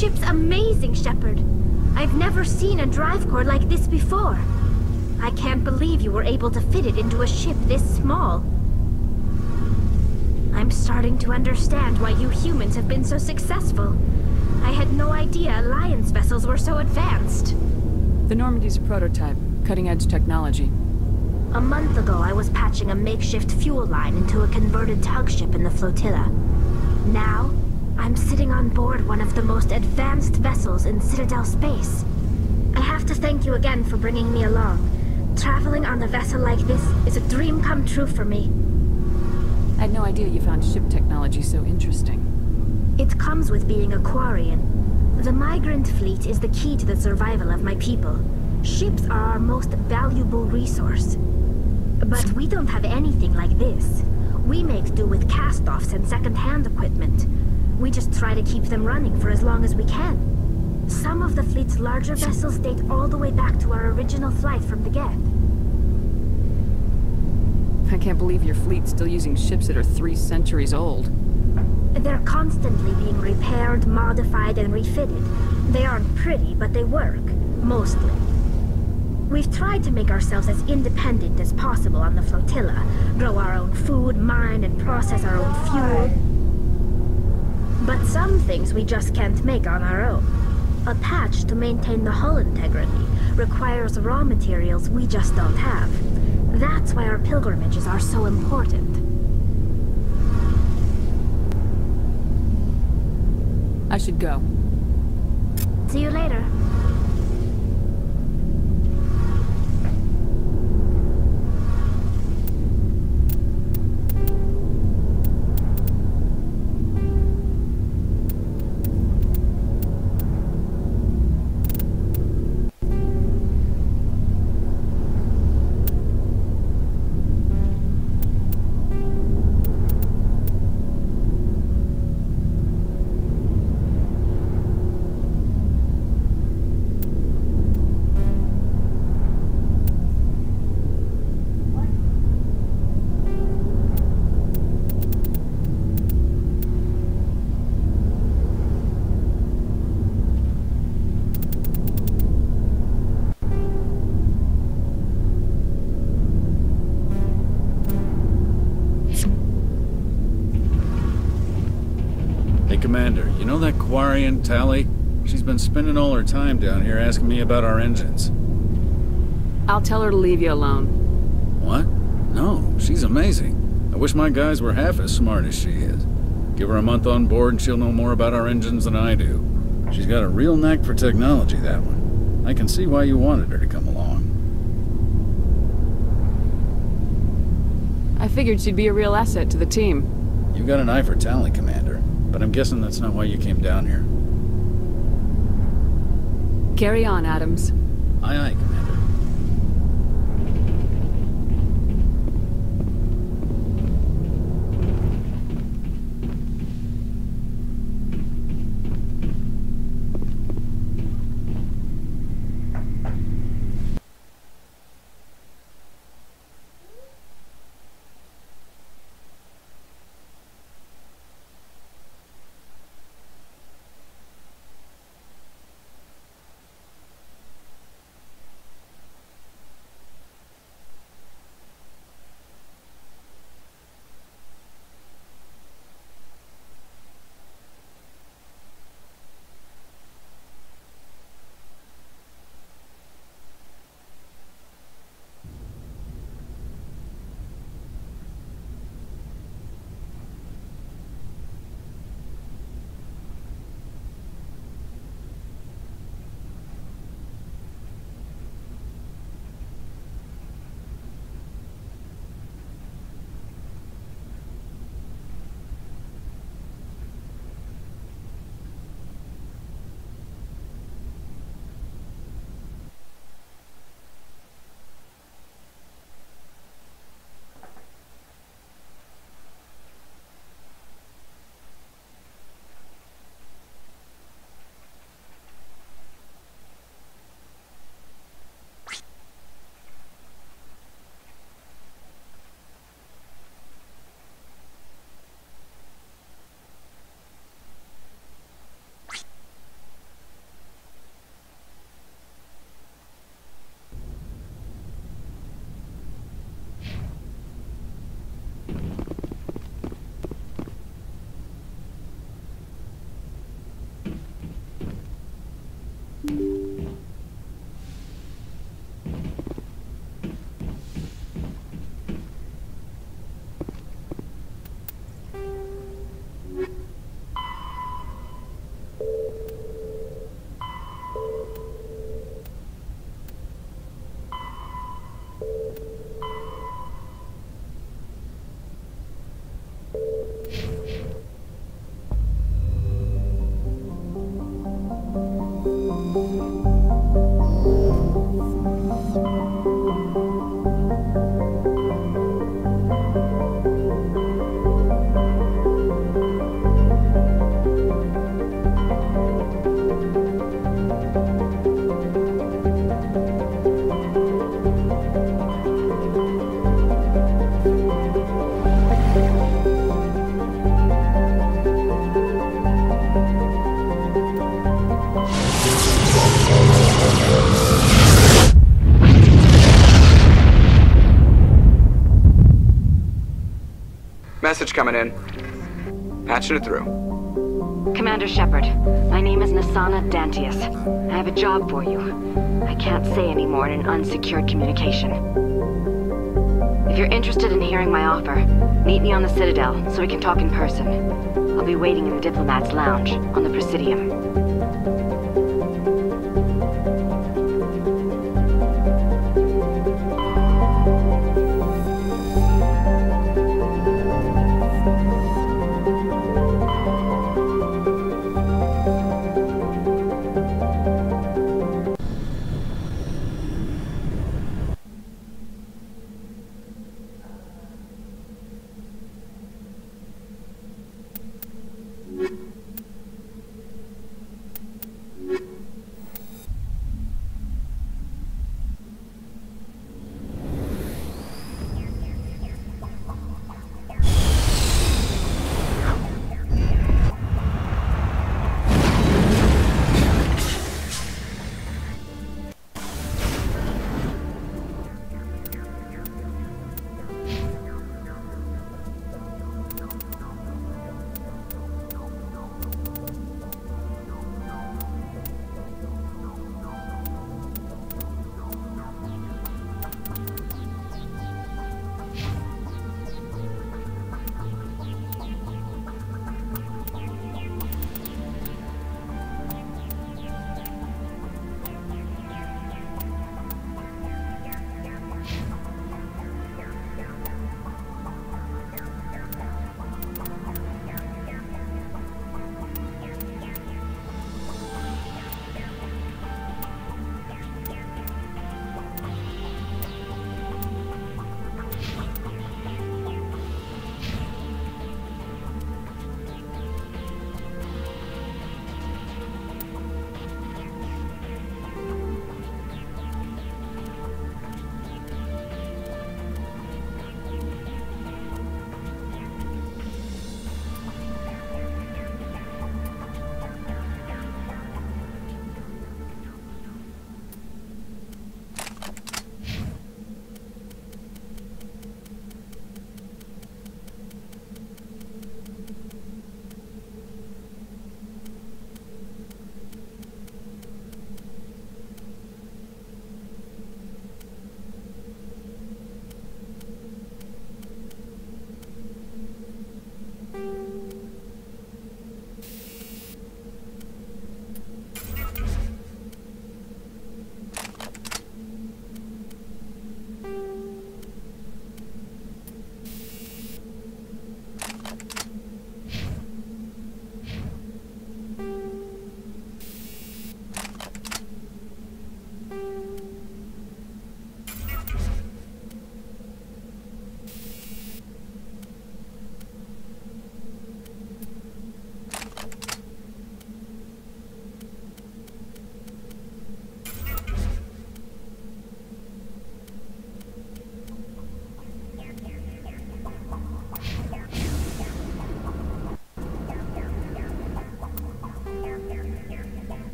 ship's amazing, Shepard. I've never seen a drive core like this before. I can't believe you were able to fit it into a ship this small. I'm starting to understand why you humans have been so successful. I had no idea Alliance vessels were so advanced. The Normandy's a prototype, cutting-edge technology. A month ago, I was patching a makeshift fuel line into a converted tug ship in the flotilla. Now, I'm sitting on board one of the most advanced vessels in Citadel space. I have to thank you again for bringing me along. Traveling on a vessel like this is a dream come true for me. I had no idea you found ship technology so interesting. It comes with being a Quarian. The migrant fleet is the key to the survival of my people. Ships are our most valuable resource. But we don't have anything like this. We make do with cast-offs and second-hand equipment. We just try to keep them running for as long as we can. Some of the fleet's larger vessels date all the way back to our original flight from the Geth. I can't believe your fleet's still using ships that are 3 centuries old. They're constantly being repaired, modified, and refitted. They aren't pretty, but they work. Mostly. We've tried to make ourselves as independent as possible on the flotilla. Grow our own food, mine, and process our own fuel. But some things we just can't make on our own. A patch to maintain the hull integrity requires raw materials we just don't have. That's why our pilgrimages are so important. I should go. See you later. Commander, you know that Quarian, Tally? She's been spending all her time down here asking me about our engines. I'll tell her to leave you alone. What? No, she's amazing. I wish my guys were half as smart as she is. Give her a month on board and she'll know more about our engines than I do. She's got a real knack for technology, that one. I can see why you wanted her to come along. I figured she'd be a real asset to the team. You got an eye for Tally, Commander. But I'm guessing that's not why you came down here. Carry on, Adams. Aye, aye, Commander. Message coming in. Patching it through. Commander Shepard, my name is Nasana Dantius. I have a job for you. I can't say any more in an unsecured communication. If you're interested in hearing my offer, meet me on the Citadel so we can talk in person. I'll be waiting in the Diplomat's Lounge on the Presidium.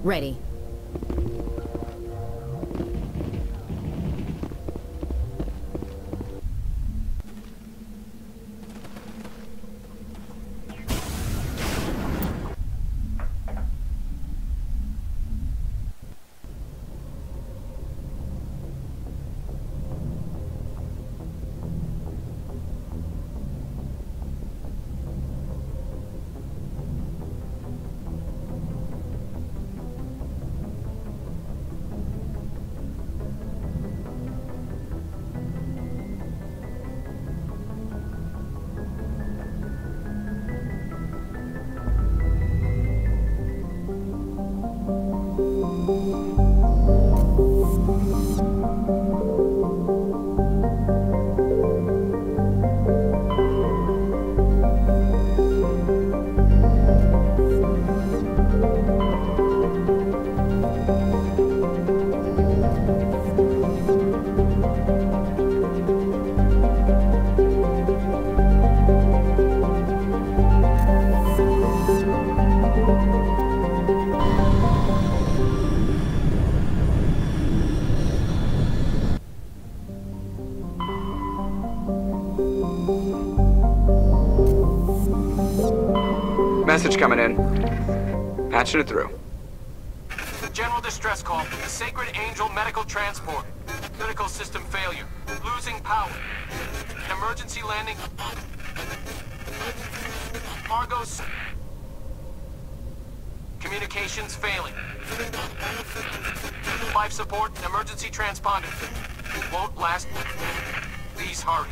Ready. Message coming in. Patching it through. General distress call. The Sacred Angel medical transport. Critical system failure. Losing power. An emergency landing. Argos. Communications failing. Life support and emergency transponder. Won't last. Please hurry.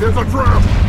There's a trap!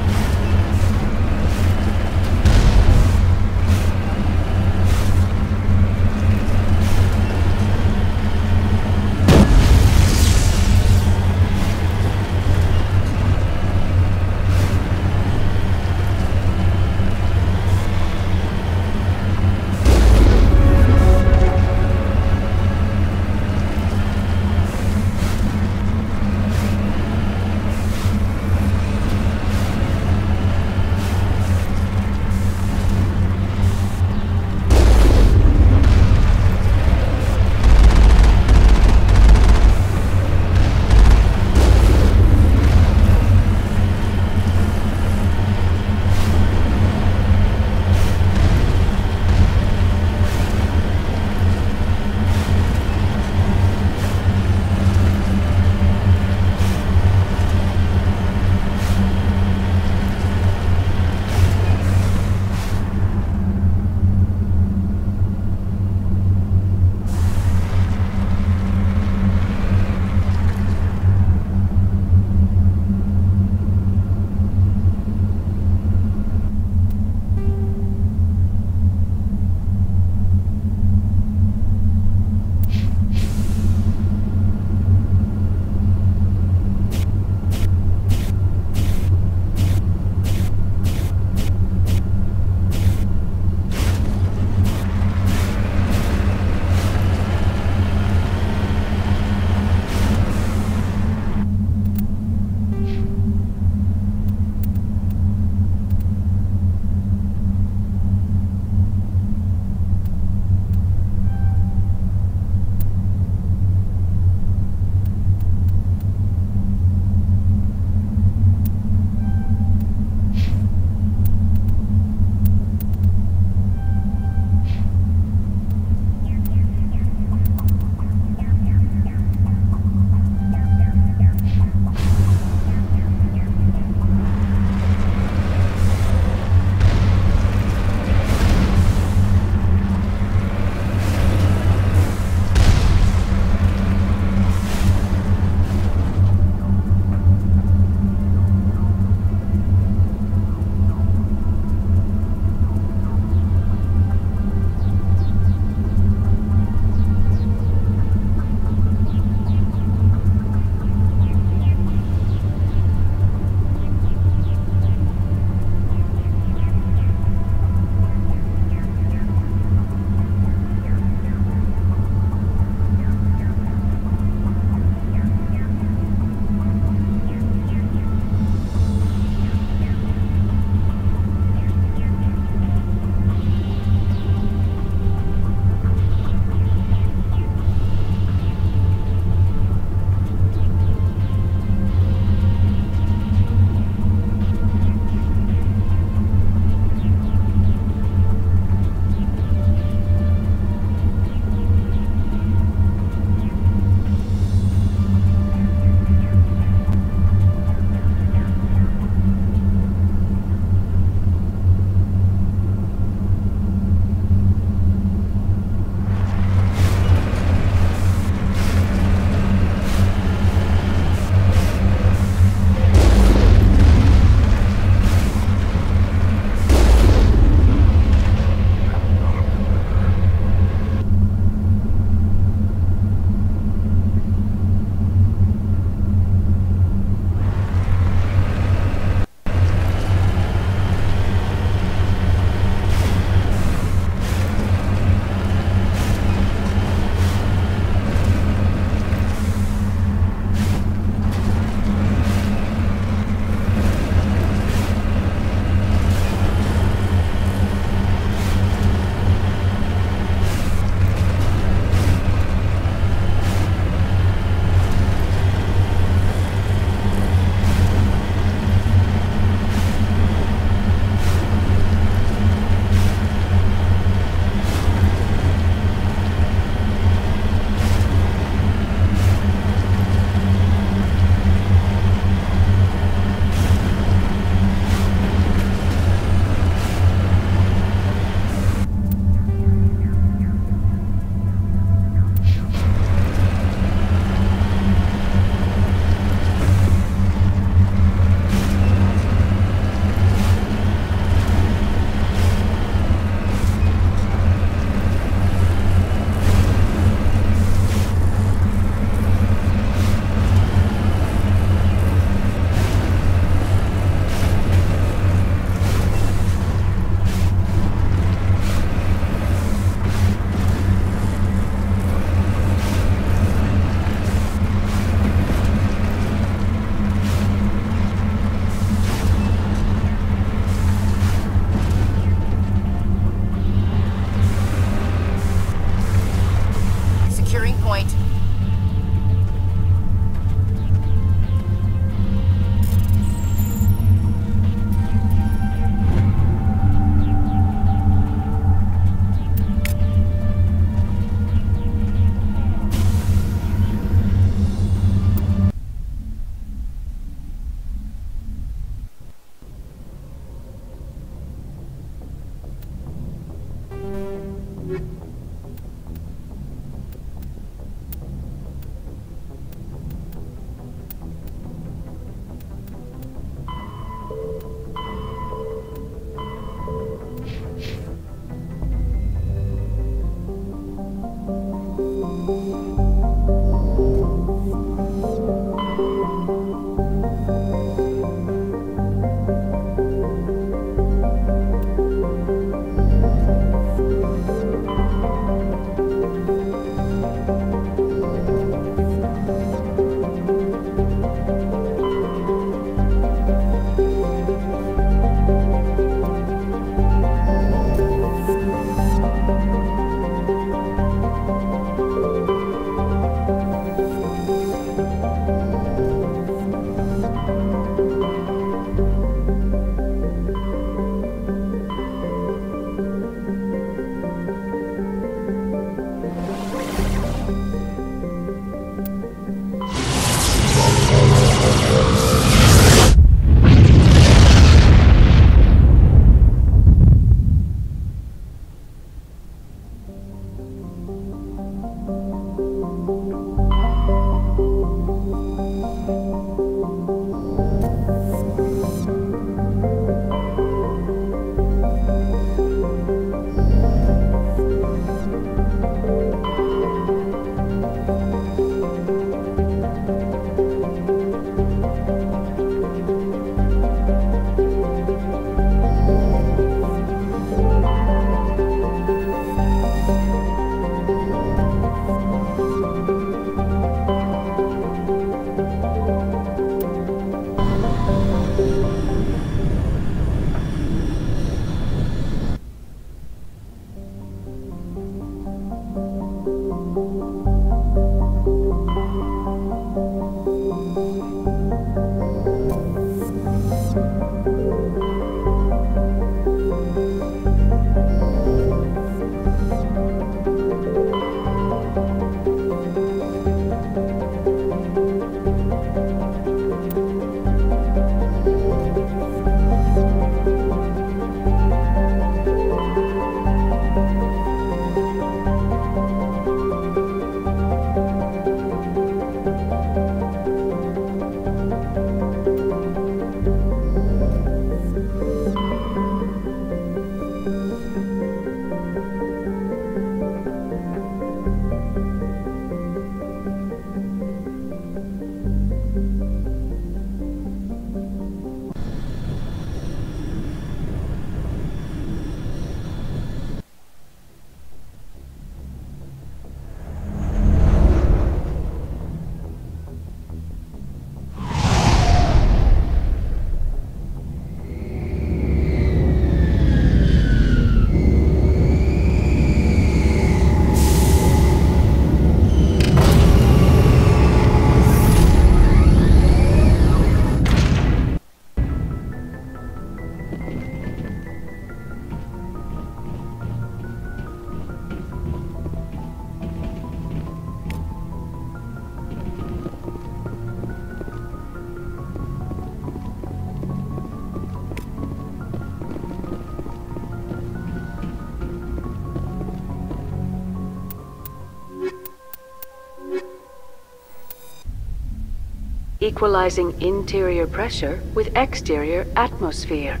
Equalizing interior pressure with exterior atmosphere.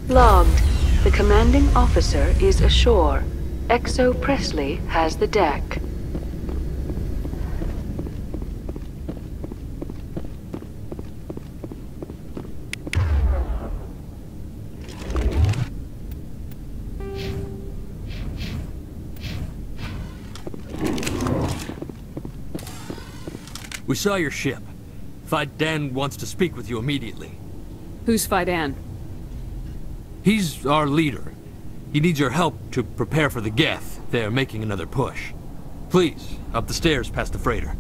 Logged. The commanding officer is ashore. Exo Presley has the deck. We saw your ship. Fidan wants to speak with you immediately. Who's Fidan? He's our leader. He needs your help to prepare for the Geth. They're making another push. Please, up the stairs past the freighter.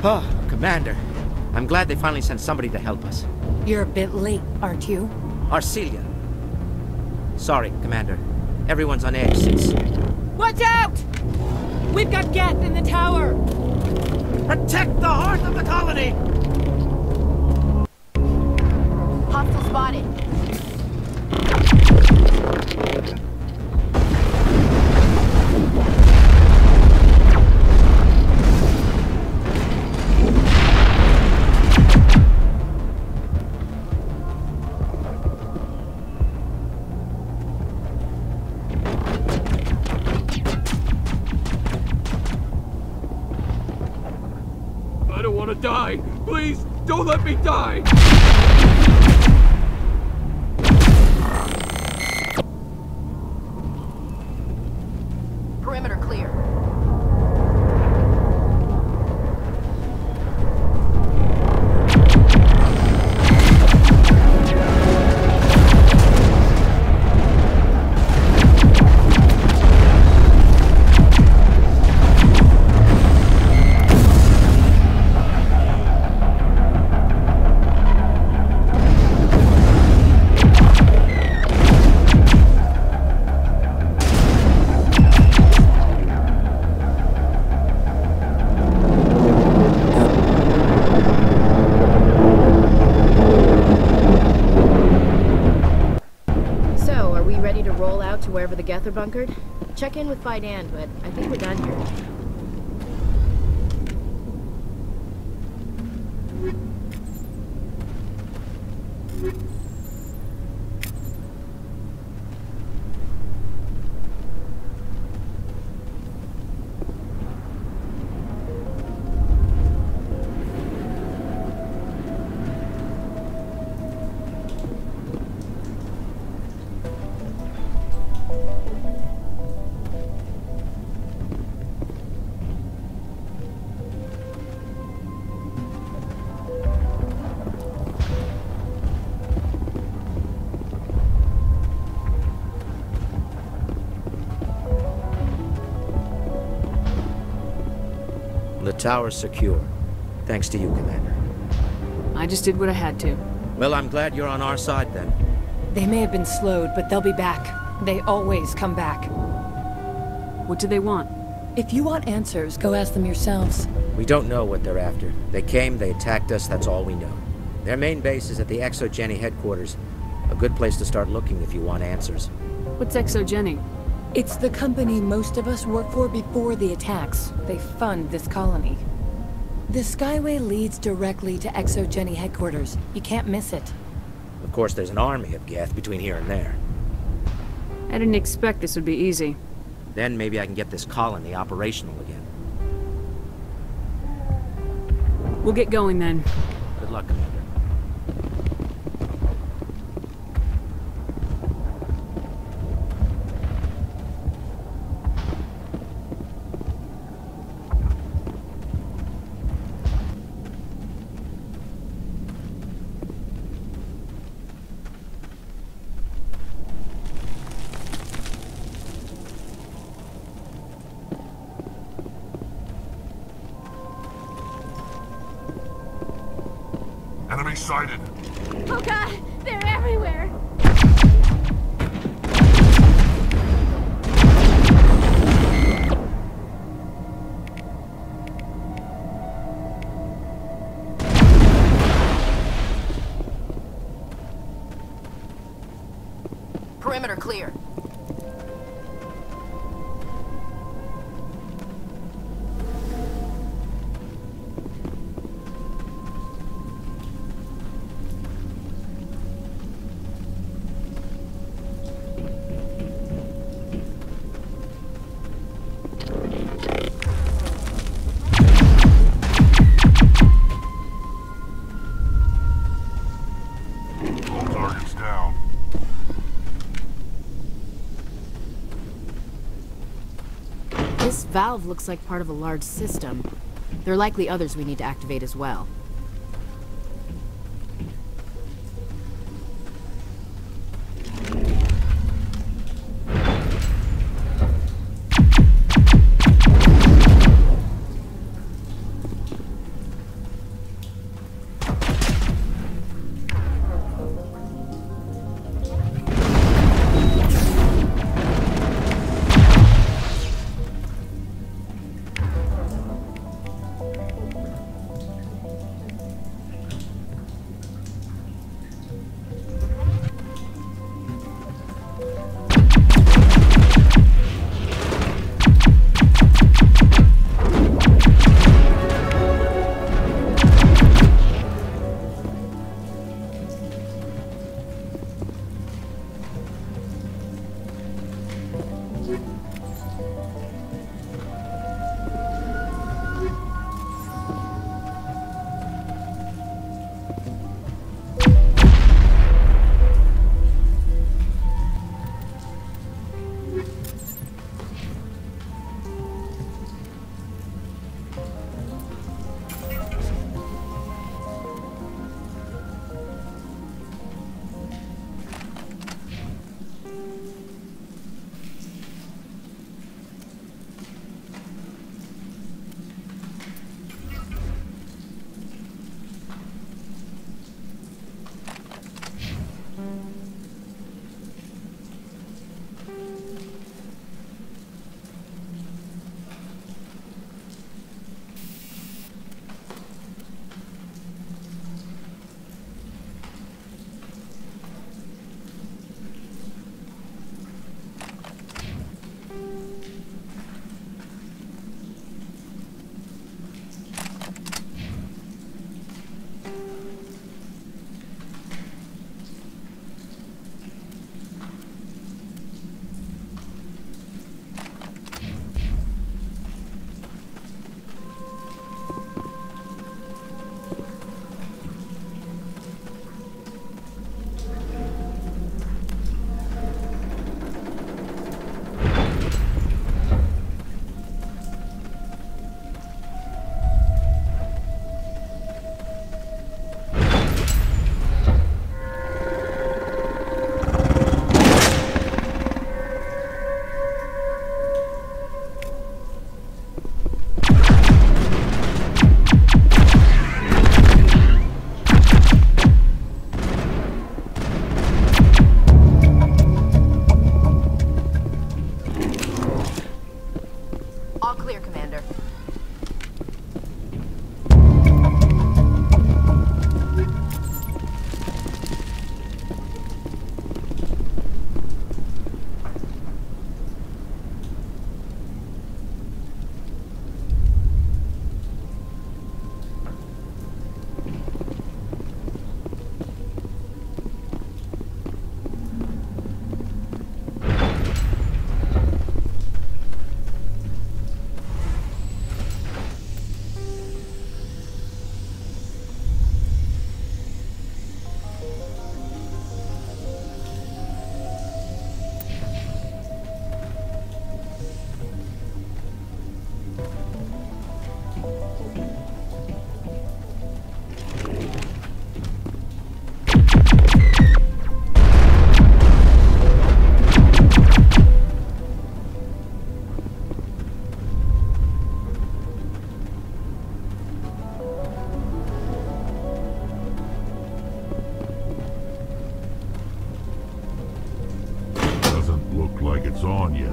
Oh, Commander. I'm glad they finally sent somebody to help us. You're a bit late, aren't you? Arcelia. Sorry, Commander. Everyone's on edge since... Watch out! We've got Geth in the tower! Protect the heart of the colony! Hostile spotted. I don't want to die. Please, don't let me die. Perimeter clear. Wherever the Geth are bunkered. Check in with Fidan, but I think we're done here. The tower's secure. Thanks to you, Commander. I just did what I had to. Well, I'm glad you're on our side, then. They may have been slowed, but they'll be back. They always come back. What do they want? If you want answers, go ask them yourselves. We don't know what they're after. They came, they attacked us, that's all we know. Their main base is at the Exogeny headquarters. A good place to start looking if you want answers. What's Exogeny? It's the company most of us work for before the attacks. They fund this colony. The Skyway leads directly to Exogeny headquarters. You can't miss it. Of course, there's an army of Geth between here and there. I didn't expect this would be easy. Then maybe I can get this colony operational again. We'll get going then. Good luck, Commander. Enemy sighted. Oh god, they're everywhere. Perimeter clear. Targets down. This valve looks like part of a large system. There are likely others we need to activate as well. doesn't look like it's on yet.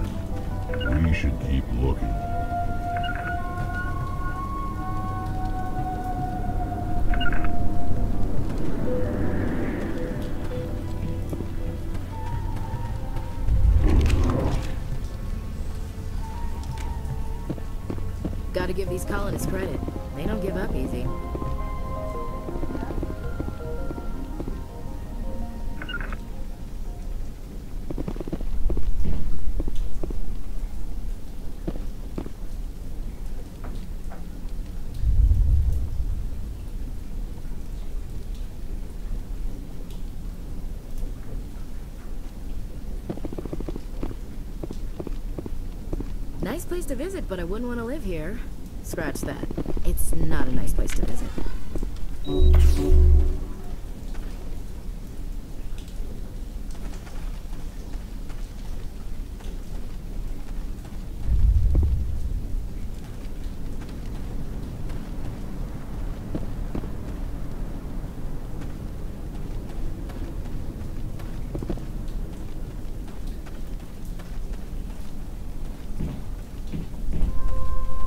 We should keep looking. Gotta give these colonists credit. They don't give up easy. Nice place to visit, but I wouldn't want to live here. Scratch that. It's not a nice place to visit.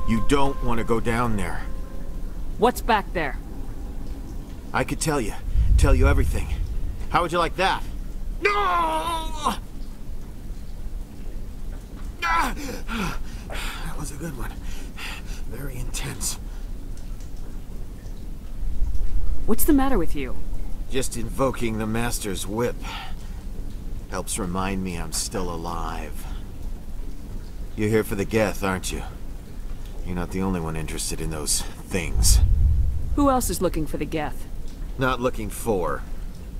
You don't want to go down there. What's back there? I could tell you everything. How would you like that? No! That was a good one. Very intense. What's the matter with you? Just invoking the Master's whip. Helps remind me I'm still alive. You're here for the Geth, aren't you? You're not the only one interested in those things. Who else is looking for the Geth? Not looking for.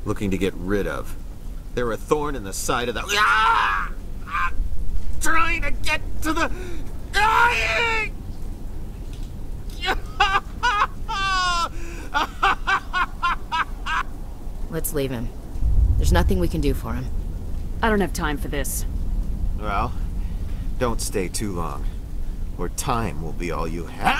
Looking to get rid of. They're a thorn in the side of the... Trying to get to the... Let's leave him. There's nothing we can do for him. I don't have time for this. Well, don't stay too long. Or time will be all you have.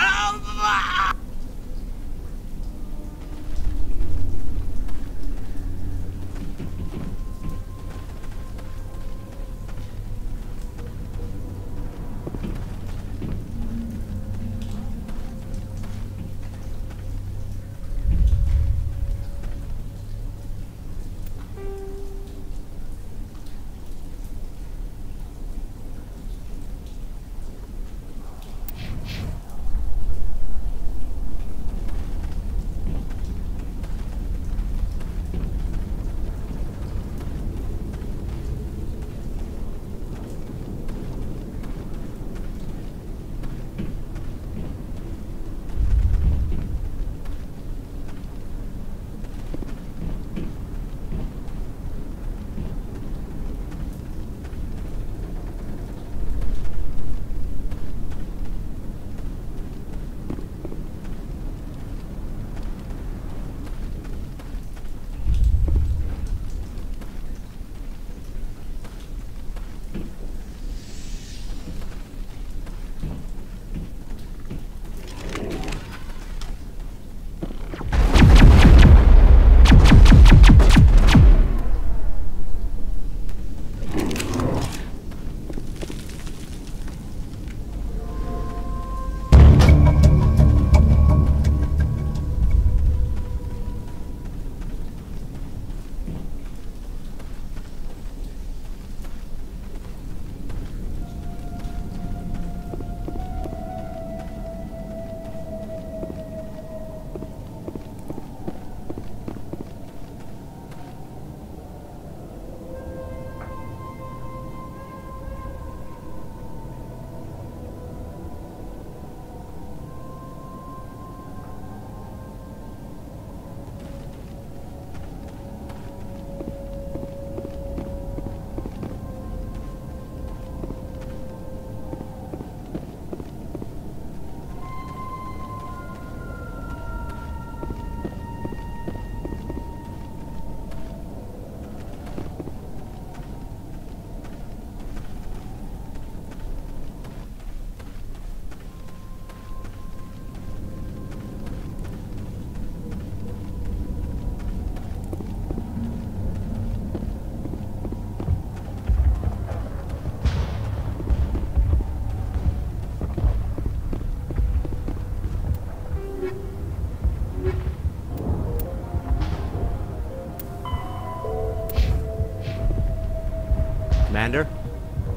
Commander,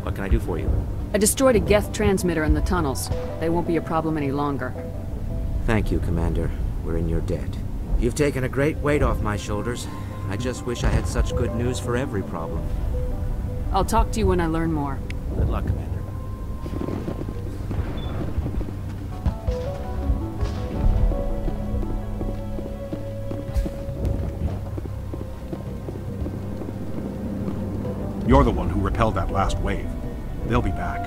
what can I do for you? I destroyed a Geth transmitter in the tunnels. They won't be a problem any longer. Thank you, Commander. We're in your debt. You've taken a great weight off my shoulders. I just wish I had such good news for every problem. I'll talk to you when I learn more. Good luck, Commander. You're the one who repelled that last wave. They'll be back.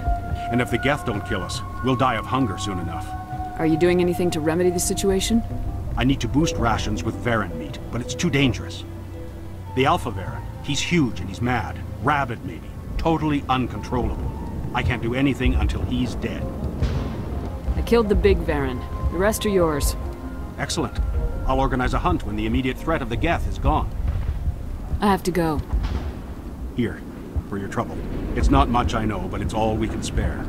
And if the Geth don't kill us, we'll die of hunger soon enough. Are you doing anything to remedy the situation? I need to boost rations with Varen meat, but it's too dangerous. The Alpha Varen, he's huge and he's mad. Rabid, maybe. Totally uncontrollable. I can't do anything until he's dead. I killed the big Varen. The rest are yours. Excellent. I'll organize a hunt when the immediate threat of the Geth is gone. I have to go. Here, for your trouble. It's not much, I know, but it's all we can spare.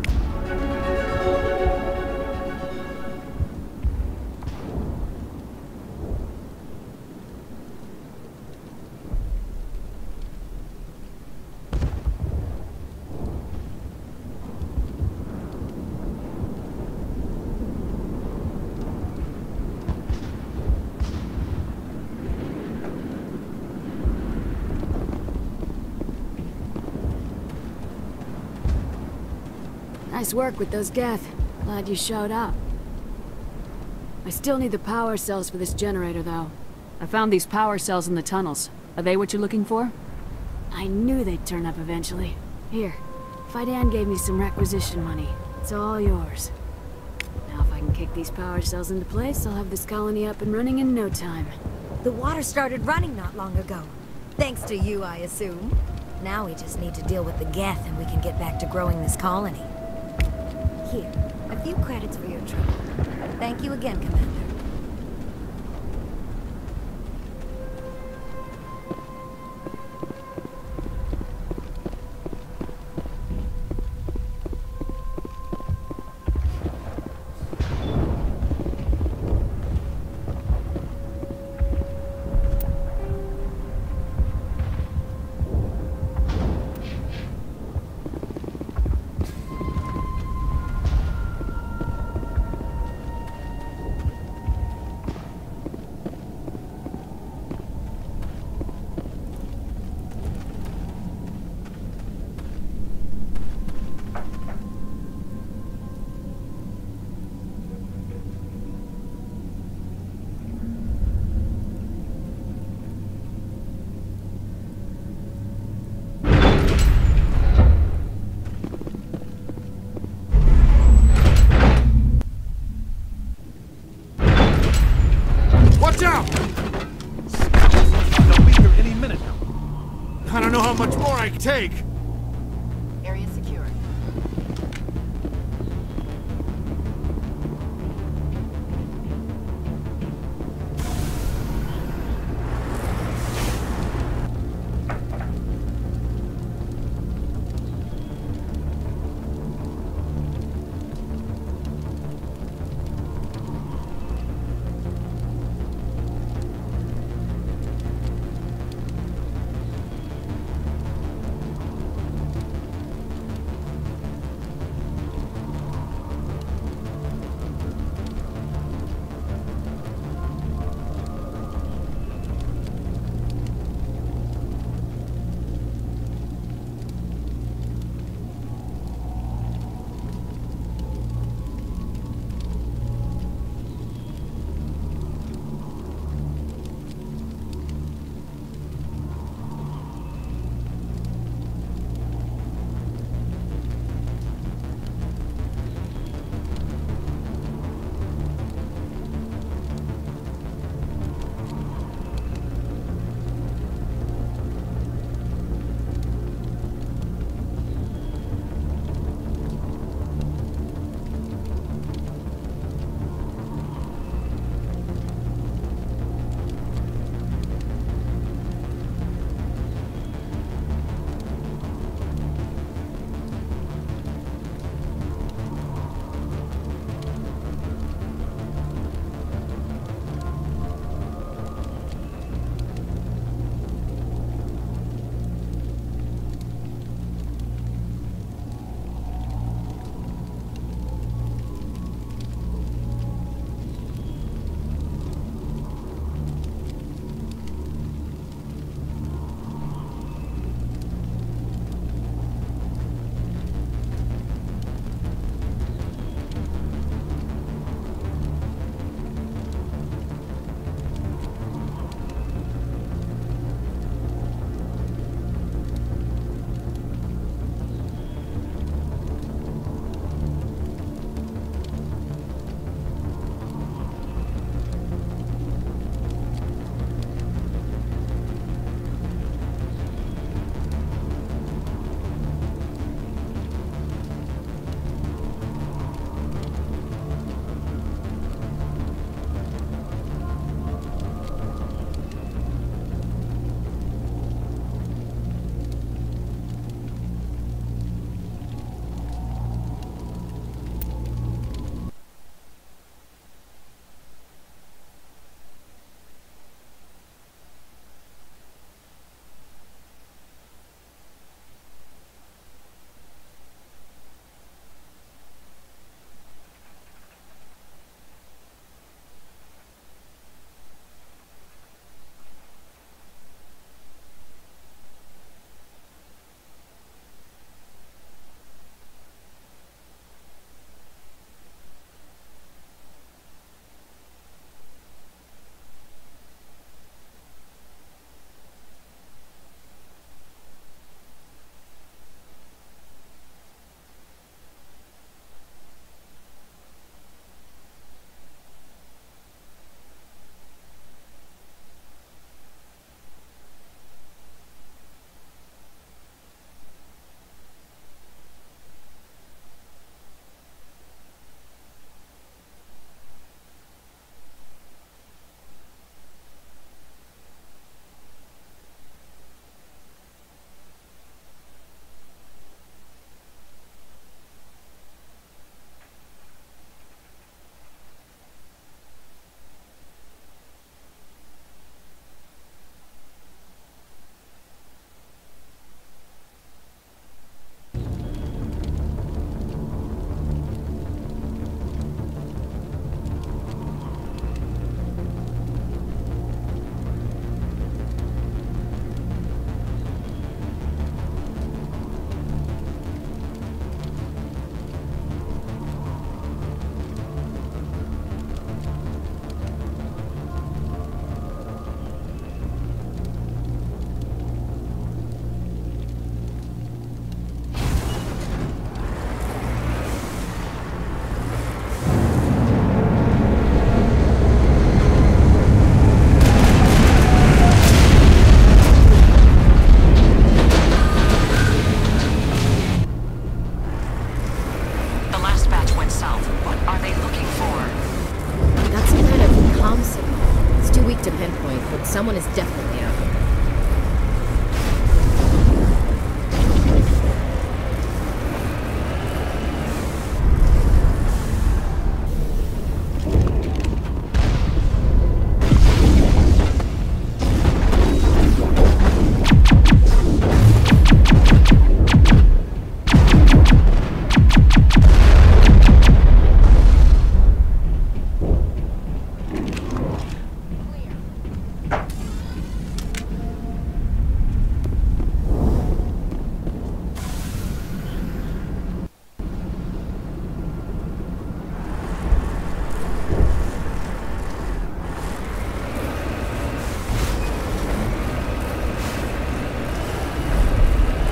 Nice work with those Geth. Glad you showed up. I still need the power cells for this generator, though. I found these power cells in the tunnels. Are they what you're looking for? I knew they'd turn up eventually. Here, Fidan gave me some requisition money. It's all yours. Now if I can kick these power cells into place, I'll have this colony up and running in no time. The water started running not long ago. Thanks to you, I assume. Now we just need to deal with the Geth and we can get back to growing this colony. Here, a few credits for your trouble. Thank you again, Commander. Watch out! They'll be here any minute now. I don't know how much more I can take. Area secure.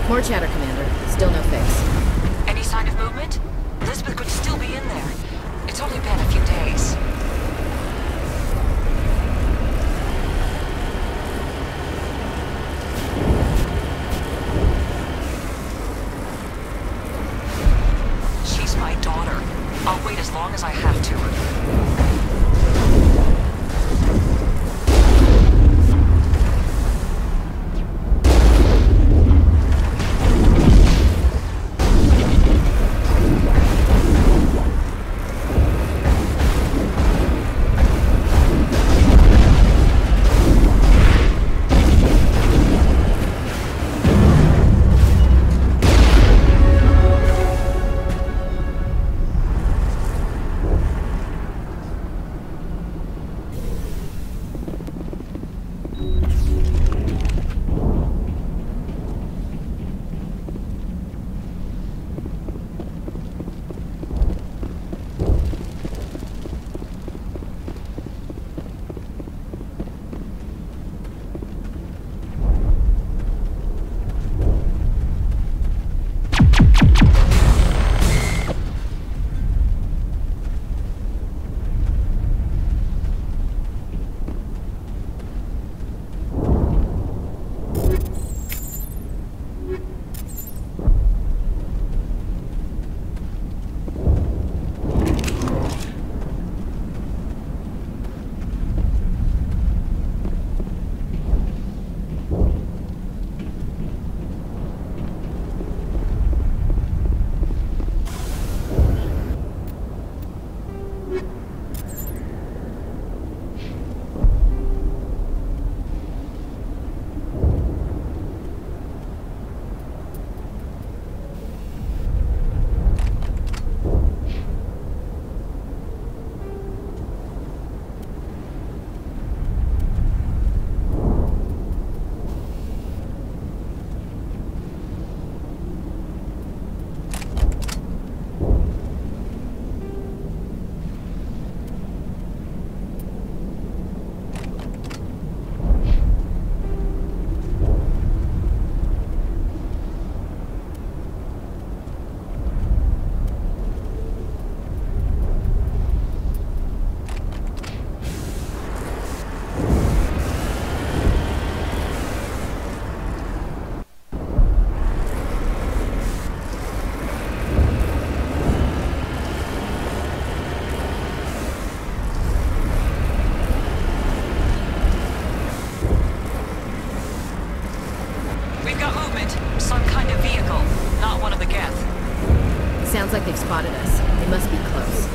More chatter, Commander. Still no fix. Any sign of movement? Elizabeth could still be in there. It's only been a few days. She's my daughter. I'll wait as long as I have to. Sounds like they've spotted us. They must be close.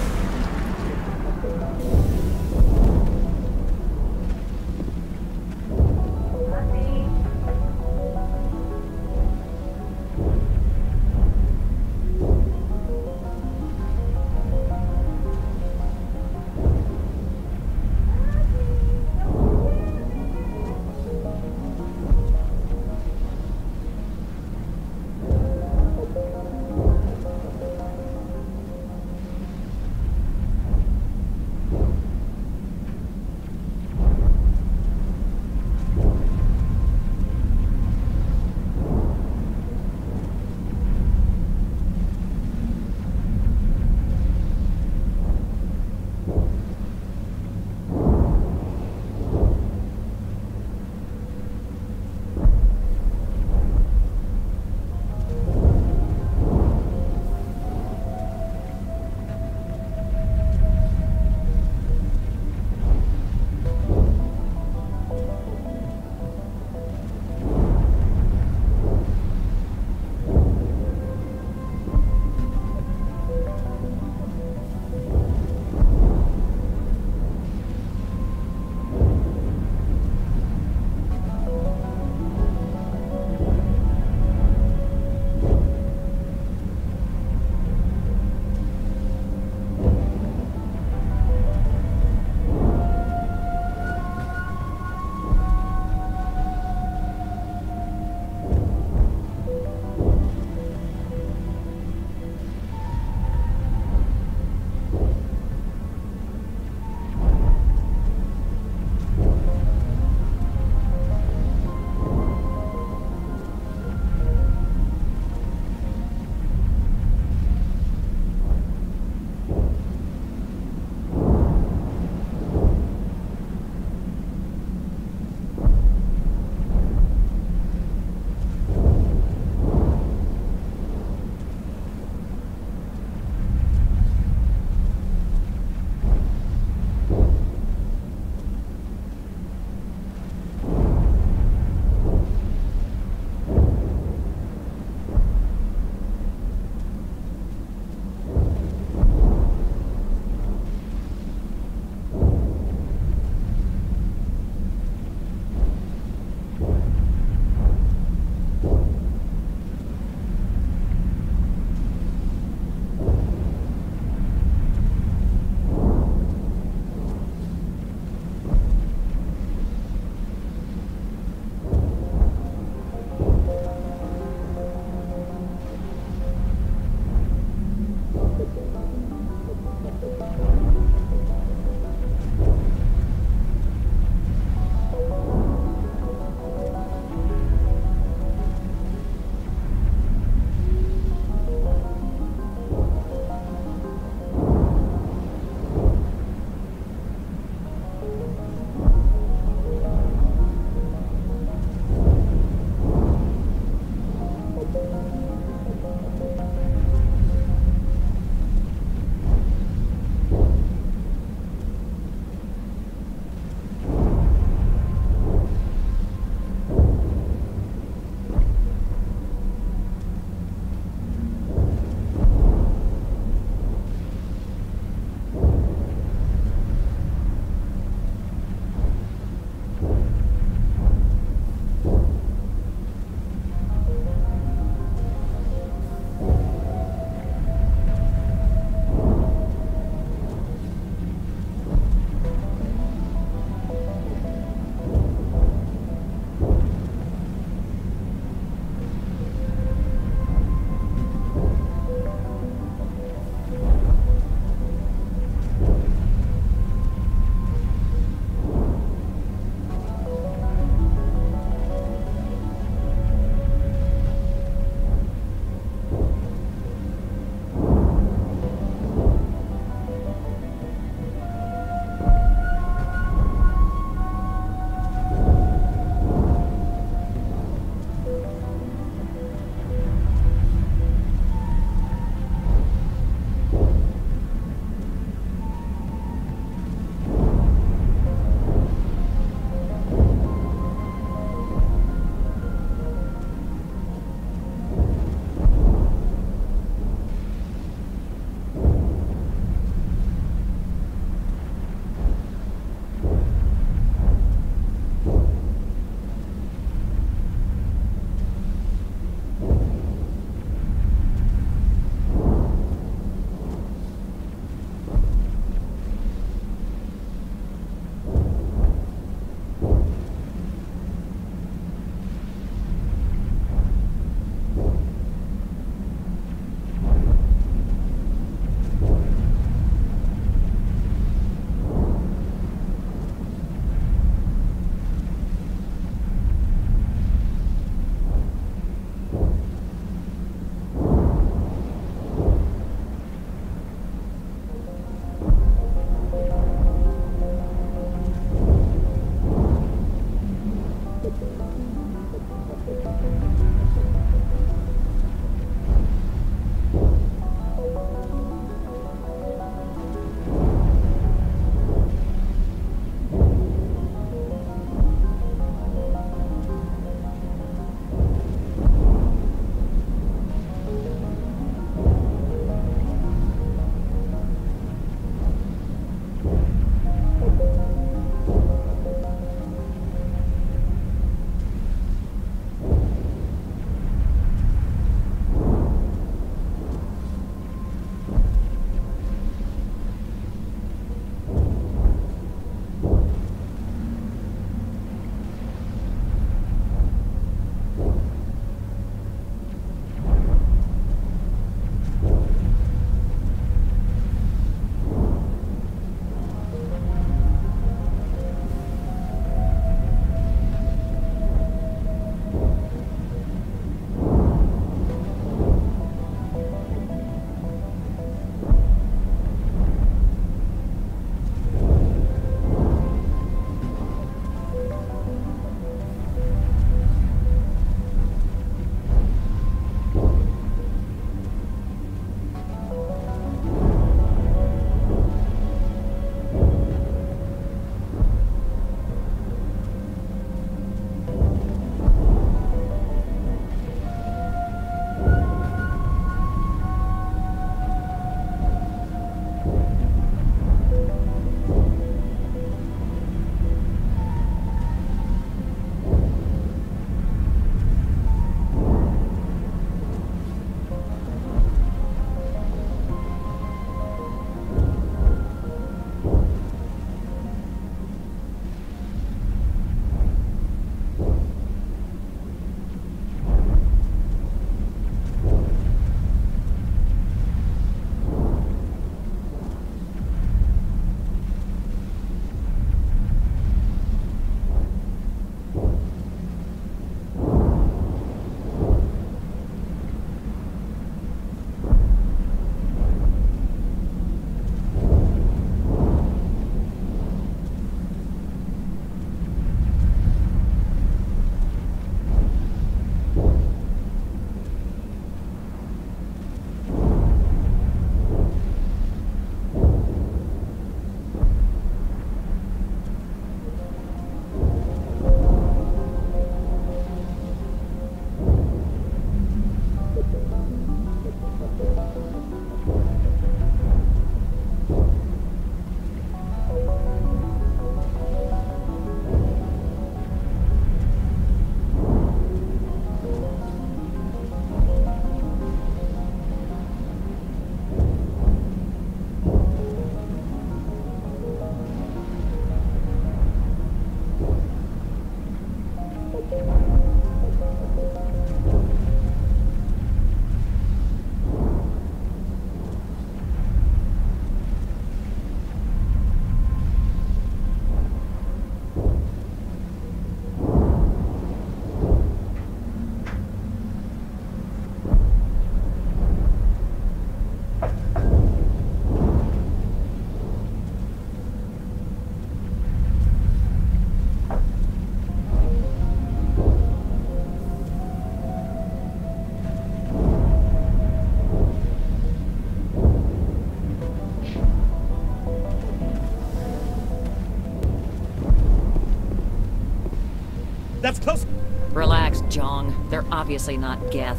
That's close. Relax, Jong. They're obviously not Geth.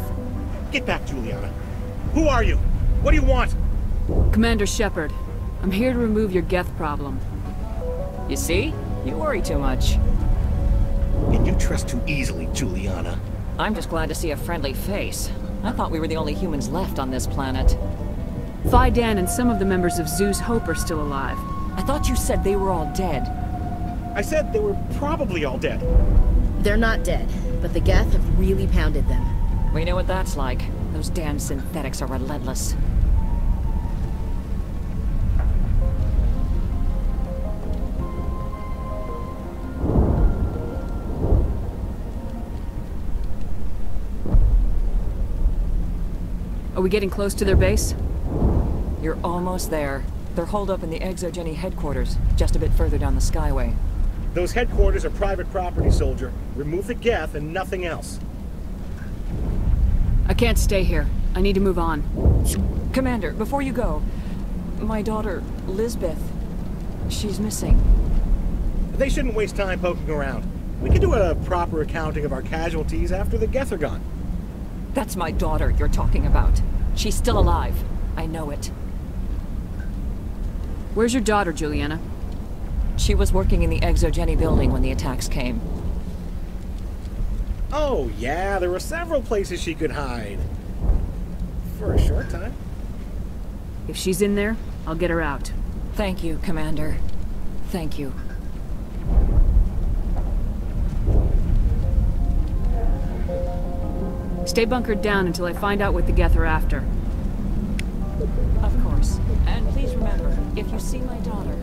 Get back, Juliana. Who are you? What do you want? Commander Shepard, I'm here to remove your Geth problem. You see? You worry too much. And you trust too easily, Juliana. I'm just glad to see a friendly face. I thought we were the only humans left on this planet. Phi Dan and some of the members of Zoo's Hope are still alive. I thought you said they were all dead. I said they were probably all dead. They're not dead, but the Geth have really pounded them. We know what that's like. Those damn synthetics are relentless. Are we getting close to their base? You're almost there. They're holed up in the ExoGeni headquarters, just a bit further down the Skyway. Those headquarters are private property, soldier. Remove the Geth and nothing else. I can't stay here. I need to move on. Commander, before you go, my daughter, Lisbeth, she's missing. They shouldn't waste time poking around. We can do a proper accounting of our casualties after the Geth are gone. That's my daughter you're talking about. She's still alive. I know it. Where's your daughter, Juliana? She was working in the ExoGeni building when the attacks came. Oh, yeah, there were several places she could hide. For a short time. If she's in there, I'll get her out. Thank you, Commander. Thank you. Stay bunkered down until I find out what the Geth are after. Of course. And please remember, if you see my daughter...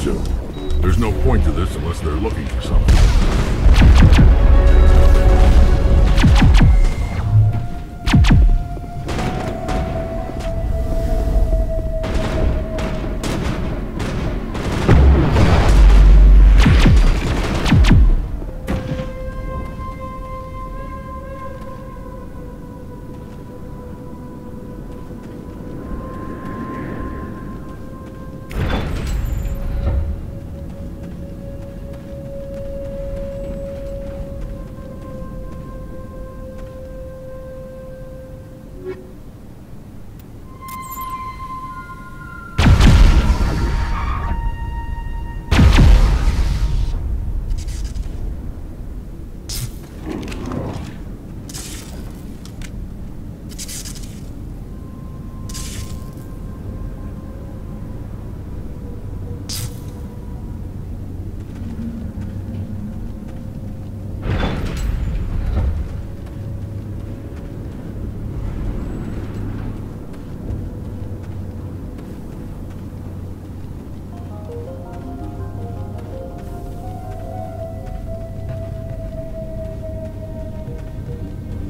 too. There's no point to this unless they're looking for something.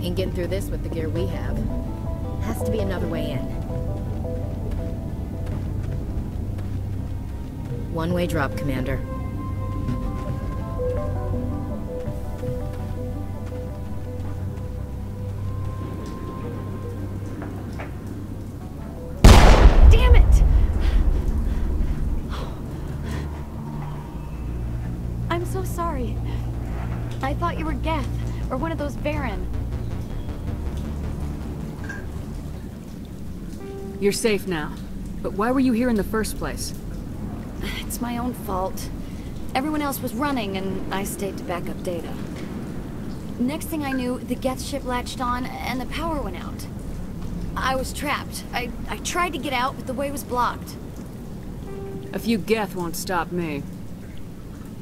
Ain't getting through this with the gear we have. Has to be another way in. One-way drop, Commander. Damn it! I'm so sorry. I thought you were Geth, or one of those Varen. You're safe now. But why were you here in the first place? It's my own fault. Everyone else was running, and I stayed to back up data. Next thing I knew, the Geth ship latched on, and the power went out. I was trapped. I tried to get out, but the way was blocked. A few Geth won't stop me.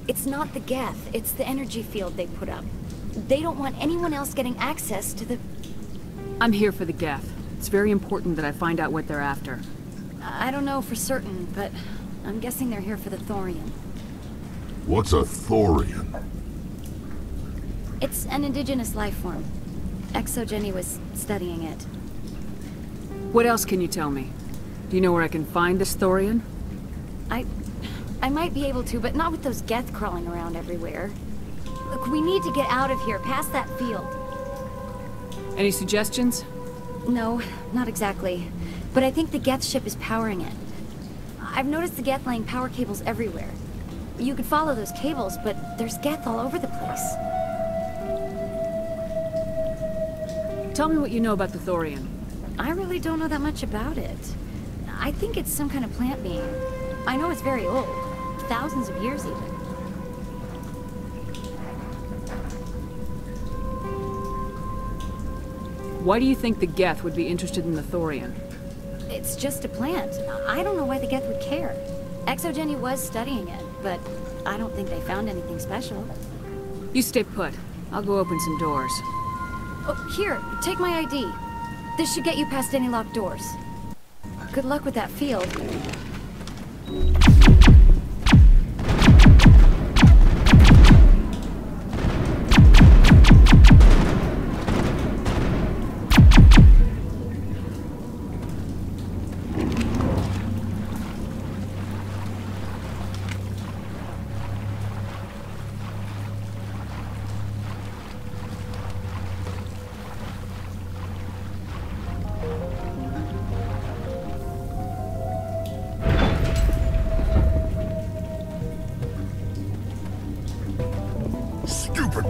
It's not the Geth, it's the energy field they put up. They don't want anyone else getting access to the... I'm here for the Geth. It's very important that I find out what they're after. I don't know for certain, but I'm guessing they're here for the Thorium. What's a Thorium? It's an indigenous life form. ExoGenny was studying it. What else can you tell me? Do you know where I can find this Thorian? I might be able to, but not with those Geth crawling around everywhere. Look, we need to get out of here, past that field. Any suggestions? No, not exactly. But I think the Geth ship is powering it. I've noticed the Geth laying power cables everywhere. You could follow those cables, but there's Geth all over the place. Tell me what you know about the Thorian. I really don't know that much about it. I think it's some kind of plant being. I know it's very old. Thousands of years even. Why do you think the Geth would be interested in the Thorian? It's just a plant. I don't know why the Geth would care. ExoGenny was studying it, but I don't think they found anything special. You stay put. I'll go open some doors. Oh, here, take my ID. This should get you past any locked doors. Good luck with that field.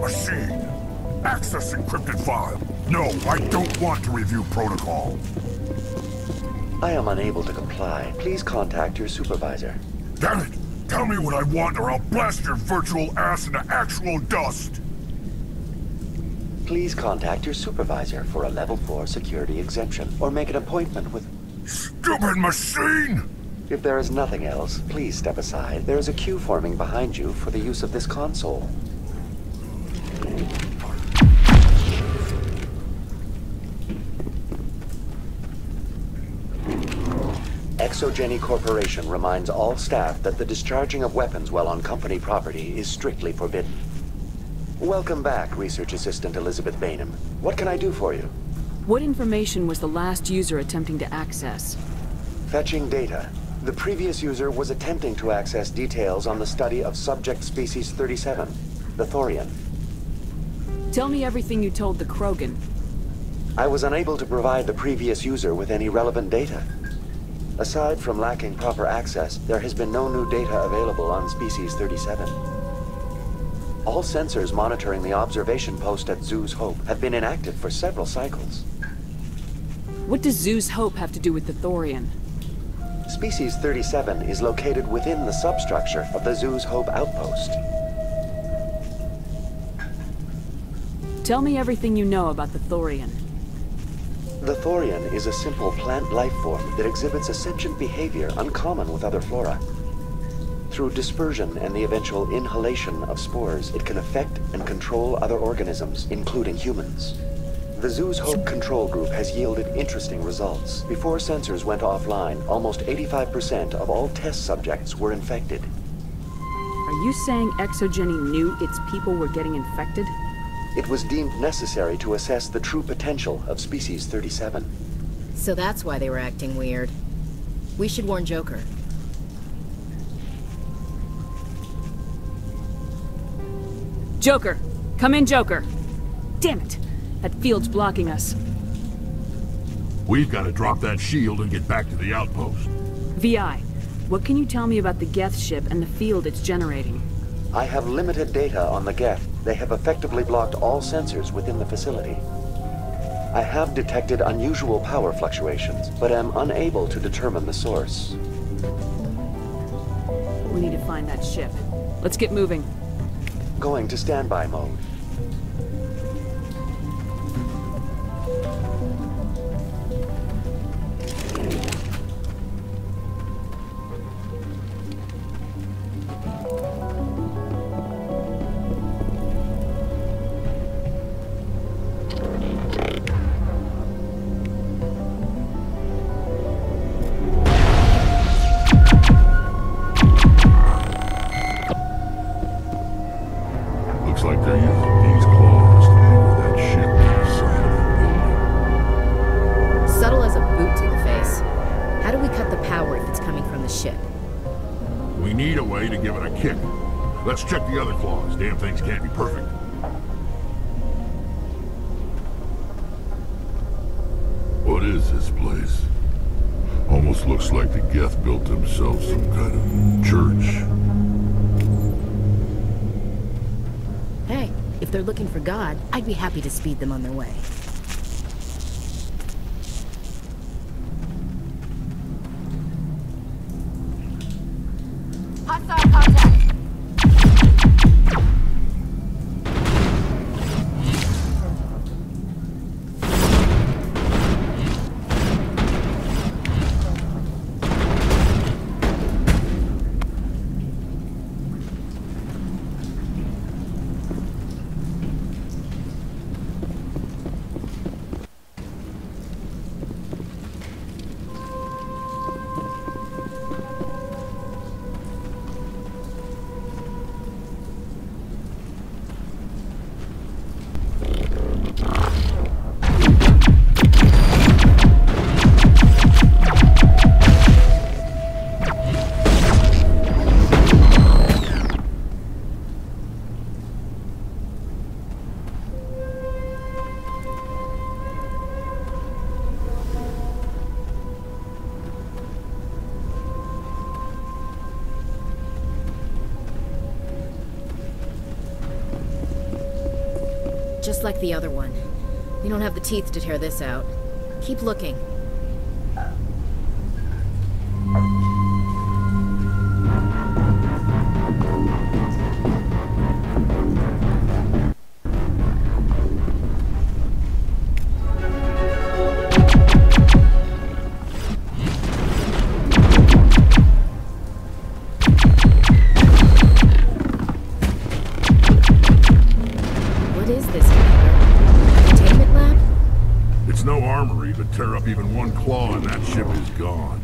Machine! Access encrypted file! No, I don't want to review protocol. I am unable to comply. Please contact your supervisor. Damn it! Tell me what I want or I'll blast your virtual ass into actual dust! Please contact your supervisor for a level 4 security exemption, or make an appointment with... Stupid machine! If there is nothing else, please step aside. There is a queue forming behind you for the use of this console. Exogeny Corporation reminds all staff that the discharging of weapons while on company property is strictly forbidden. Welcome back, Research Assistant Elizabeth Bainham. What can I do for you? What information was the last user attempting to access? Fetching data. The previous user was attempting to access details on the study of subject species 37, the Thorian. Tell me everything you told the Krogan. I was unable to provide the previous user with any relevant data. Aside from lacking proper access, there has been no new data available on species 37. All sensors monitoring the observation post at Zoo's Hope have been inactive for several cycles. What does Zoo's Hope have to do with the Thorian? Species 37 is located within the substructure of the Zoo's Hope outpost. Tell me everything you know about the Thorian. The Thorian is a simple plant life form that exhibits a sentient behavior uncommon with other flora. Through dispersion and the eventual inhalation of spores, it can affect and control other organisms, including humans. The Zoo's Hope control group has yielded interesting results. Before sensors went offline, almost 85% of all test subjects were infected. Are you saying Exogeny knew its people were getting infected? It was deemed necessary to assess the true potential of species 37. So that's why they were acting weird. We should warn Joker. Joker! Come in, Joker! Damn it! That field's blocking us. We've got to drop that shield and get back to the outpost. VI, what can you tell me about the Geth ship and the field it's generating? I have limited data on the Geth. They have effectively blocked all sensors within the facility. I have detected unusual power fluctuations, but am unable to determine the source. We need to find that ship. Let's get moving. Going to standby mode. Let's check the other claws. Damn things can't be perfect. What is this place? Almost looks like the Geth built themselves some kind of church. Hey, if they're looking for God, I'd be happy to speed them on their way. Hostile contact! Just like the other one. We don't have the teeth to tear this out. Keep looking. Tear up even one claw and that ship is gone.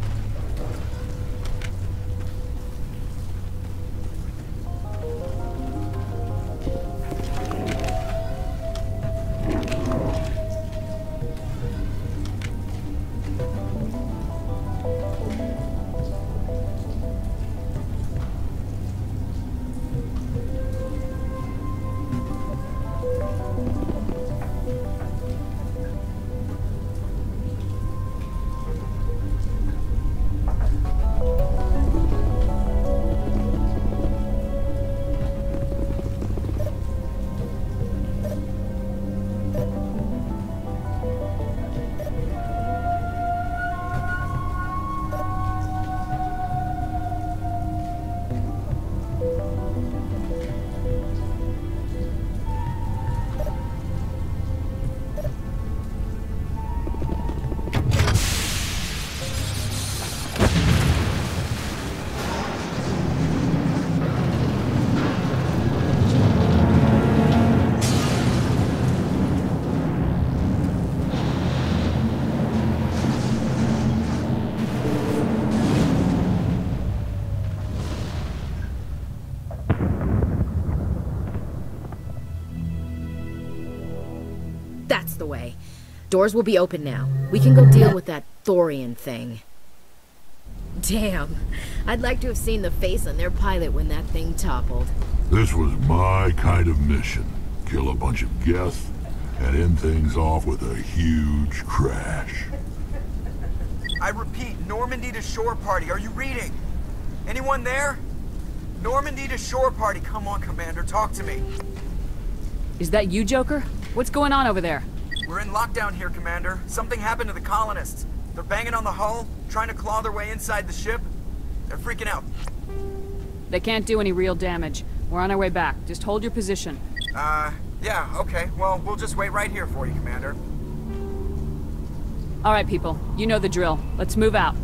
That's the way. Doors will be open now. We can go deal with that Thorian thing. Damn. I'd like to have seen the face on their pilot when that thing toppled. This was my kind of mission. Kill a bunch of Geth and end things off with a huge crash. I repeat, Normandy to shore party. Are you reading? Anyone there? Normandy to shore party. Come on, Commander, talk to me. Is that you, Joker? What's going on over there? We're in lockdown here, Commander. Something happened to the colonists. They're banging on the hull, trying to claw their way inside the ship. They're freaking out. They can't do any real damage. We're on our way back. Just hold your position. Yeah, okay. Well, we'll just wait right here for you, Commander. All right, people. You know the drill. Let's move out.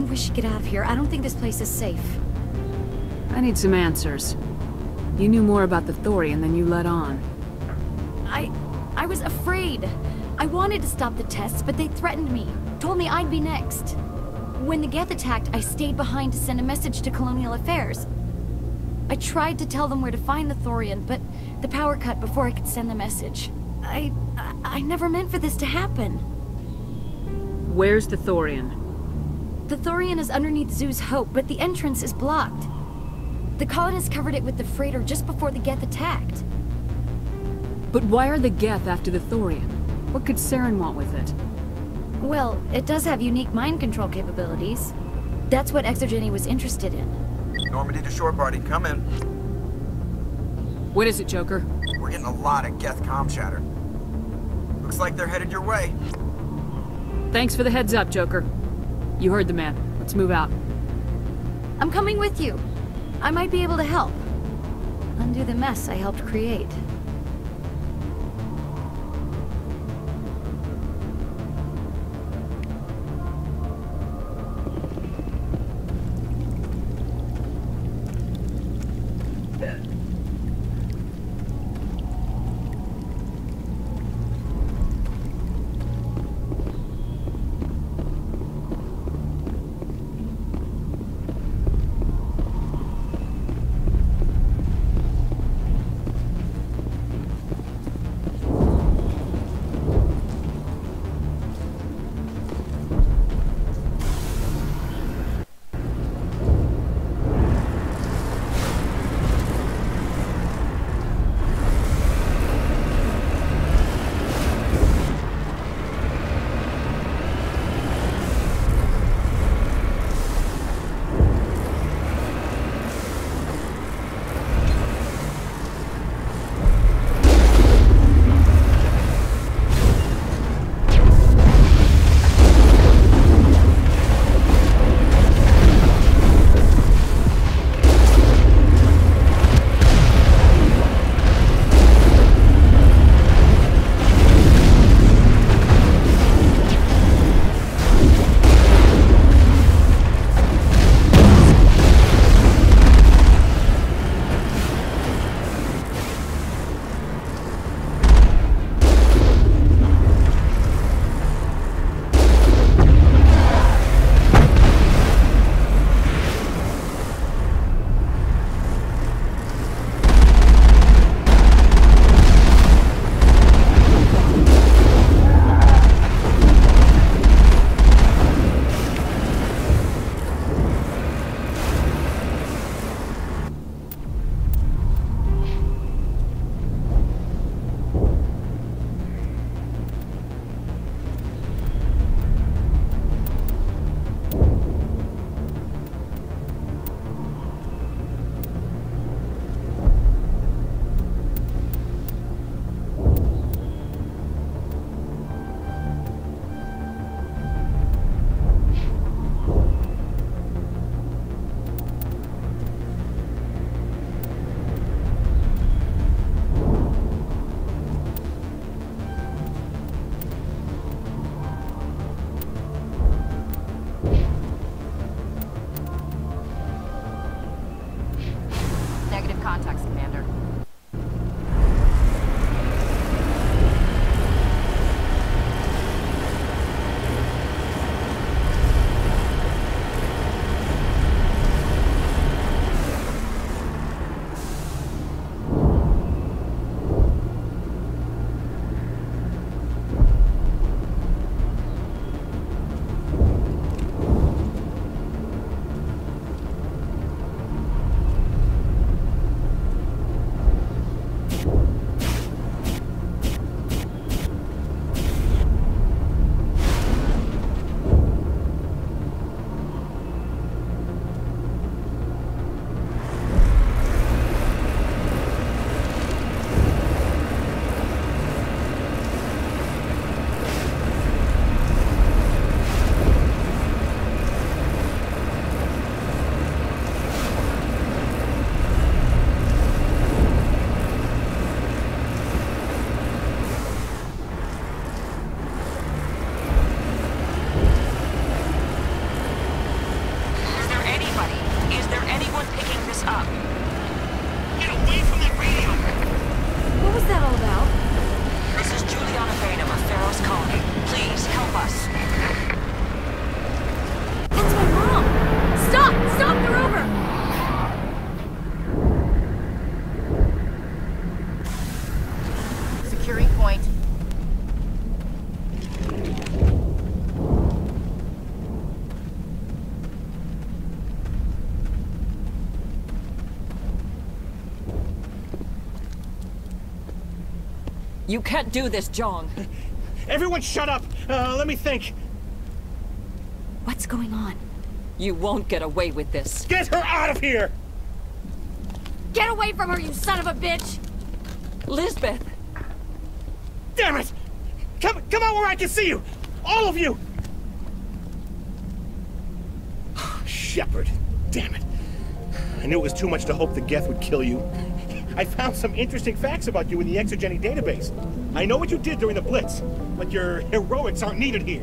We should get out of here. I don't think this place is safe. I need some answers. You knew more about the Thorian than you let on. I was afraid. I wanted to stop the tests, but they threatened me. Told me I'd be next. When the Geth attacked, I stayed behind to send a message to Colonial Affairs. I tried to tell them where to find the Thorian, but the power cut before I could send the message. I never meant for this to happen. Where's the Thorian? The Thorian is underneath Zoo's Hope, but the entrance is blocked. The colonists covered it with the freighter just before the Geth attacked. But why are the Geth after the Thorian? What could Saren want with it? Well, it does have unique mind control capabilities. That's what Exogeny was interested in. Normandy to shore party, come in. What is it, Joker? We're getting a lot of Geth comm chatter. Looks like they're headed your way. Thanks for the heads up, Joker. You heard the man. Let's move out. I'm coming with you. I might be able to help. Undo the mess I helped create. point. You can't do this, Jong. Everyone shut up! Let me think. What's going on? You won't get away with this. Get her out of here! Get away from her, you son of a bitch! Lisbeth! Damn it! Come out where I can see you! All of you! Shepard. Damn it. I knew it was too much to hope the Geth would kill you. I found some interesting facts about you in the Exogeny database. I know what you did during the Blitz, but your heroics aren't needed here.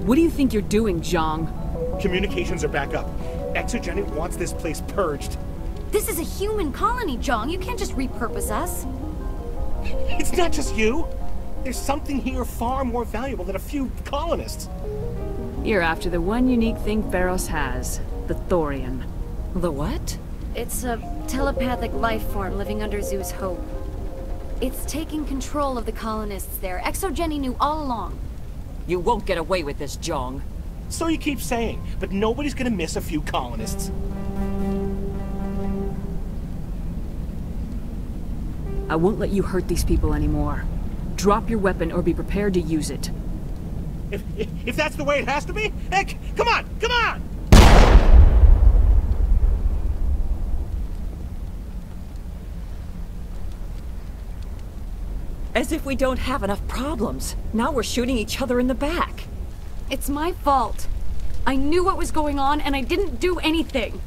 What do you think you're doing, Jong? Communications are back up. Exogeny wants this place purged. This is a human colony, Jong. You can't just repurpose us. It's not just you. There's something here far more valuable than a few colonists. You're after the one unique thing Pharos has, the Thorian. The what? It's a telepathic life form living under Zoo's hope. It's taking control of the colonists there. Exogeny knew all along. You won't get away with this, Jong. So you keep saying, but nobody's gonna miss a few colonists. I won't let you hurt these people anymore. Drop your weapon or be prepared to use it. If that's the way it has to be, heck, come on, come on! As if we don't have enough problems. Now we're shooting each other in the back. It's my fault. I knew what was going on and I didn't do anything.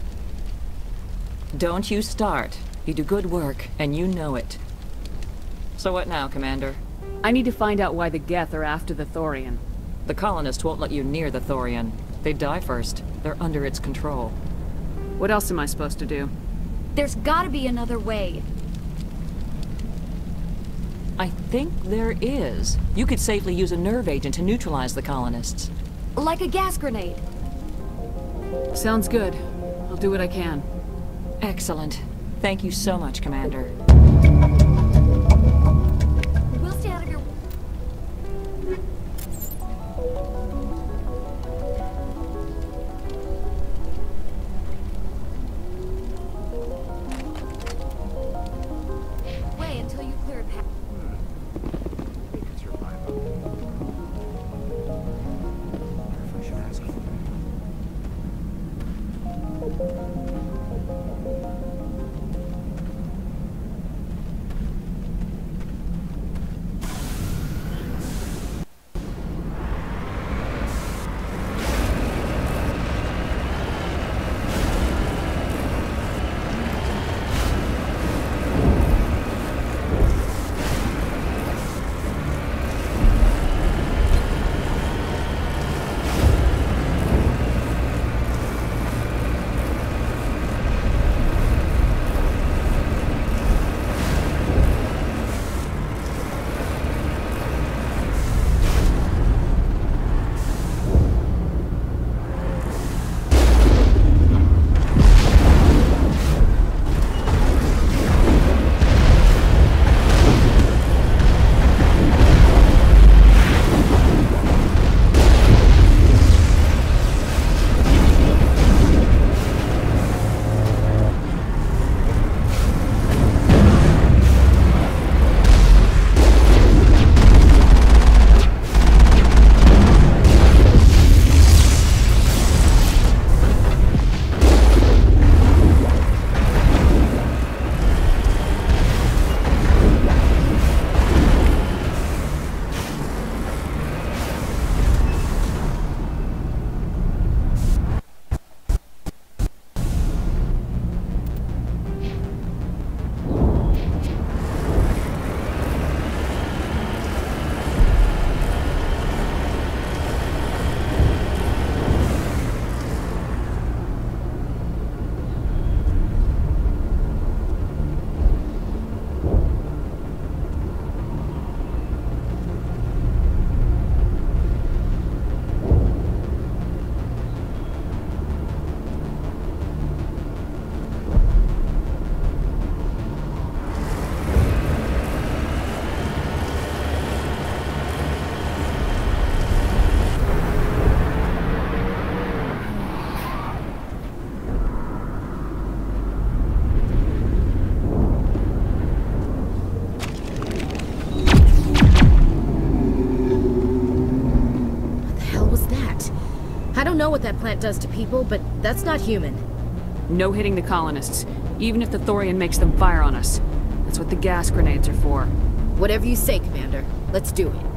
Don't you start. You do good work, and you know it. So what now, Commander? I need to find out why the Geth are after the Thorian. The colonists won't let you near the Thorian. They die first. They're under its control. What else am I supposed to do? There's gotta be another way. I think there is. You could safely use a nerve agent to neutralize the colonists. Like a gas grenade. Sounds good. I'll do what I can. Excellent. Thank you so much, Commander. We'll stay out of your... way until you clear a path. We can survive. I should ask for it. don't know what that plant does to people, but that's not human. No hitting the colonists, even if the Thorian makes them fire on us. That's what the gas grenades are for. Whatever you say, Commander. Let's do it.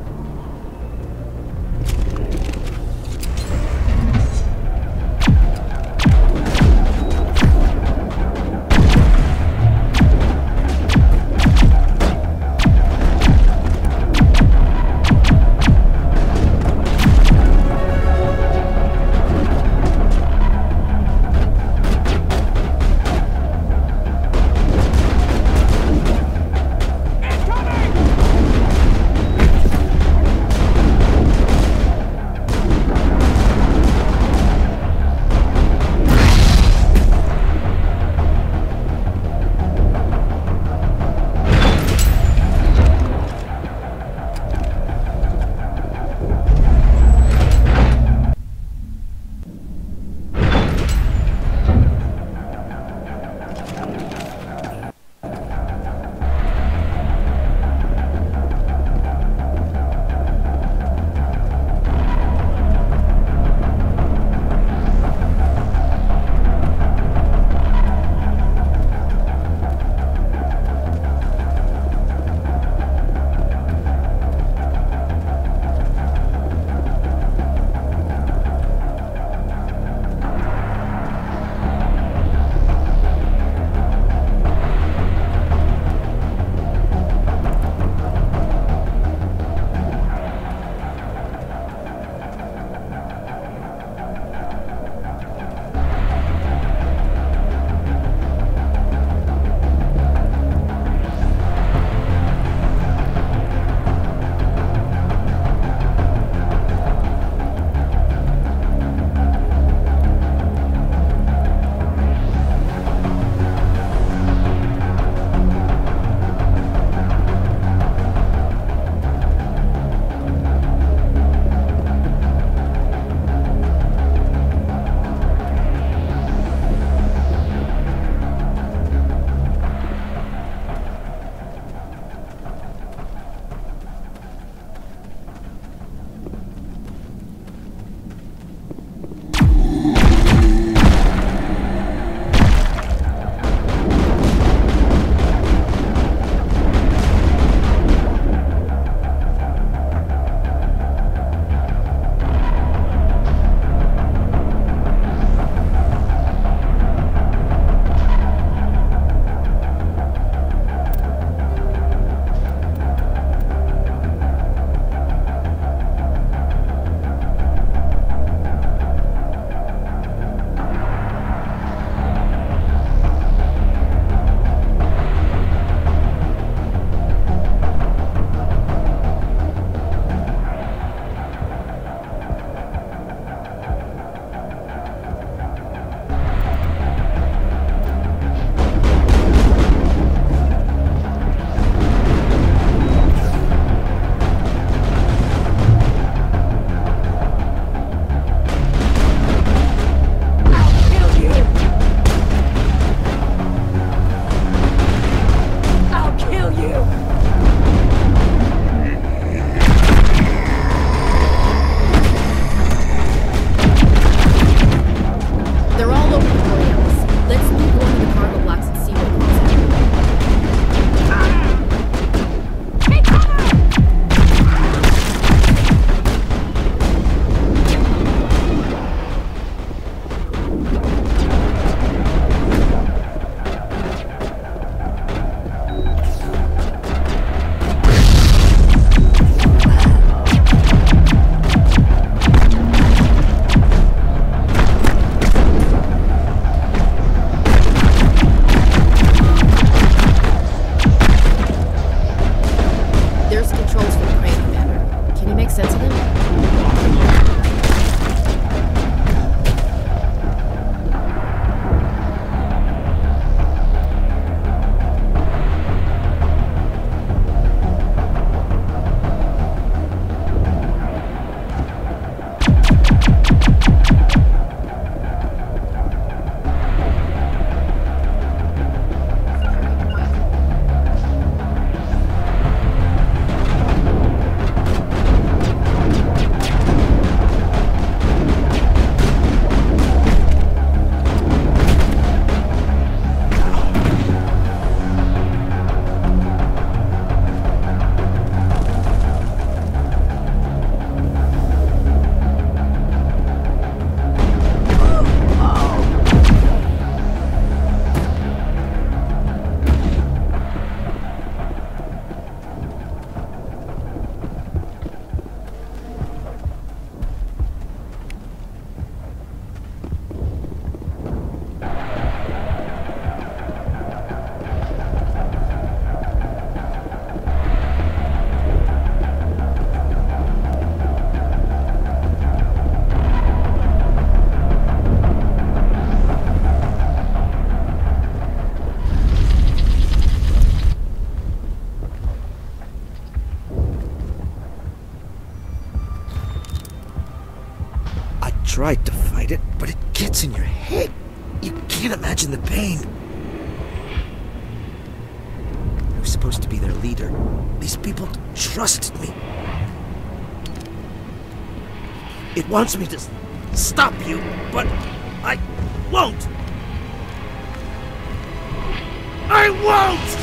tried to fight it, but it gets in your head. You can't imagine the pain. I was supposed to be their leader. These people trusted me. It wants me to stop you, but I won't! I won't!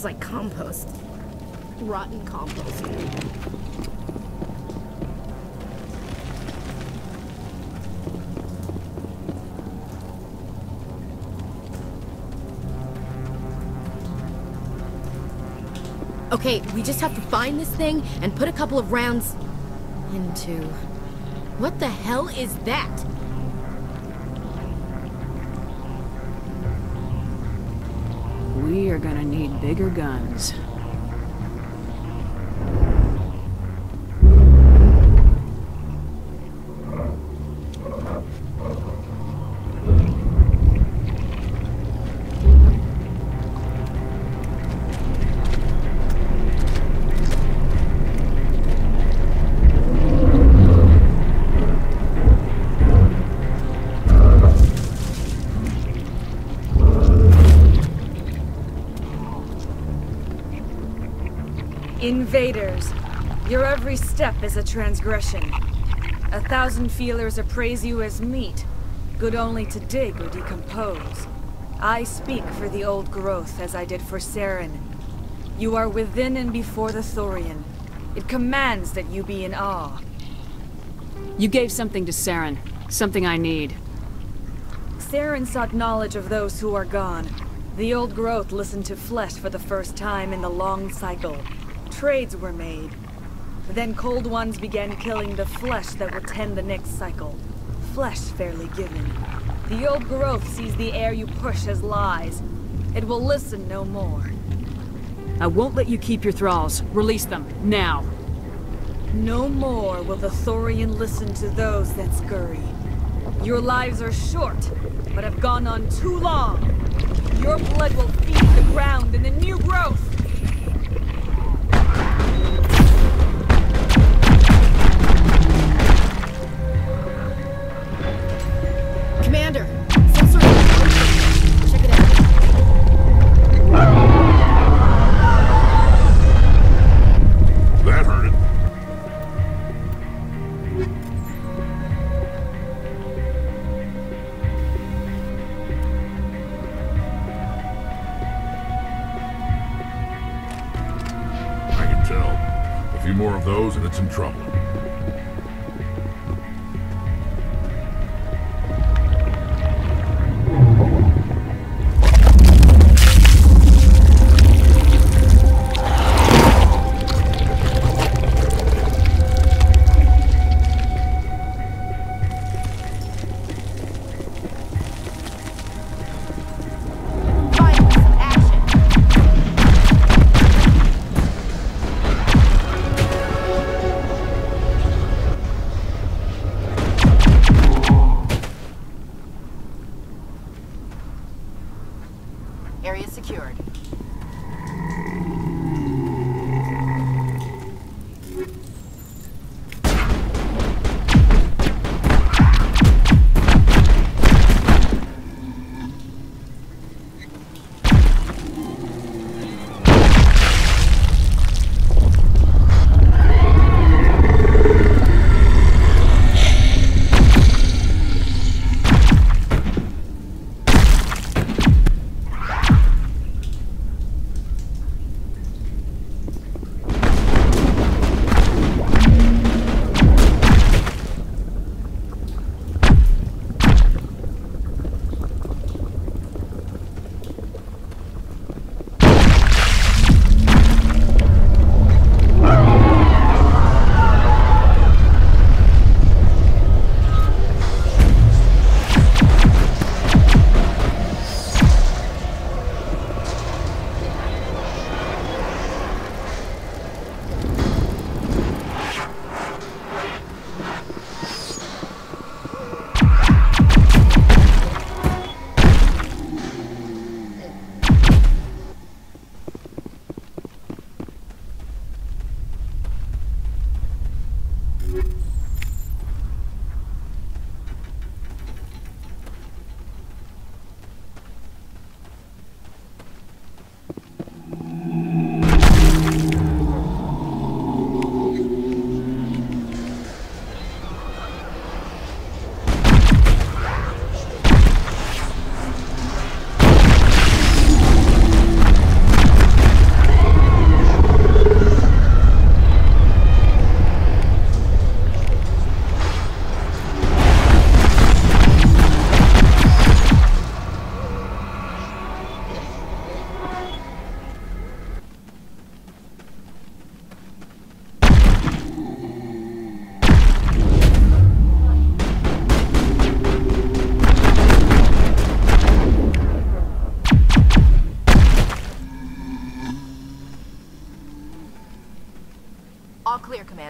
Like compost. Rotten compost. Okay, we just have to find this thing and put a couple of rounds into... What the hell is that? We are gonna need bigger guns. Invaders, your every step is a transgression. 1,000 feelers appraise you as meat, good only to dig or decompose. I speak for the old growth as I did for Saren. You are within and before the Thorian. It commands that you be in awe. You gave something to Saren, something I need. Saren sought knowledge of those who are gone. The old growth listened to flesh for the first time in the long cycle. Trades were made. Then Cold Ones began killing the flesh that would tend the next cycle. Flesh fairly given. The old growth sees the air you push as lies. It will listen no more. I won't let you keep your thralls. Release them, now. No more will the Thorian listen to those that scurry. Your lives are short, but have gone on too long. Your blood will feed the ground and the new growth. Commander, some sort of... Check it out. That hurt it. I can tell. A few more of those and it's in trouble. Area secured.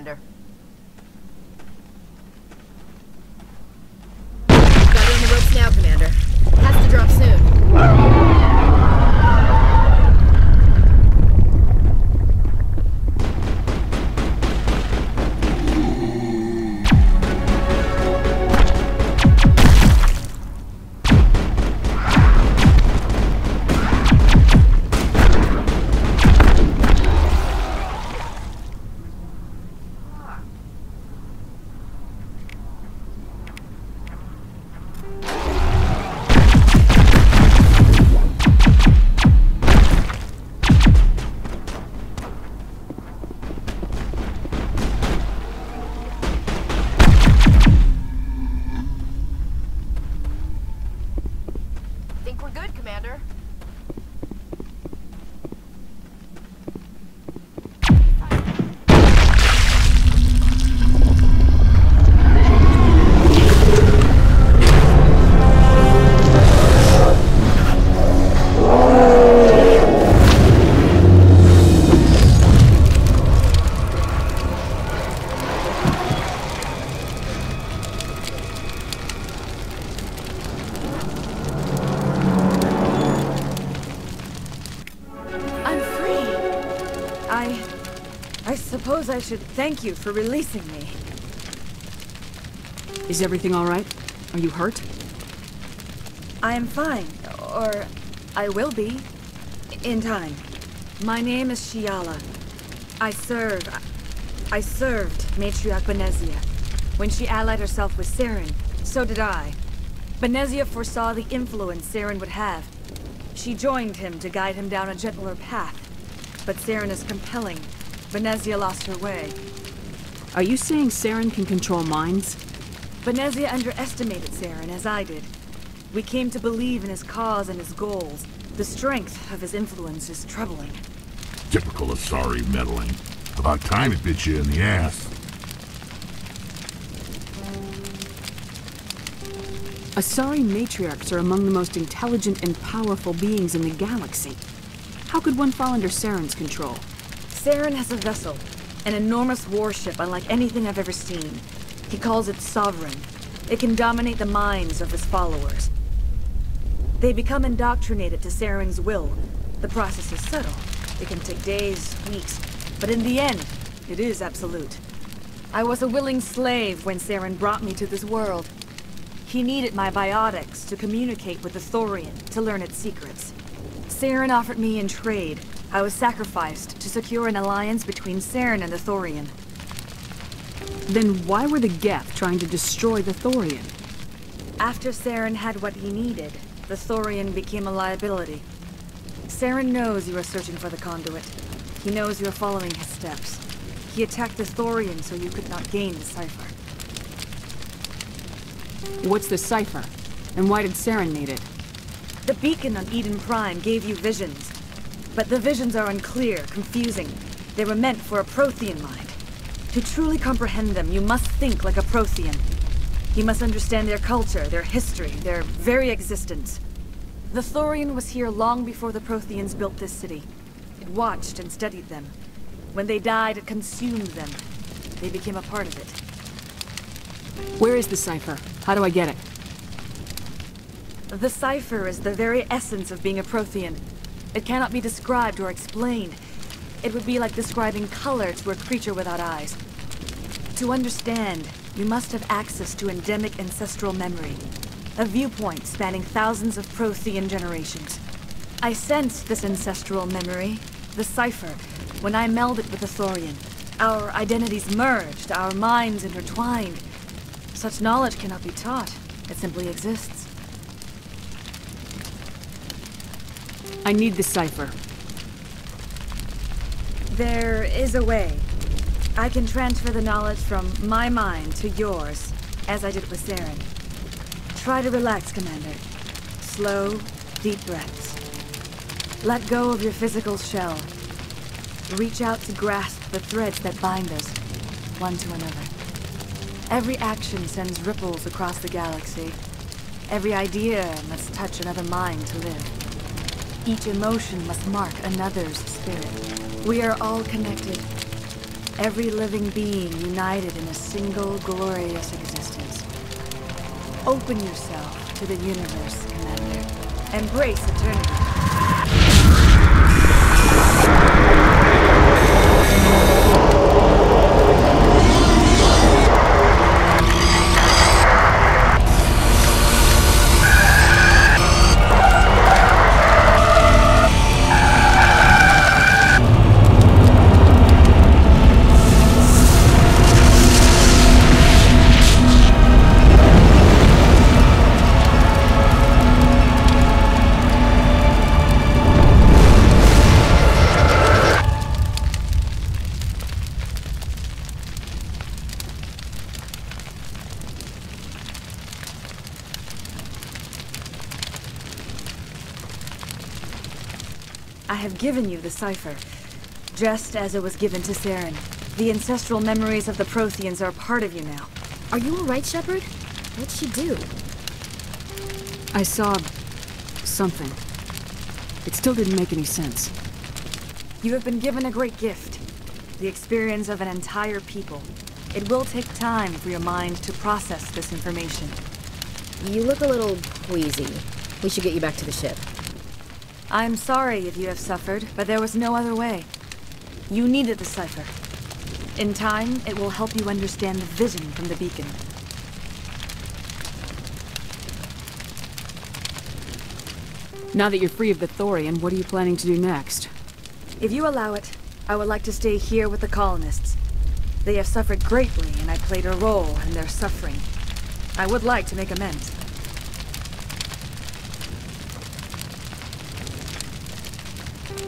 Commander. Got her on the ropes now, Commander. Has to drop soon. Think we're good, Commander. I suppose I should thank you for releasing me. Is everything all right? Are you hurt? I am fine, or I will be, in time. My name is Shiala. I served Matriarch Benezia. When she allied herself with Saren, so did I. Benezia foresaw the influence Saren would have. She joined him to guide him down a gentler path. But Saren is compelling. Benezia lost her way. Are you saying Saren can control minds? Benezia underestimated Saren, as I did. We came to believe in his cause and his goals. The strength of his influence is troubling. Typical Asari meddling. About time it bit you in the ass. Asari matriarchs are among the most intelligent and powerful beings in the galaxy. How could one fall under Saren's control? Saren has a vessel, an enormous warship unlike anything I've ever seen. He calls it Sovereign. It can dominate the minds of his followers. They become indoctrinated to Saren's will. The process is subtle. It can take days, weeks, but in the end, it is absolute. I was a willing slave when Saren brought me to this world. He needed my biotics to communicate with the Thorian, to learn its secrets. Saren offered me in trade. I was sacrificed to secure an alliance between Saren and the Thorian. Then why were the Geth trying to destroy the Thorian? After Saren had what he needed, the Thorian became a liability. Saren knows you are searching for the conduit. He knows you are following his steps. He attacked the Thorian so you could not gain the cipher. What's the cipher? And why did Saren need it? The beacon on Eden Prime gave you visions. But the visions are unclear, confusing. They were meant for a Prothean mind. To truly comprehend them, you must think like a Prothean. You must understand their culture, their history, their very existence. The Thorian was here long before the Protheans built this city. It watched and studied them. When they died, it consumed them. They became a part of it. Where is the cipher? How do I get it? The cipher is the very essence of being a Prothean. It cannot be described or explained. It would be like describing color to a creature without eyes. To understand, you must have access to endemic ancestral memory. A viewpoint spanning thousands of Prothean generations. I sensed this ancestral memory, the cipher, when I melded with the Thorian. Our identities merged, our minds intertwined. Such knowledge cannot be taught. It simply exists. I need the cipher. There is a way. I can transfer the knowledge from my mind to yours, as I did with Saren. Try to relax, Commander. Slow, deep breaths. Let go of your physical shell. Reach out to grasp the threads that bind us, one to another. Every action sends ripples across the galaxy. Every idea must touch another mind to live. Each emotion must mark another's spirit. We are all connected. Every living being united in a single glorious existence. Open yourself to the universe, Commander. Embrace eternity. I have given you the cipher, just as it was given to Saren. The ancestral memories of the Protheans are part of you now. Are you alright, Shepard? What'd she do? I saw... something. It still didn't make any sense. You have been given a great gift. The experience of an entire people. It will take time for your mind to process this information. You look a little queasy. We should get you back to the ship. I'm sorry if you have suffered, but there was no other way. You needed the cipher. In time, it will help you understand the vision from the beacon. Now that you're free of the Thorian, what are you planning to do next? If you allow it, I would like to stay here with the colonists. They have suffered greatly, and I played a role in their suffering. I would like to make amends.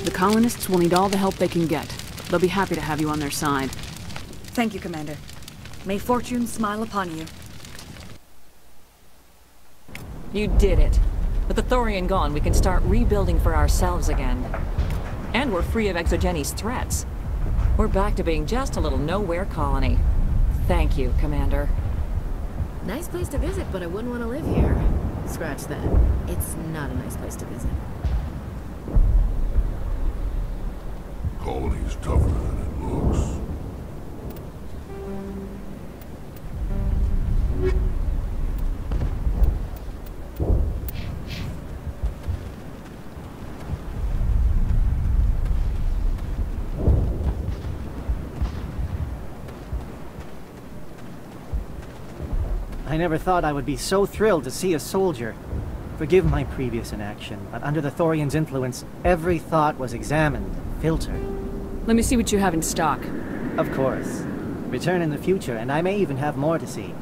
The colonists will need all the help they can get. They'll be happy to have you on their side. Thank you, Commander. May fortune smile upon you. You did it. With the Thorian gone, we can start rebuilding for ourselves again. And we're free of Exogeni's threats. We're back to being just a little nowhere colony. Thank you, Commander. Nice place to visit, but I wouldn't want to live here. Scratch that. It's not a nice place to visit. Colony's tougher than it looks. I never thought I would be so thrilled to see a soldier. Forgive my previous inaction, but under the Thorian's influence, every thought was examined, filtered. Let me see what you have in stock. Of course. Return in the future, and I may even have more to see.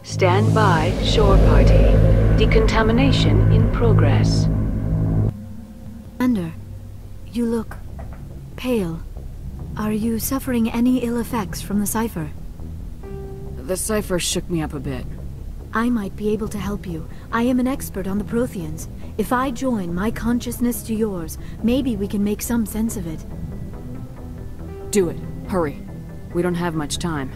Stand by, shore party. Decontamination in progress. Commander, you look pale. Are you suffering any ill effects from the cipher? The cipher shook me up a bit. I might be able to help you. I am an expert on the Protheans. If I join my consciousness to yours, maybe we can make some sense of it. Do it. Hurry. We don't have much time.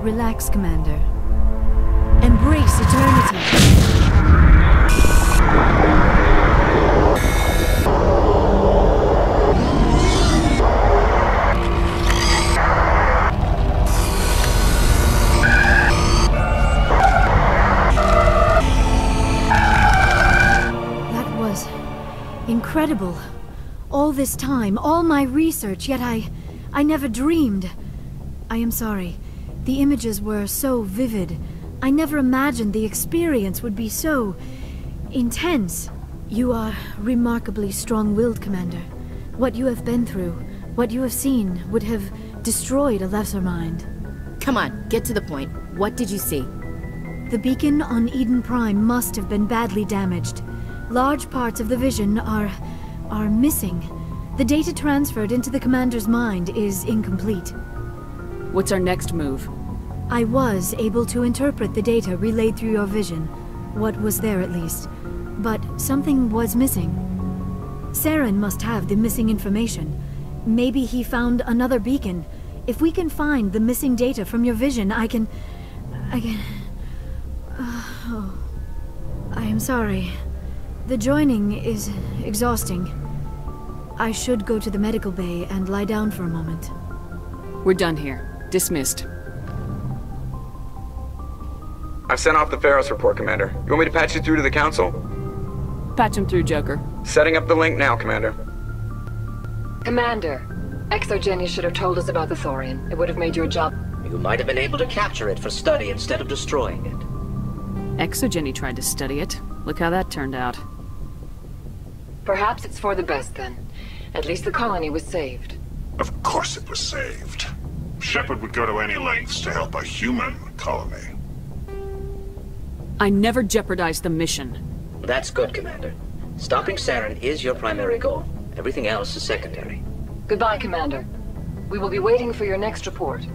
Relax, Commander. Embrace eternity. incredible. All this time, all my research, yet I never dreamed. I am sorry. The images were so vivid. I never imagined the experience would be so intense. You are remarkably strong-willed, Commander. What you have been through, what you have seen, would have destroyed a lesser mind. Come on, get to the point. What did you see? The beacon on Eden Prime must have been badly damaged. Large parts of the vision are missing. The data transferred into the Commander's mind is incomplete. What's our next move? I was able to interpret the data relayed through your vision. What was there, at least. But something was missing. Saren must have the missing information. Maybe he found another beacon. If we can find the missing data from your vision, I can... Oh. I am sorry. The joining is exhausting. I should go to the medical bay and lie down for a moment. We're done here. Dismissed. I've sent off the Pharos report, Commander. You want me to patch you through to the Council? Patch him through, Joker. Setting up the link now, Commander. Commander, ExoGeni should have told us about the Thorian. It would have made your job... You might have been able to capture it for study instead of destroying it. ExoGeni tried to study it. Look how that turned out. Perhaps it's for the best, then. At least the colony was saved. Of course it was saved. Shepard would go to any lengths to help a human colony. I never jeopardized the mission. That's good, Commander. Stopping Saren is your primary goal. Everything else is secondary. Goodbye, Commander. We will be waiting for your next report.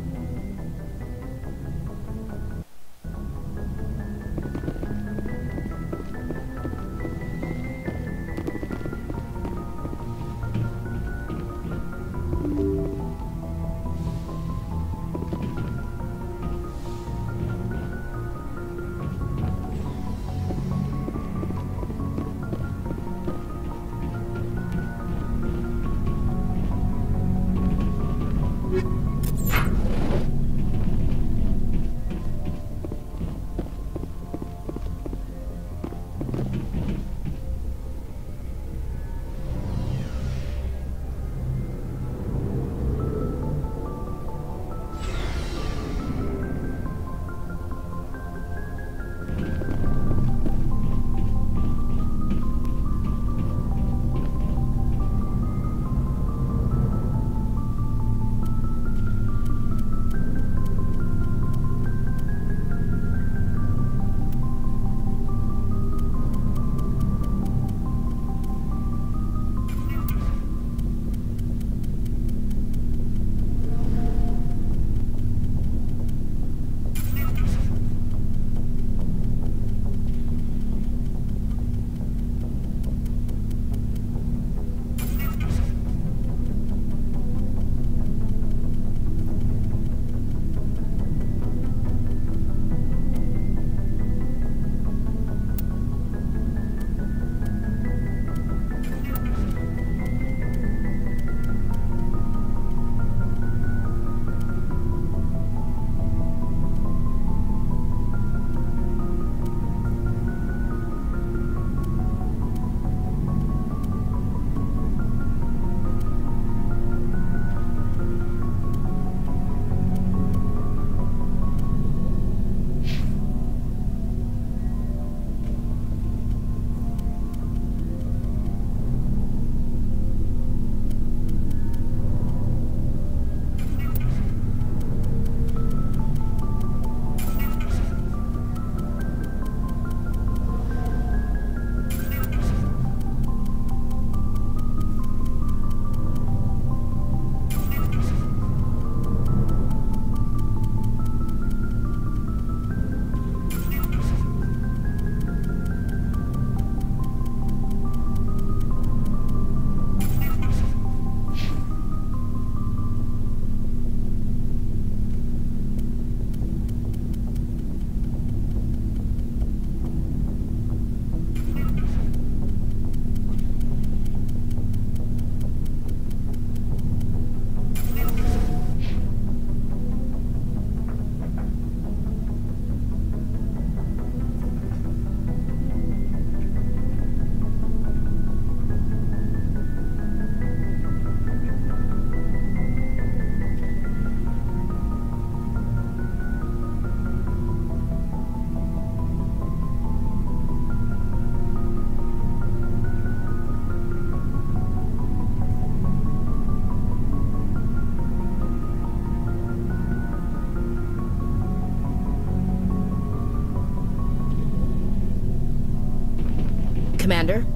Commander?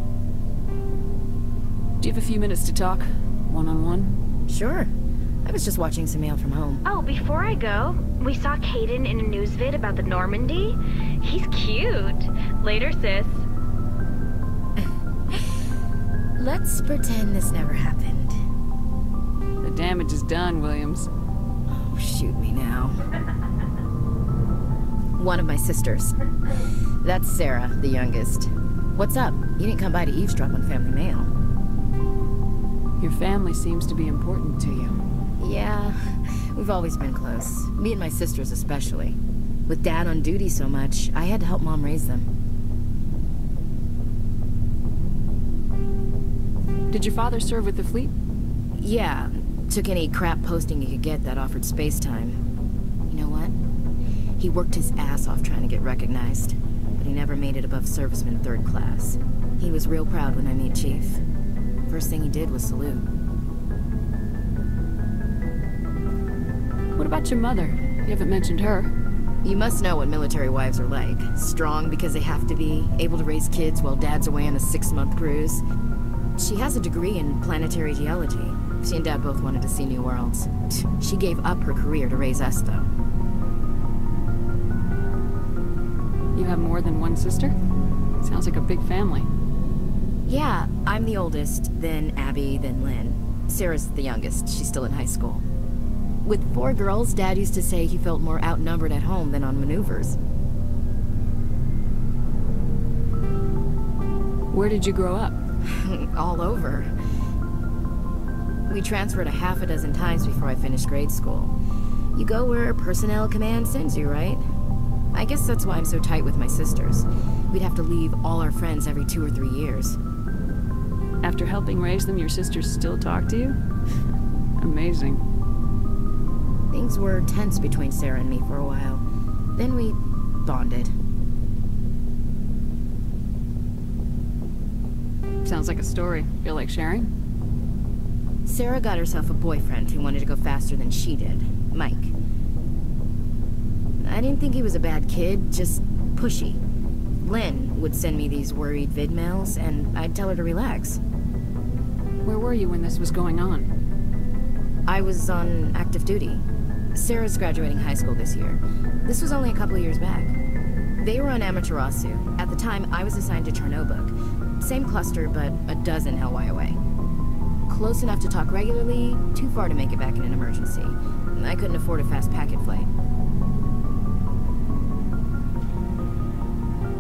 Do you have a few minutes to talk? One-on-one? Sure. I was just watching some mail from home. Oh, before I go, we saw Caden in a news vid about the Normandy. He's cute. Later, sis. Let's pretend this never happened. The damage is done, Williams. Oh, shoot me now. One of my sisters. That's Sarah, the youngest. What's up? You didn't come by to eavesdrop on family mail. Your family seems to be important to you. Yeah, we've always been close. Me and my sisters especially. With Dad on duty so much, I had to help Mom raise them. Did your father serve with the fleet? Yeah, took any crap posting he could get that offered space time. You know what? He worked his ass off trying to get recognized, but he never made it above serviceman 3rd class. He was real proud when I met Chief. First thing he did was salute. What about your mother? You haven't mentioned her. You must know what military wives are like. Strong because they have to be, able to raise kids while Dad's away on a 6-month cruise. She has a degree in planetary geology. She and Dad both wanted to see new worlds. She gave up her career to raise us, though. You have more than one sister? Sounds like a big family. Yeah, I'm the oldest, then Abby, then Lynn. Sarah's the youngest. She's still in high school. With 4 girls, Dad used to say he felt more outnumbered at home than on maneuvers. Where did you grow up? All over. We transferred a half a dozen times before I finished grade school. You go where personnel command sends you, right? I guess that's why I'm so tight with my sisters. We'd have to leave all our friends every 2 or 3 years. After helping raise them, your sisters still talk to you? Amazing. Things were tense between Sarah and me for a while. Then we bonded. Sounds like a story. Feel like sharing? Sarah got herself a boyfriend who wanted to go faster than she did, Mike. I didn't think he was a bad kid, just pushy. Lynn would send me these worried vid mails, and I'd tell her to relax. Where were you when this was going on? I was on active duty. Sarah's graduating high school this year. This was only a couple of years back. They were on Amaterasu. At the time, I was assigned to Chernobog. Same cluster, but a dozen LY away. Close enough to talk regularly, too far to make it back in an emergency. I couldn't afford a fast packet flight.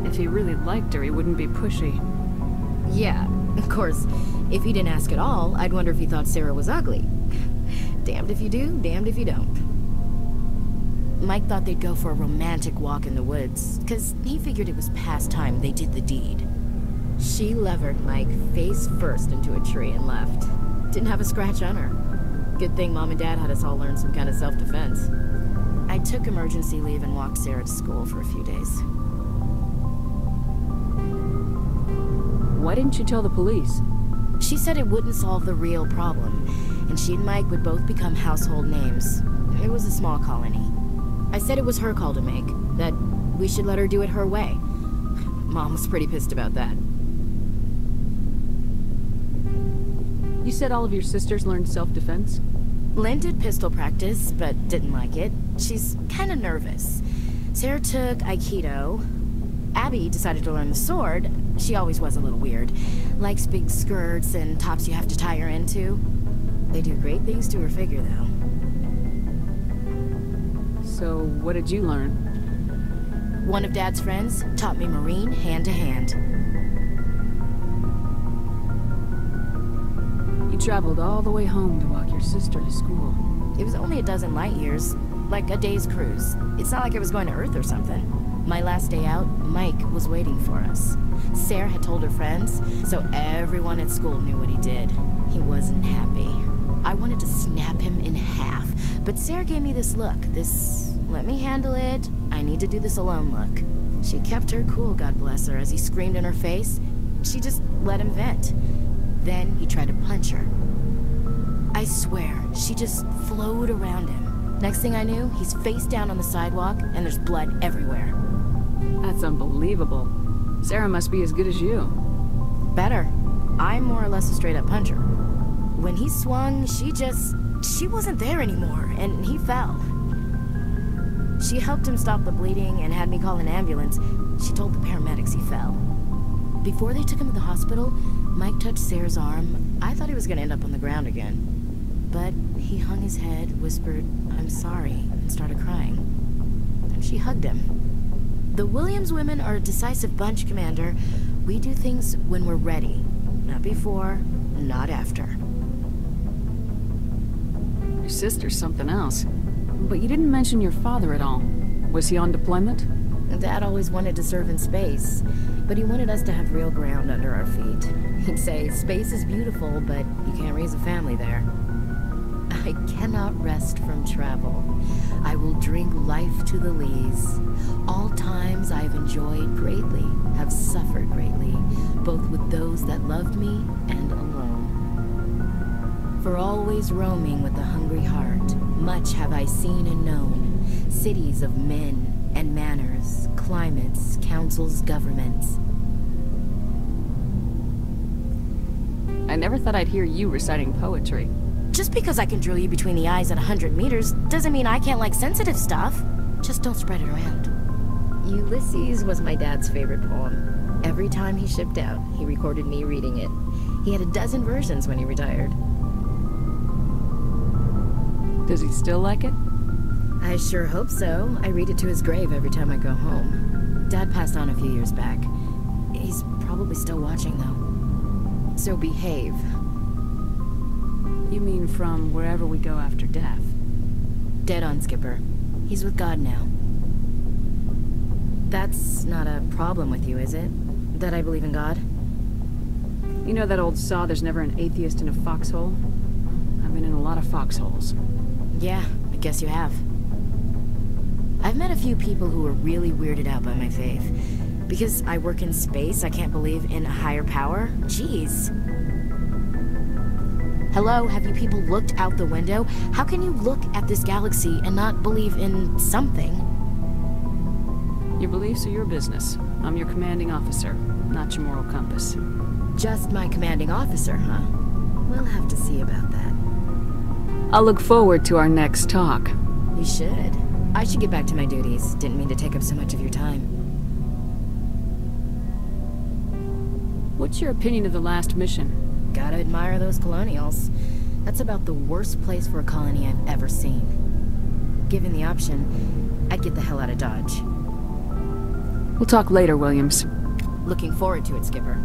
If he really liked her, he wouldn't be pushy. Yeah, of course. If he didn't ask at all, I'd wonder if he thought Sarah was ugly. Damned if you do, damned if you don't. Mike thought they'd go for a romantic walk in the woods, because he figured it was past time they did the deed. She levered Mike face first into a tree and left. Didn't have a scratch on her. Good thing Mom and Dad had us all learn some kind of self-defense. I took emergency leave and walked Sarah to school for a few days. Why didn't you tell the police? She said it wouldn't solve the real problem, and she and Mike would both become household names. It was a small colony. I said it was her call to make, that we should let her do it her way. Mom was pretty pissed about that. You said all of your sisters learned self-defense? Lynn did pistol practice, but didn't like it. She's kind of nervous. Sarah took Aikido. Abby decided to learn the sword. She always was a little weird. Likes big skirts and tops you have to tie her into. They do great things to her figure, though. So, what did you learn? One of Dad's friends taught me Marine hand-to-hand. You traveled all the way home to walk your sister to school. It was only a dozen light years, like a day's cruise. It's not like I was going to Earth or something. My last day out, Mike was waiting for us. Sarah had told her friends, so everyone at school knew what he did. He wasn't happy. I wanted to snap him in half, but Sarah gave me this look, this, let me handle it, I need to do this alone look. She kept her cool, God bless her, as he screamed in her face. She just let him vent. Then he tried to punch her. I swear, she just flowed around him. Next thing I knew, he's face down on the sidewalk, and there's blood everywhere. That's unbelievable. Sarah must be as good as you. Better. I'm more or less a straight-up puncher. When he swung, she wasn't there anymore, and he fell. She helped him stop the bleeding and had me call an ambulance. She told the paramedics he fell. Before they took him to the hospital, Mike touched Sarah's arm. I thought he was gonna end up on the ground again. But he hung his head, whispered, "I'm sorry," and started crying. And she hugged him. The Williams women are a decisive bunch, Commander. We do things when we're ready. Not before, not after. Your sister's something else. But you didn't mention your father at all. Was he on deployment? Dad always wanted to serve in space, but he wanted us to have real ground under our feet. He'd say, space is beautiful, but you can't raise a family there. I cannot rest from travel. I will drink life to the lees. All times I have enjoyed greatly, have suffered greatly, both with those that loved me and alone. For always roaming with a hungry heart, much have I seen and known, cities of men and manners, climates, councils, governments. I never thought I'd hear you reciting poetry. Just because I can drill you between the eyes at 100 meters doesn't mean I can't like sensitive stuff. Just don't spread it around. Ulysses was my dad's favorite poem. Every time he shipped out, he recorded me reading it. He had a dozen versions when he retired. Does he still like it? I sure hope so. I read it to his grave every time I go home. Dad passed on a few years back. He's probably still watching, though. So behave. You mean from wherever we go after death? Dead on, Skipper. He's with God now. That's not a problem with you, is it? That I believe in God? You know that old saw, there's never an atheist in a foxhole? I've been in a lot of foxholes. Yeah, I guess you have. I've met a few people who are really weirded out by my faith. Because I work in space, I can't believe in a higher power? Jeez. Hello, have you people looked out the window? How can you look at this galaxy and not believe in something? Your beliefs are your business. I'm your commanding officer, not your moral compass. Just my commanding officer, huh? We'll have to see about that. I'll look forward to our next talk. You should. I should get back to my duties. Didn't mean to take up so much of your time. What's your opinion of the last mission? Gotta admire those colonials. That's about the worst place for a colony I've ever seen. Given the option, I'd get the hell out of Dodge. We'll talk later, Williams. Looking forward to it, Skipper.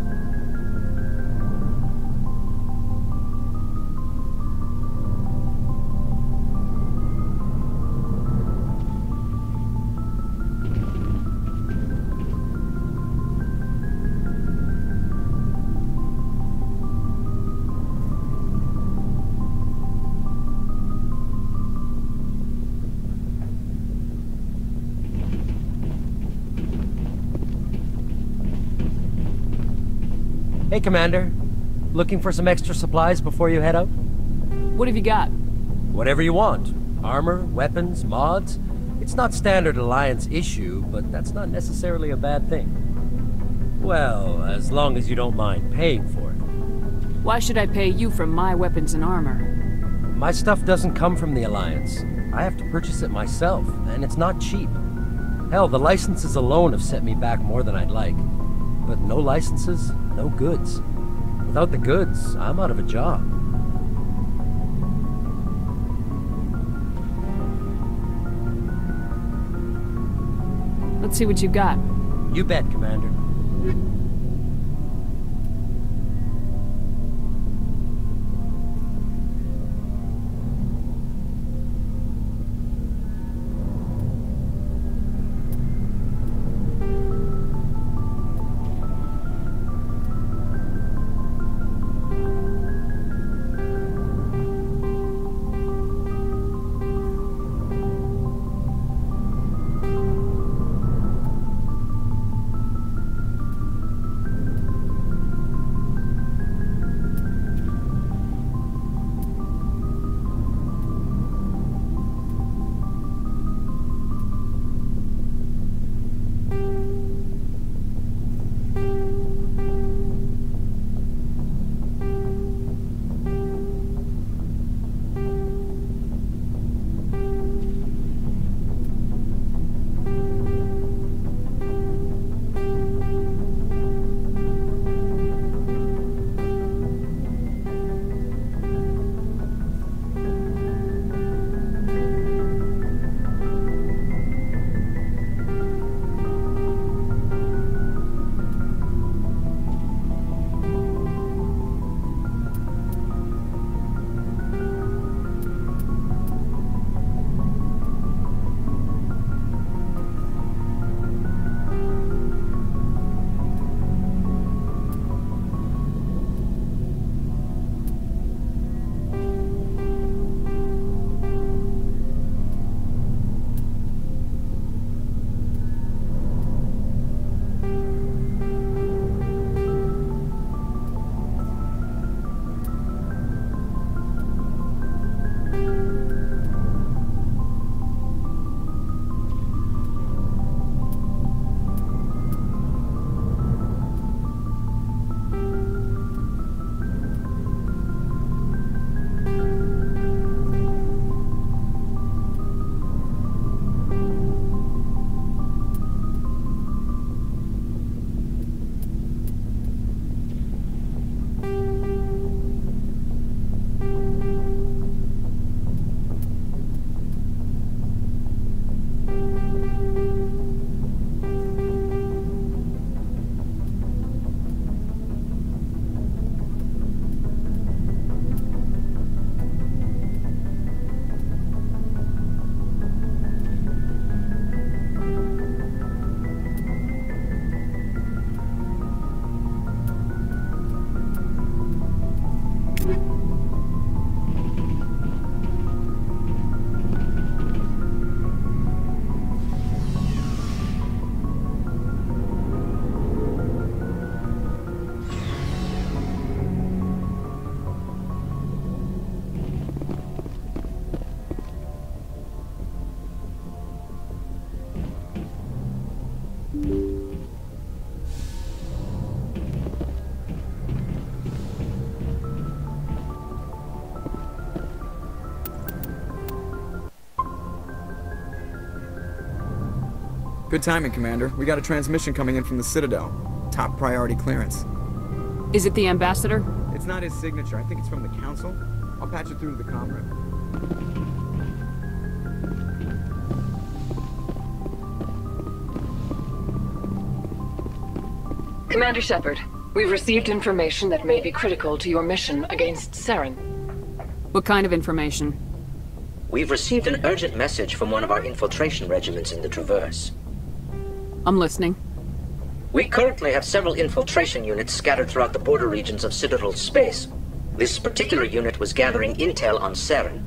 Hey, Commander. Looking for some extra supplies before you head out? What have you got? Whatever you want. Armor, weapons, mods. It's not standard Alliance issue, but that's not necessarily a bad thing. Well, as long as you don't mind paying for it. Why should I pay you for my weapons and armor? My stuff doesn't come from the Alliance. I have to purchase it myself, and it's not cheap. Hell, the licenses alone have set me back more than I'd like. But no licenses, no goods. Without the goods, I'm out of a job. Let's see what you've got. You bet, Commander. Good timing, Commander. We got a transmission coming in from the Citadel. Top priority clearance. Is it the ambassador? It's not his signature. I think it's from the Council. I'll patch it through to the comm room. Commander Shepard, we've received information that may be critical to your mission against Saren. What kind of information? We've received an urgent message from one of our infiltration regiments in the Traverse. I'm listening. We currently have several infiltration units scattered throughout the border regions of Citadel space. This particular unit was gathering intel on Saren.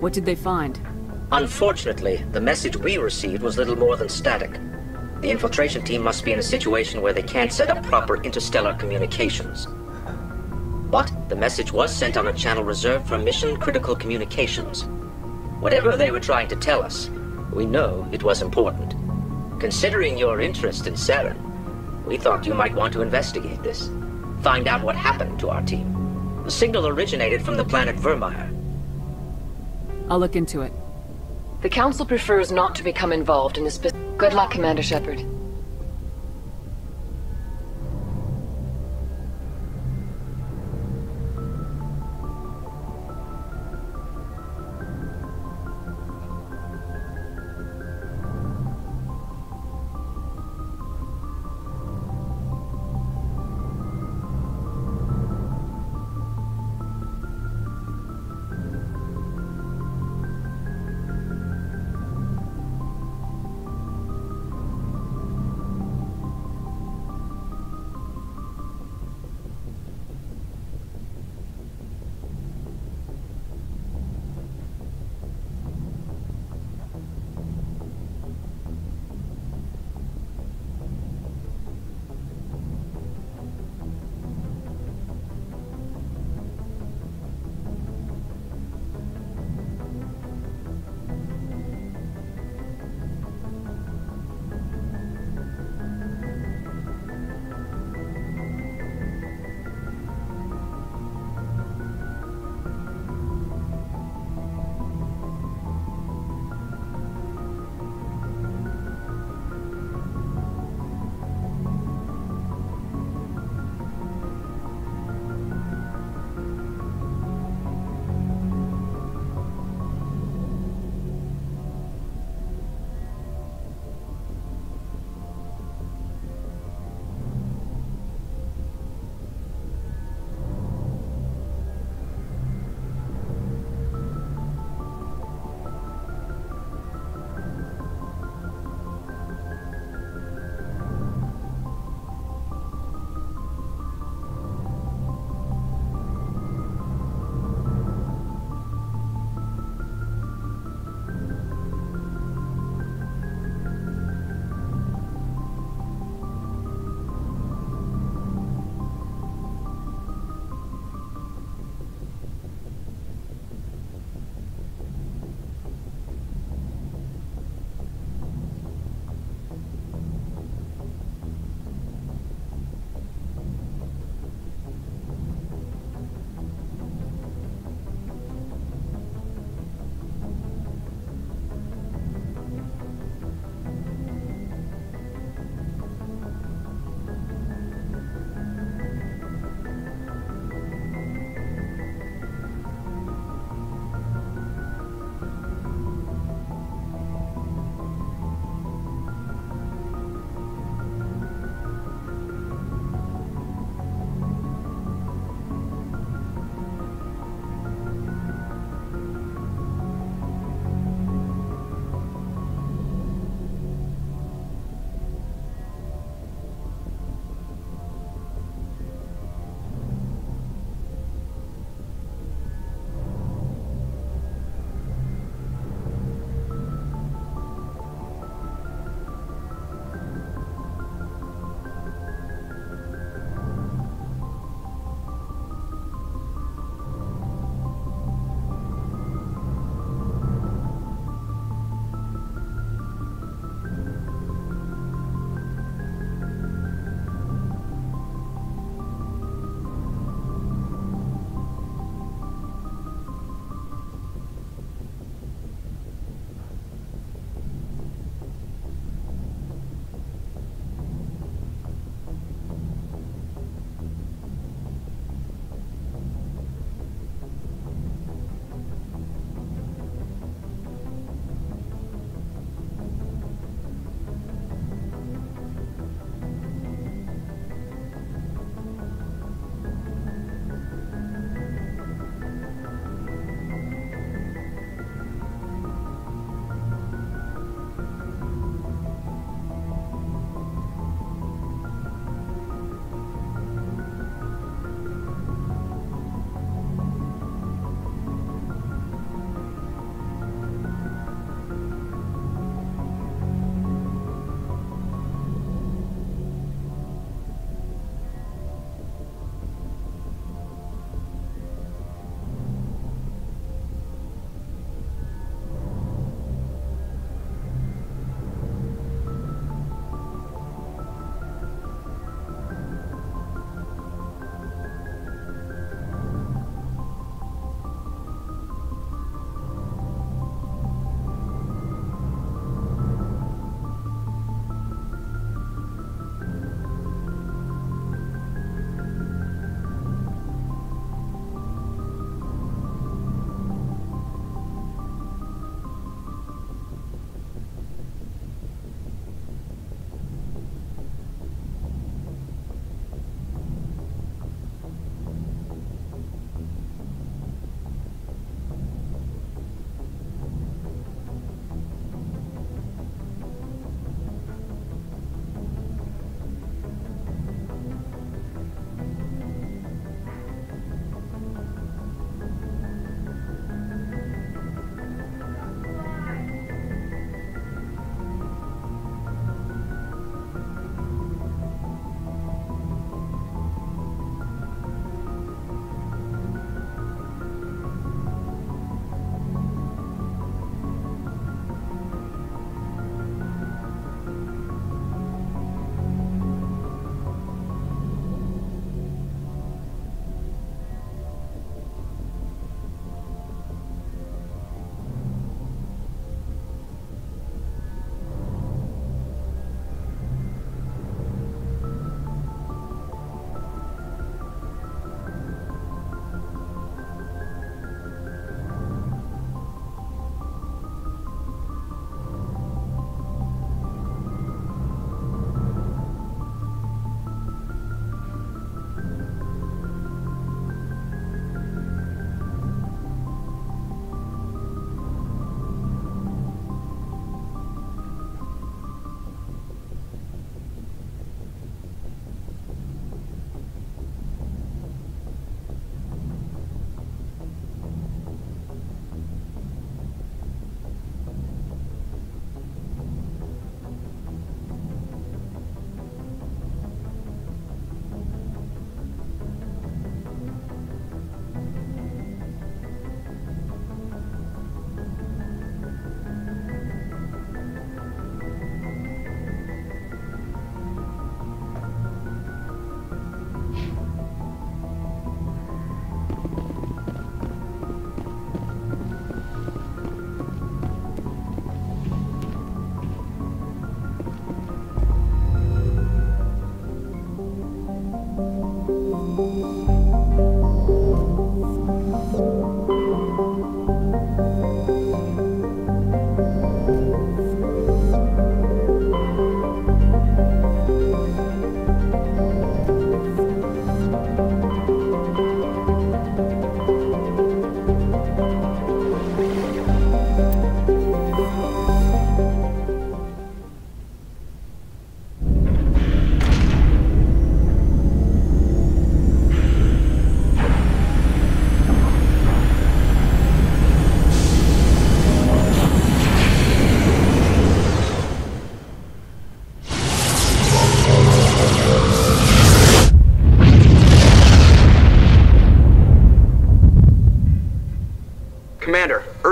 What did they find? Unfortunately, the message we received was little more than static. The infiltration team must be in a situation where they can't set up proper interstellar communications. But the message was sent on a channel reserved for mission-critical communications. Whatever they were trying to tell us, we know it was important. Considering your interest in Saren, we thought you might want to investigate this. Find out what happened to our team. The signal originated from the planet Vermeer. I'll look into it. The Council prefers not to become involved in this business. Good luck, Commander Shepard.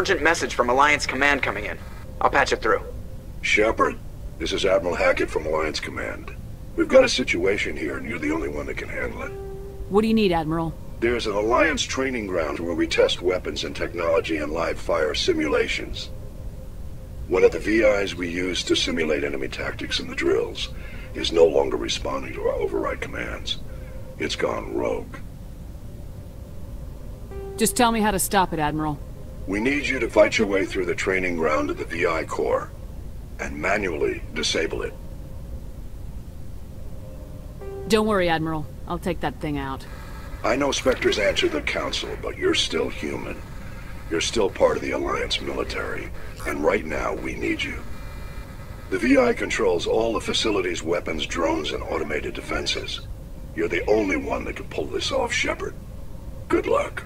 urgent message from Alliance Command coming in. I'll patch it through. Shepard, this is Admiral Hackett from Alliance Command. We've got a situation here, and you're the only one that can handle it. What do you need, Admiral? There's an Alliance training ground where we test weapons and technology in live fire simulations. One of the VIs we use to simulate enemy tactics in the drills is no longer responding to our override commands. It's gone rogue. Just tell me how to stop it, Admiral. We need you to fight your way through the training ground of the VI core and manually disable it. Don't worry, Admiral. I'll take that thing out. I know Spectres answer the Council, but you're still human. You're still part of the Alliance military, and right now we need you. The VI controls all the facility's weapons, drones, and automated defenses. You're the only one that can pull this off, Shepard. Good luck.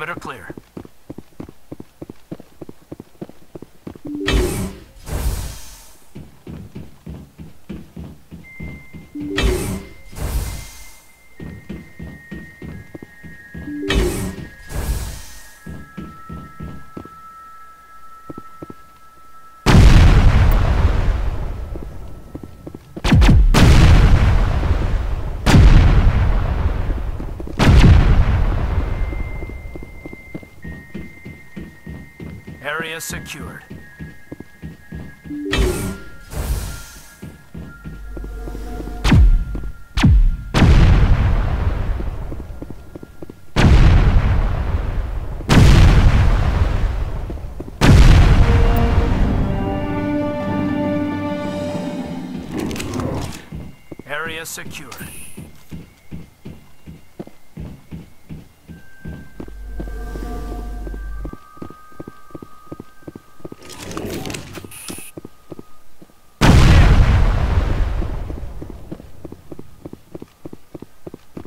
Good or clear? Area secured. Area secured.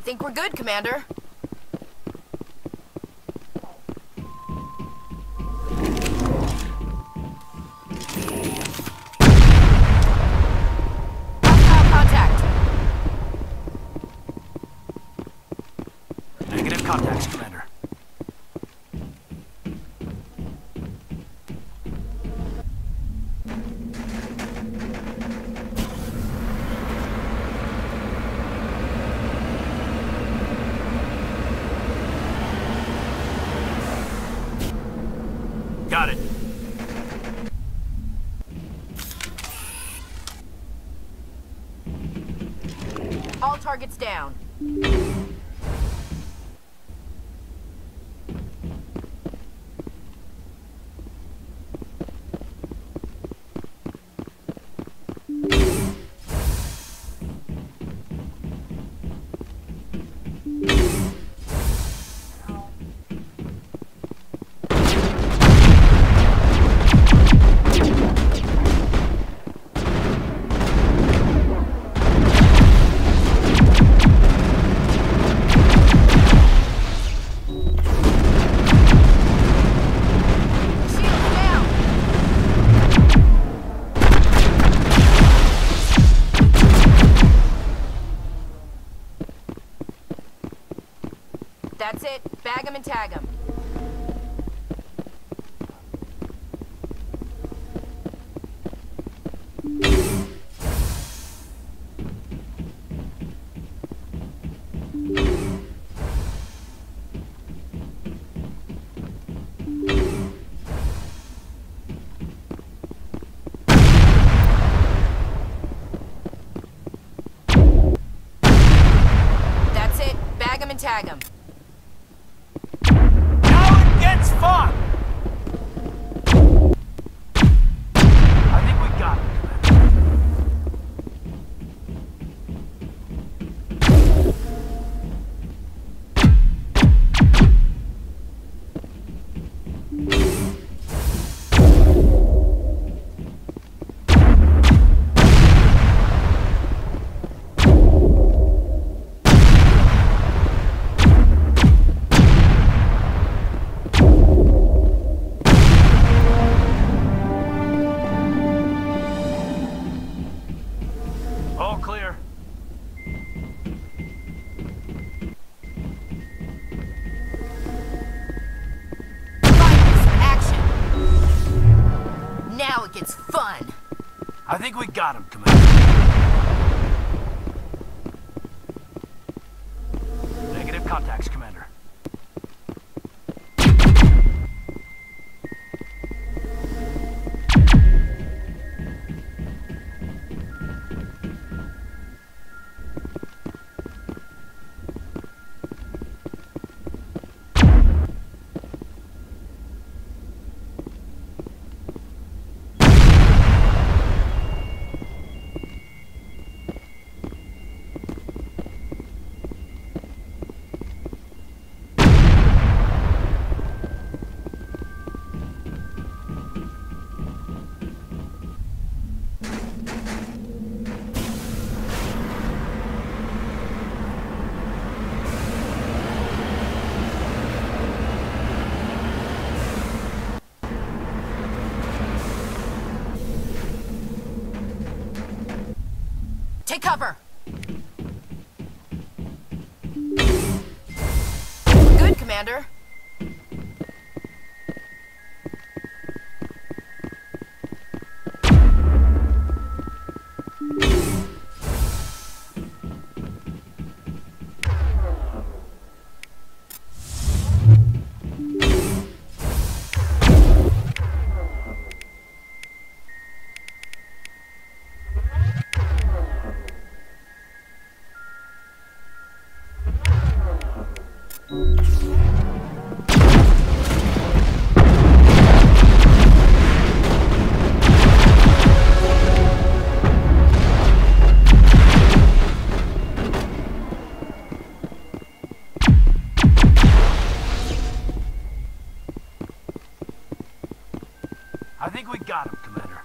Think we're good, Commander. Contact. Negative contacts, Commander. Got it. All targets down. That's it. Bag 'em and tag 'em. That's it. Bag 'em and tag 'em. Gets fun! I think we got it, all clear. Action. Now it gets fun. I think we got him, Commander. Negative contacts, Commander. Take cover! Good, Commander. I think we got him, Commander.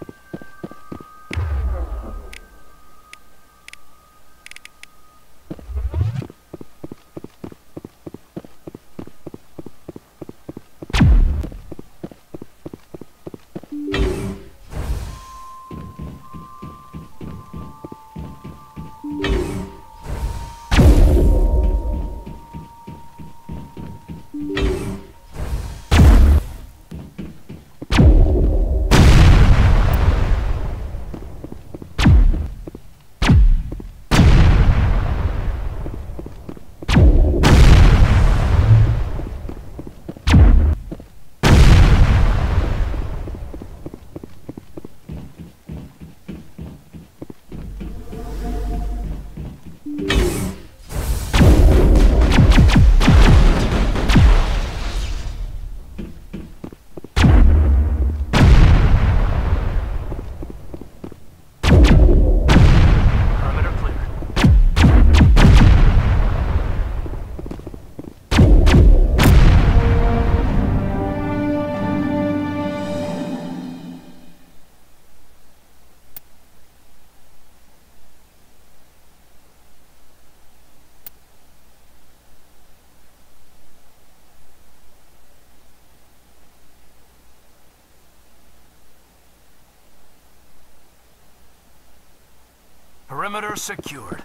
Perimeter secured.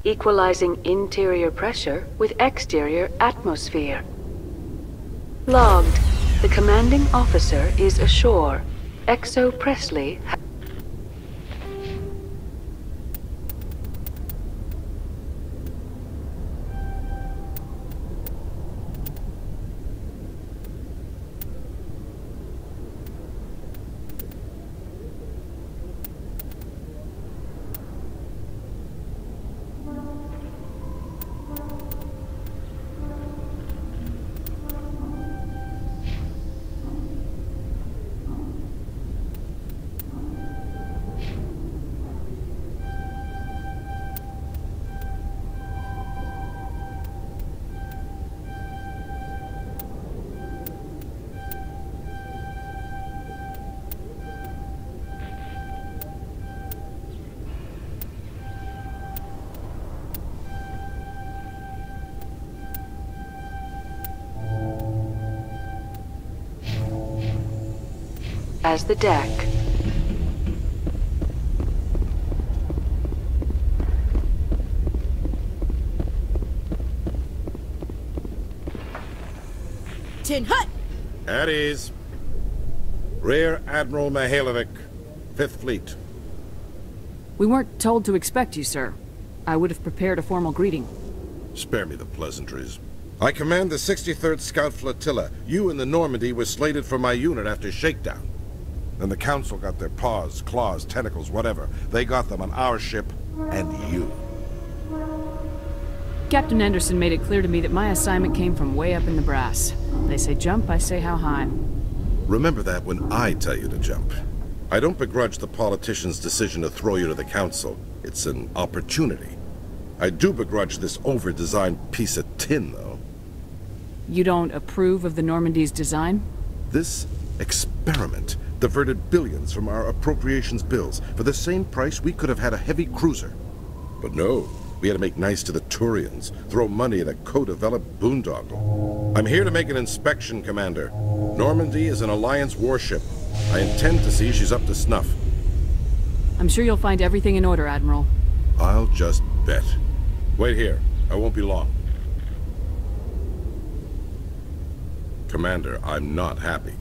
Equalizing interior pressure with exterior atmosphere. Logged. The commanding officer is ashore. Exo Presley the deck. Tin Hut! At ease. Rear Admiral Mihailovic, 5th Fleet. We weren't told to expect you, sir. I would have prepared a formal greeting. Spare me the pleasantries. I command the 63rd Scout Flotilla. You and the Normandy were slated for my unit after shakedown. Then the Council got their paws, claws, tentacles, whatever. They got them on our ship, and you. Captain Anderson made it clear to me that my assignment came from way up in the brass. They say jump, I say how high. Remember that when I tell you to jump. I don't begrudge the politician's decision to throw you to the Council. It's an opportunity. I do begrudge this over-designed piece of tin, though. You don't approve of the Normandy's design? This experiment diverted billions from our appropriations bills. For the same price, we could have had a heavy cruiser. But no, we had to make nice to the Turians, throw money at a co-developed boondoggle. I'm here to make an inspection, Commander. Normandy is an Alliance warship. I intend to see she's up to snuff. I'm sure you'll find everything in order, Admiral. I'll just bet. Wait here. I won't be long. Commander, I'm not happy.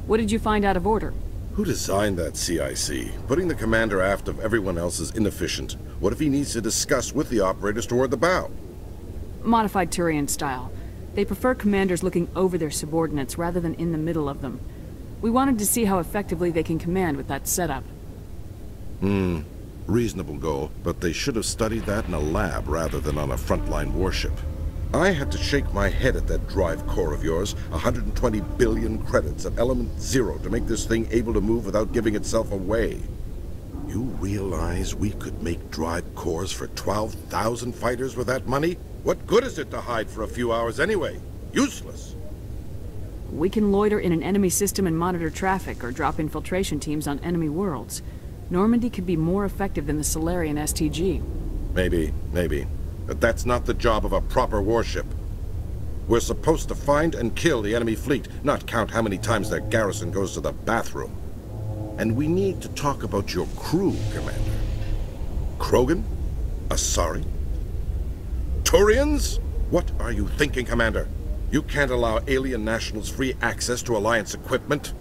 What did you find out of order? Who designed that CIC? Putting the commander aft of everyone else is inefficient. What if he needs to discuss with the operators toward the bow? Modified Turian style. They prefer commanders looking over their subordinates rather than in the middle of them. We wanted to see how effectively they can command with that setup. Reasonable goal, but they should have studied that in a lab rather than on a frontline warship. I had to shake my head at that drive core of yours. 120 billion credits at element 0 to make this thing able to move without giving itself away. You realize we could make drive cores for 12,000 fighters with that money? What good is it to hide for a few hours anyway? Useless. We can loiter in an enemy system and monitor traffic, or drop infiltration teams on enemy worlds. Normandy could be more effective than the Solarian STG. Maybe. But that's not the job of a proper warship. We're supposed to find and kill the enemy fleet, not count how many times their garrison goes to the bathroom. And we need to talk about your crew, Commander. Krogan? Asari? Turians? What are you thinking, Commander? You can't allow alien nationals free access to Alliance equipment?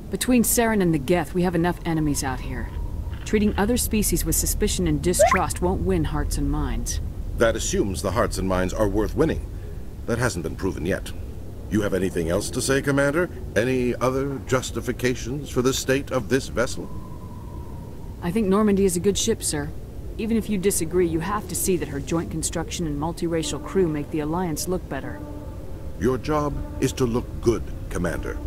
Between Saren and the Geth, we have enough enemies out here. Treating other species with suspicion and distrust won't win hearts and minds. That assumes the hearts and minds are worth winning. That hasn't been proven yet. You have anything else to say, Commander? Any other justifications for the state of this vessel? I think Normandy is a good ship, sir. Even if you disagree, you have to see that her joint construction and multiracial crew make the Alliance look better. Your job is to look good, Commander.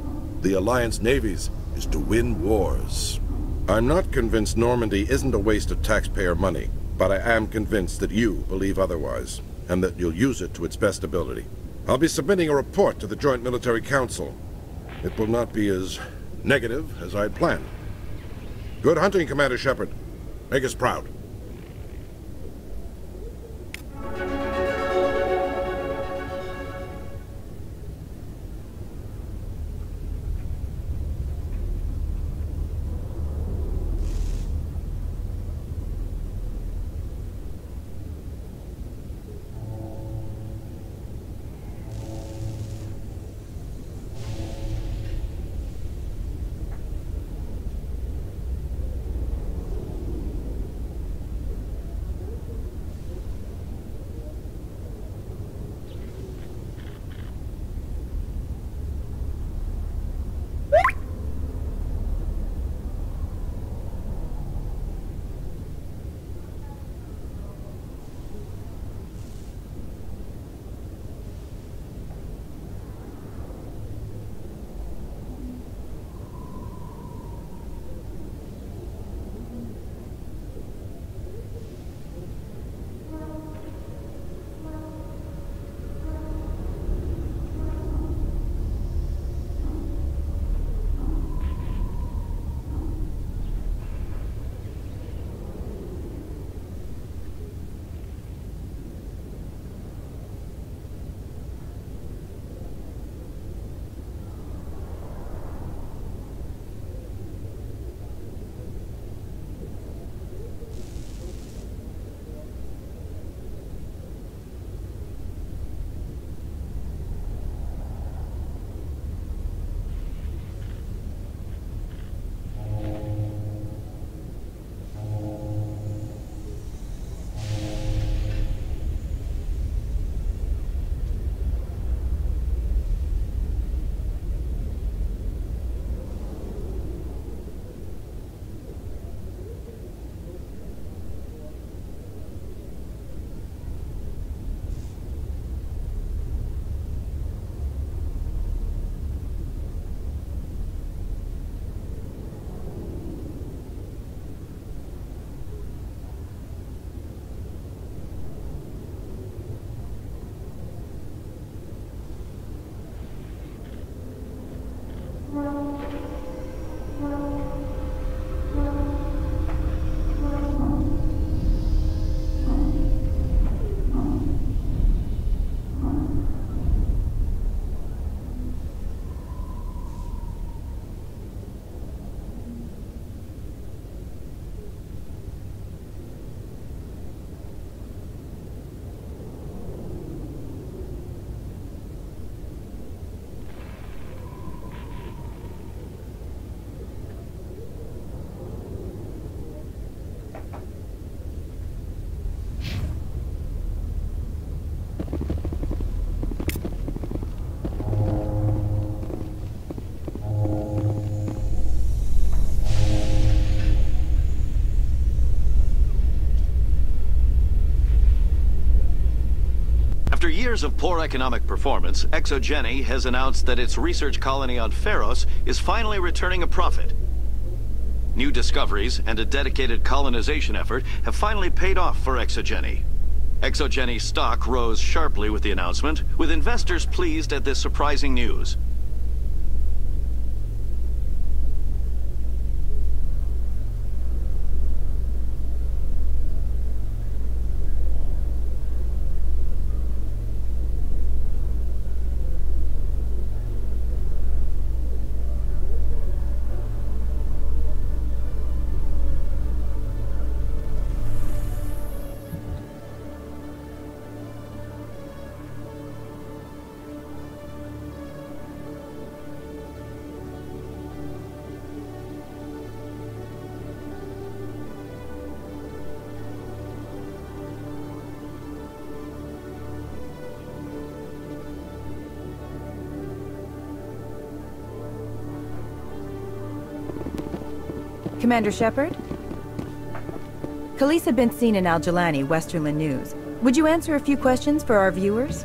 The Alliance navies is to win wars. I'm not convinced Normandy isn't a waste of taxpayer money, but I am convinced that you believe otherwise, and that you'll use it to its best ability. I'll be submitting a report to the Joint Military Council. It will not be as negative as I'd planned. Good hunting, Commander Shepard. Make us proud. After years of poor economic performance, ExoGeni has announced that its research colony on Pharos is finally returning a profit. New discoveries and a dedicated colonization effort have finally paid off for ExoGeni. ExoGeni's stock rose sharply with the announcement, with investors pleased at this surprising news. Commander Shepard? Khalees had been seen in Al-Jalani, Westerland News. Would you answer a few questions for our viewers?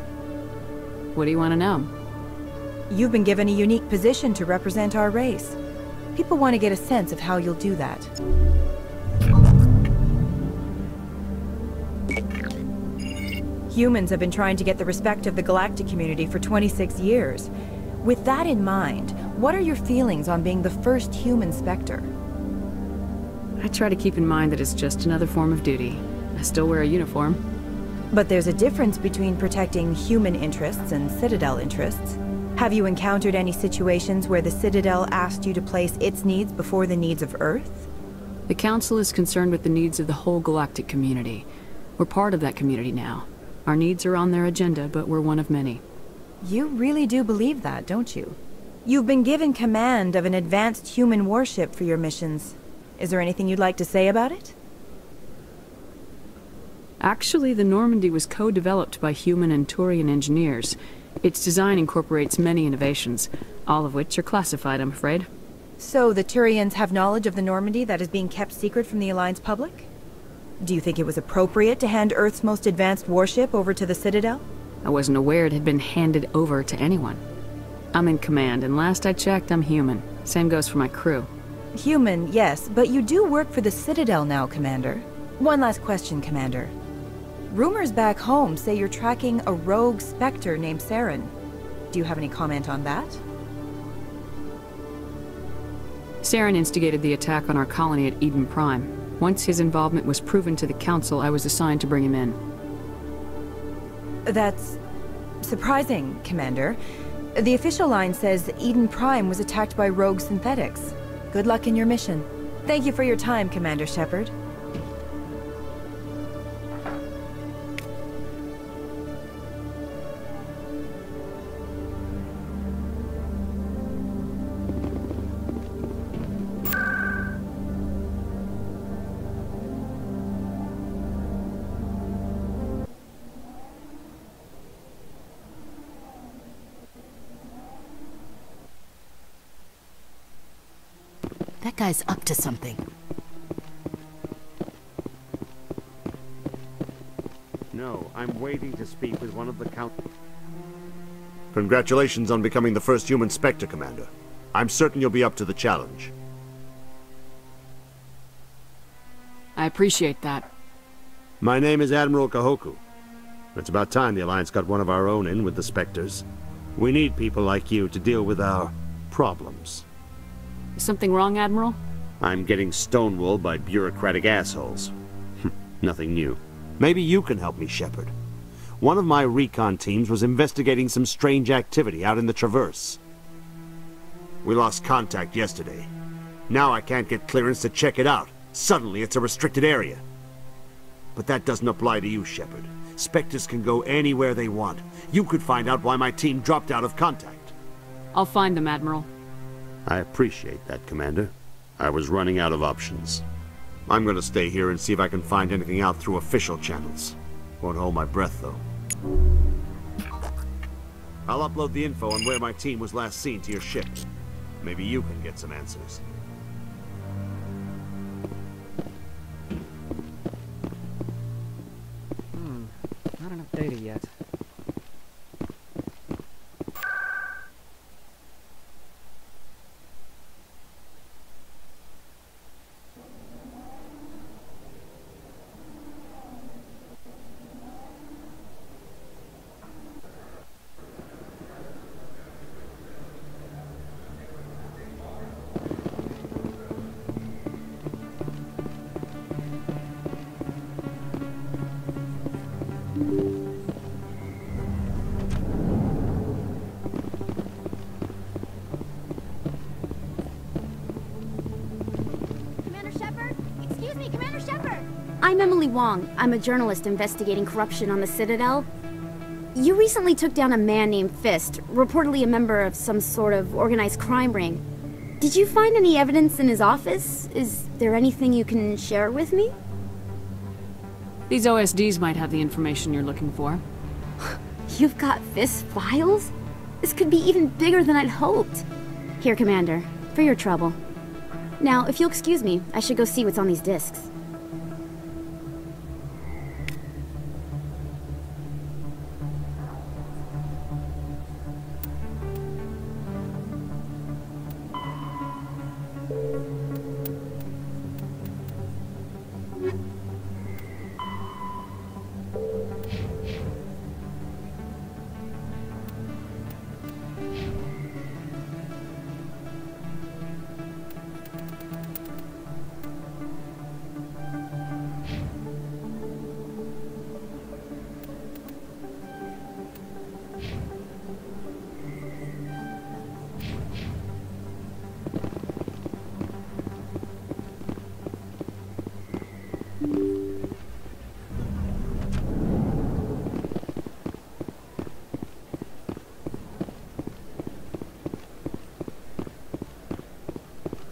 What do you want to know? You've been given a unique position to represent our race. People want to get a sense of how you'll do that. Humans have been trying to get the respect of the galactic community for 26 years. With that in mind, what are your feelings on being the first human Spectre? I try to keep in mind that it's just another form of duty. I still wear a uniform. But there's a difference between protecting human interests and Citadel interests. Have you encountered any situations where the Citadel asked you to place its needs before the needs of Earth? The Council is concerned with the needs of the whole galactic community. We're part of that community now. Our needs are on their agenda, but we're one of many. You really do believe that, don't you? You've been given command of an advanced human warship for your missions. Is there anything you'd like to say about it? Actually, the Normandy was co-developed by human and Turian engineers. Its design incorporates many innovations, all of which are classified, I'm afraid. So the Turians have knowledge of the Normandy that is being kept secret from the Alliance public? Do you think it was appropriate to hand Earth's most advanced warship over to the Citadel? I wasn't aware it had been handed over to anyone. I'm in command, and last I checked, I'm human. Same goes for my crew. Human, yes, but you do work for the Citadel now, Commander. One last question, Commander. Rumors back home say you're tracking a rogue Spectre named Saren. Do you have any comment on that? Saren instigated the attack on our colony at Eden Prime. Once his involvement was proven to the Council, I was assigned to bring him in. That's surprising, Commander. The official line says Eden Prime was attacked by rogue synthetics. Good luck in your mission. Thank you for your time, Commander Shepard. That guy's up to something. No, I'm waiting to speak with one of the Congratulations on becoming the first human Spectre, Commander. I'm certain you'll be up to the challenge. I appreciate that. My name is Admiral Kahoku. It's about time the Alliance got one of our own in with the Spectres. We need people like you to deal with our problems. Is something wrong, Admiral? I'm getting stonewalled by bureaucratic assholes. Nothing new. Maybe you can help me, Shepard. One of my recon teams was investigating some strange activity out in the Traverse. We lost contact yesterday. Now I can't get clearance to check it out. Suddenly it's a restricted area. But that doesn't apply to you, Shepard. Spectres can go anywhere they want. You could find out why my team dropped out of contact. I'll find them, Admiral. I appreciate that, Commander. I was running out of options. I'm gonna stay here and see if I can find anything out through official channels. Won't hold my breath, though. I'll upload the info on where my team was last seen to your ship. Maybe you can get some answers. Not enough data yet. Excuse me, Commander Shepard! I'm Emily Wong. I'm a journalist investigating corruption on the Citadel. You recently took down a man named Fist, reportedly a member of some sort of organized crime ring. Did you find any evidence in his office? Is there anything you can share with me? These OSDs might have the information you're looking for. You've got Fist's files? This could be even bigger than I'd hoped. Here, Commander, for your trouble. Now, if you'll excuse me, I should go see what's on these discs.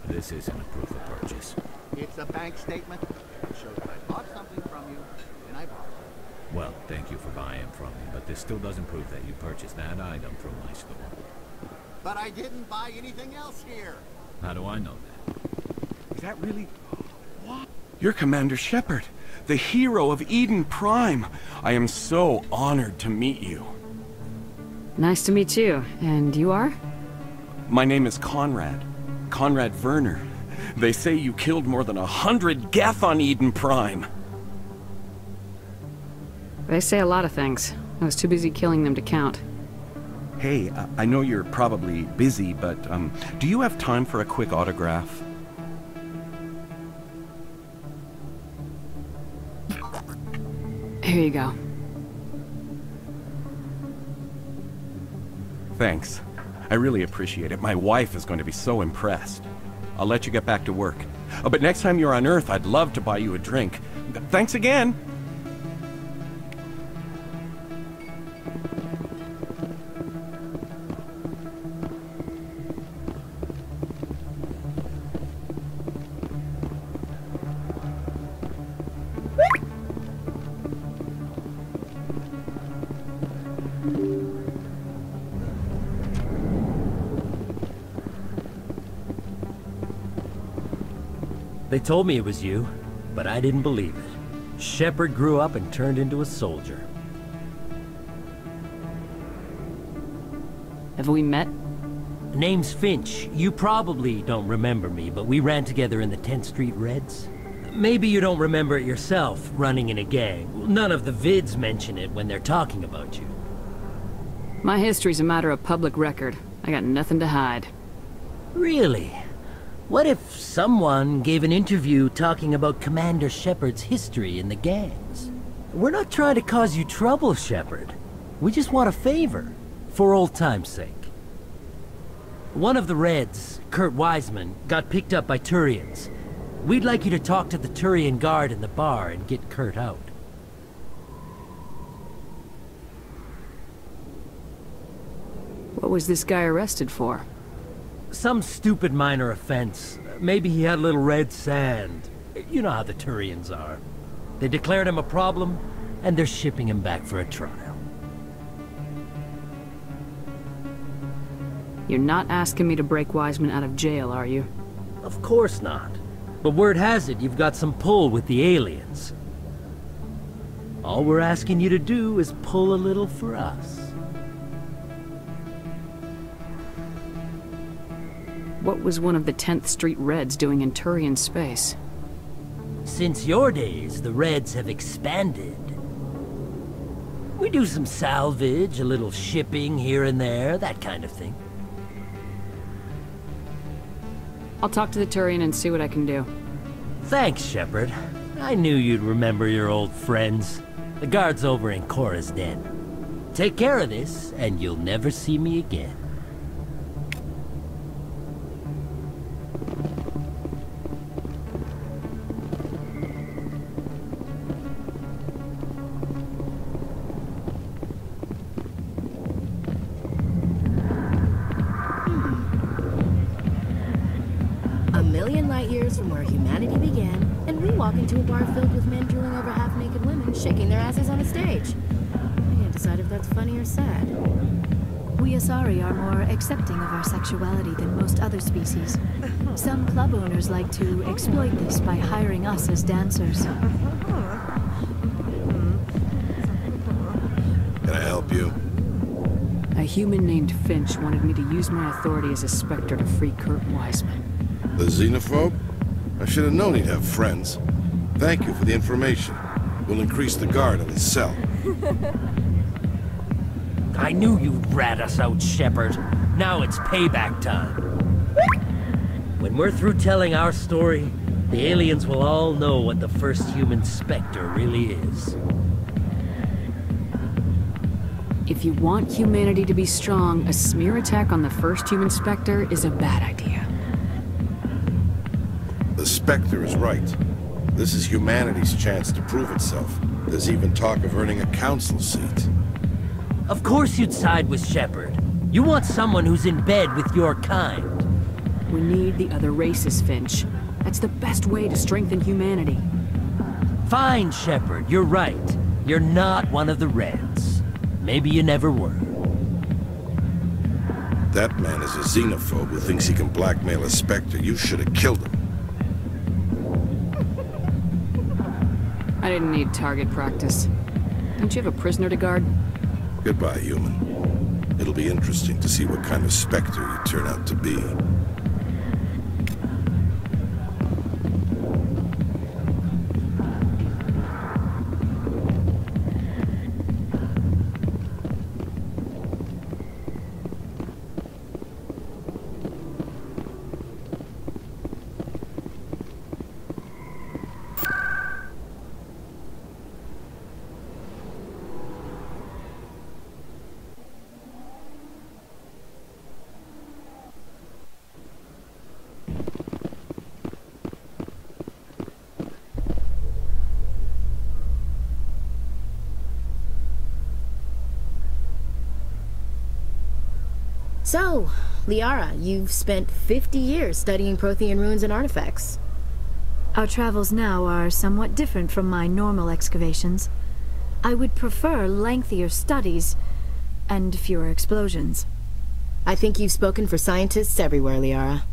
This isn't a proof of purchase. It's a bank statement. It shows that I bought something from you, and I bought it. Well, thank you for buying from me, but this still doesn't prove that you purchased that item from my store. But I didn't buy anything else here. How do I know that? Is that really... What? You're Commander Shepard, the hero of Eden Prime. I am so honored to meet you. Nice to meet you. And you are? My name is Conrad. Conrad Werner. They say you killed more than 100 Geth on Eden Prime. They say a lot of things. I was too busy killing them to count. Hey, I know you're probably busy, but do you have time for a quick autograph? Here you go. Thanks. I really appreciate it. My wife is going to be so impressed. I'll let you get back to work. Oh, but next time you're on Earth, I'd love to buy you a drink. Thanks again! They told me it was you, but I didn't believe it. Shepard grew up and turned into a soldier. Have we met? Name's Finch. You probably don't remember me, but we ran together in the 10th Street Reds. Maybe you don't remember it yourself, running in a gang. None of the vids mention it when they're talking about you. My history's a matter of public record. I got nothing to hide. Really? What if someone gave an interview talking about Commander Shepard's history in the gangs? We're not trying to cause you trouble, Shepard. We just want a favor, for old time's sake. One of the Reds, Kurt Wiseman, got picked up by Turians. We'd like you to talk to the Turian guard in the bar and get Kurt out. What was this guy arrested for? Some stupid minor offense. Maybe he had a little red sand. You know how the Turians are. They declared him a problem, and they're shipping him back for a trial. You're not asking me to break Wiseman out of jail, are you? Of course not. But word has it you've got some pull with the aliens. All we're asking you to do is pull a little for us. What was one of the 10th Street Reds doing in Turian space? Since your days, the Reds have expanded. We do some salvage, a little shipping here and there, that kind of thing. I'll talk to the Turian and see what I can do. Thanks, Shepard. I knew you'd remember your old friends. The guard's over in Cora's den. Take care of this, and you'll never see me again. years from where humanity began, and we walk into a bar filled with men drooling over half-naked women, shaking their asses on a stage. I can't decide if that's funny or sad. We Asari are more accepting of our sexuality than most other species. Some club owners like to exploit this by hiring us as dancers. Can I help you? A human named Finch wanted me to use my authority as a Spectre to free Kurt Wiseman. The xenophobe? I should have known he'd have friends. Thank you for the information. We'll increase the guard on his cell. I knew you'd rat us out, Shepard. Now it's payback time. When we're through telling our story, the aliens will all know what the first human Spectre really is. If you want humanity to be strong, a smear attack on the first human Spectre is a bad idea. The Spectre is right. This is humanity's chance to prove itself. There's even talk of earning a council seat. Of course you'd side with Shepard. You want someone who's in bed with your kind. We need the other races, Finch. That's the best way to strengthen humanity. Fine, Shepard, you're right. You're not one of the Reds. Maybe you never were. That man is a xenophobe who thinks he can blackmail a Spectre. You should have killed him. I didn't need target practice. Don't you have a prisoner to guard? Goodbye, human. It'll be interesting to see what kind of Spectre you turn out to be. So, Liara, you've spent 50 years studying Prothean ruins and artifacts. Our travels now are somewhat different from my normal excavations. I would prefer lengthier studies and fewer explosions. I think you've spoken for scientists everywhere, Liara.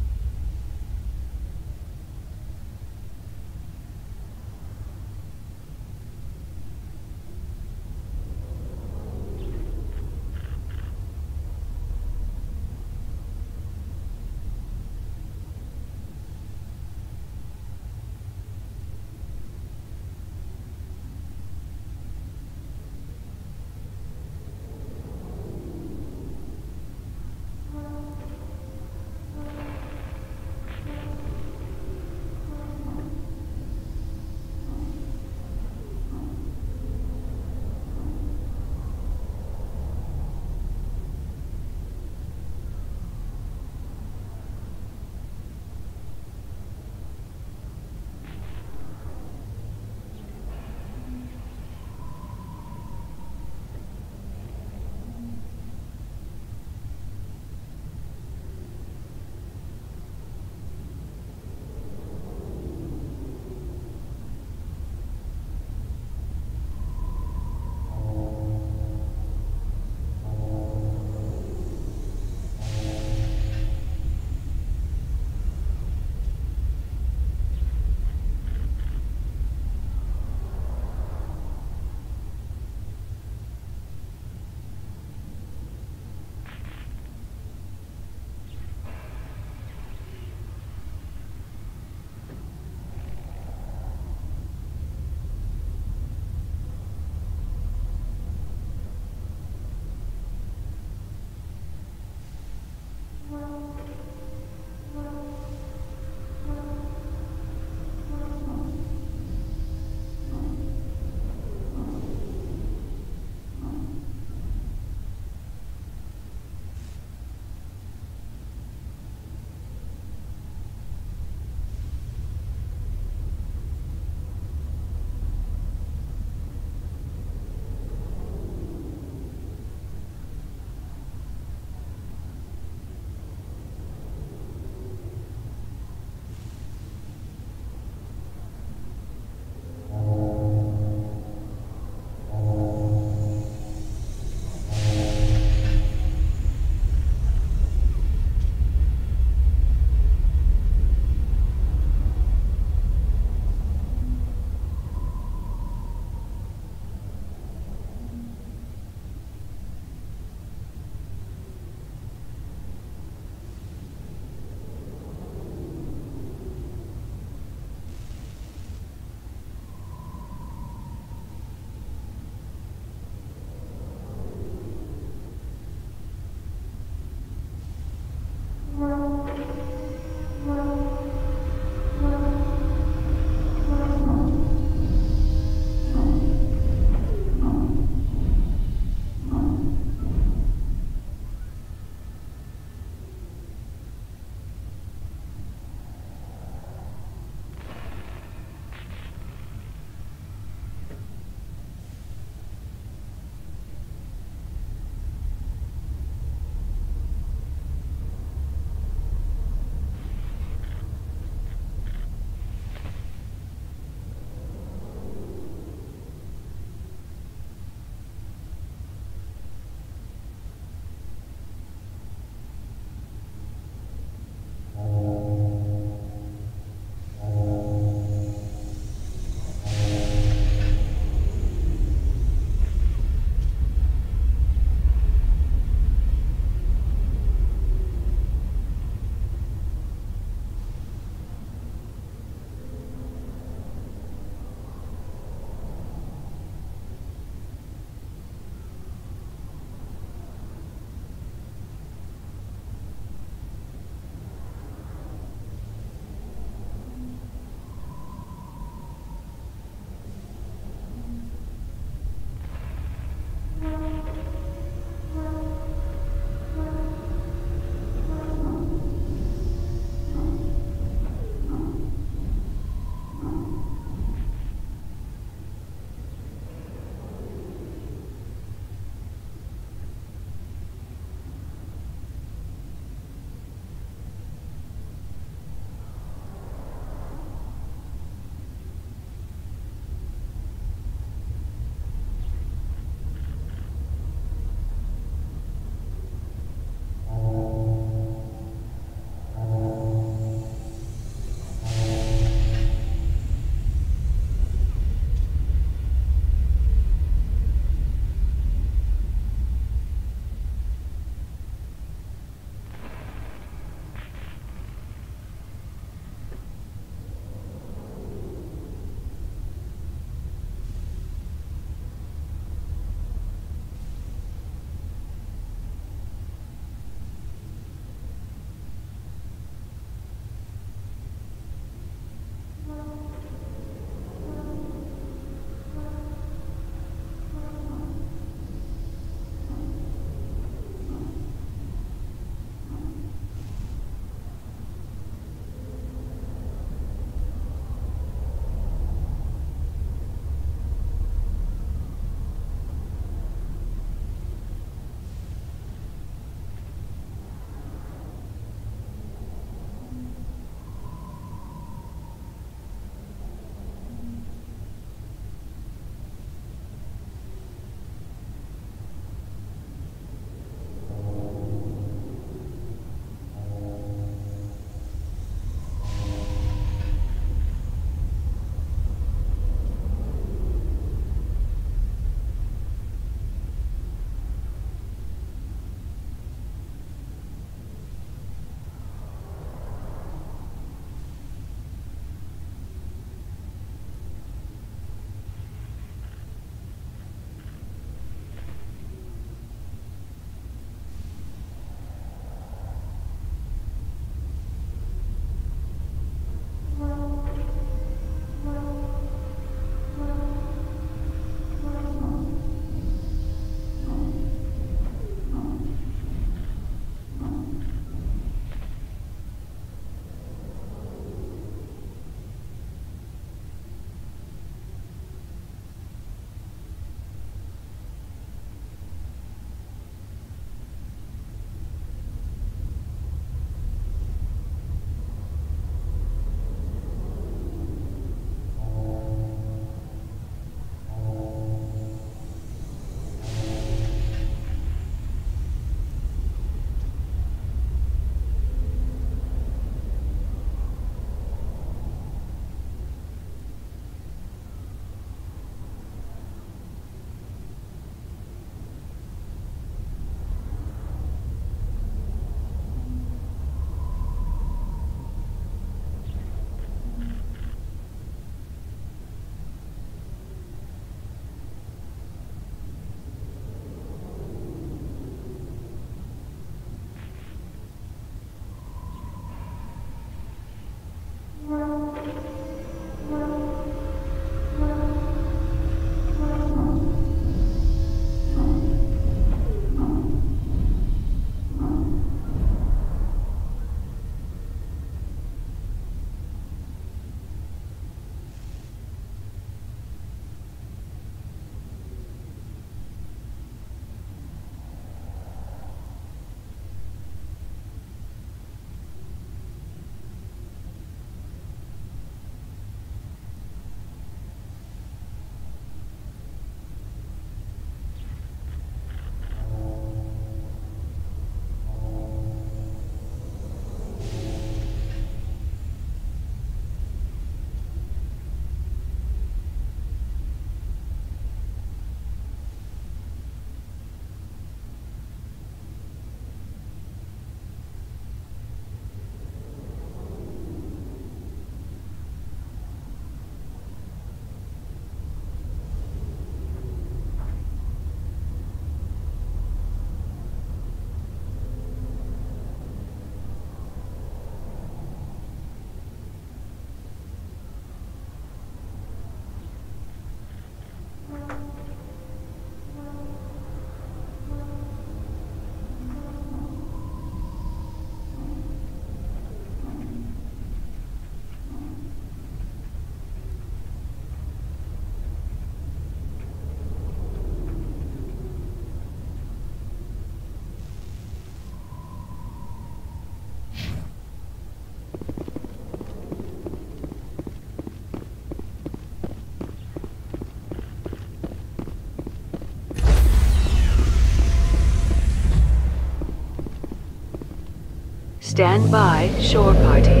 Stand by, shore party.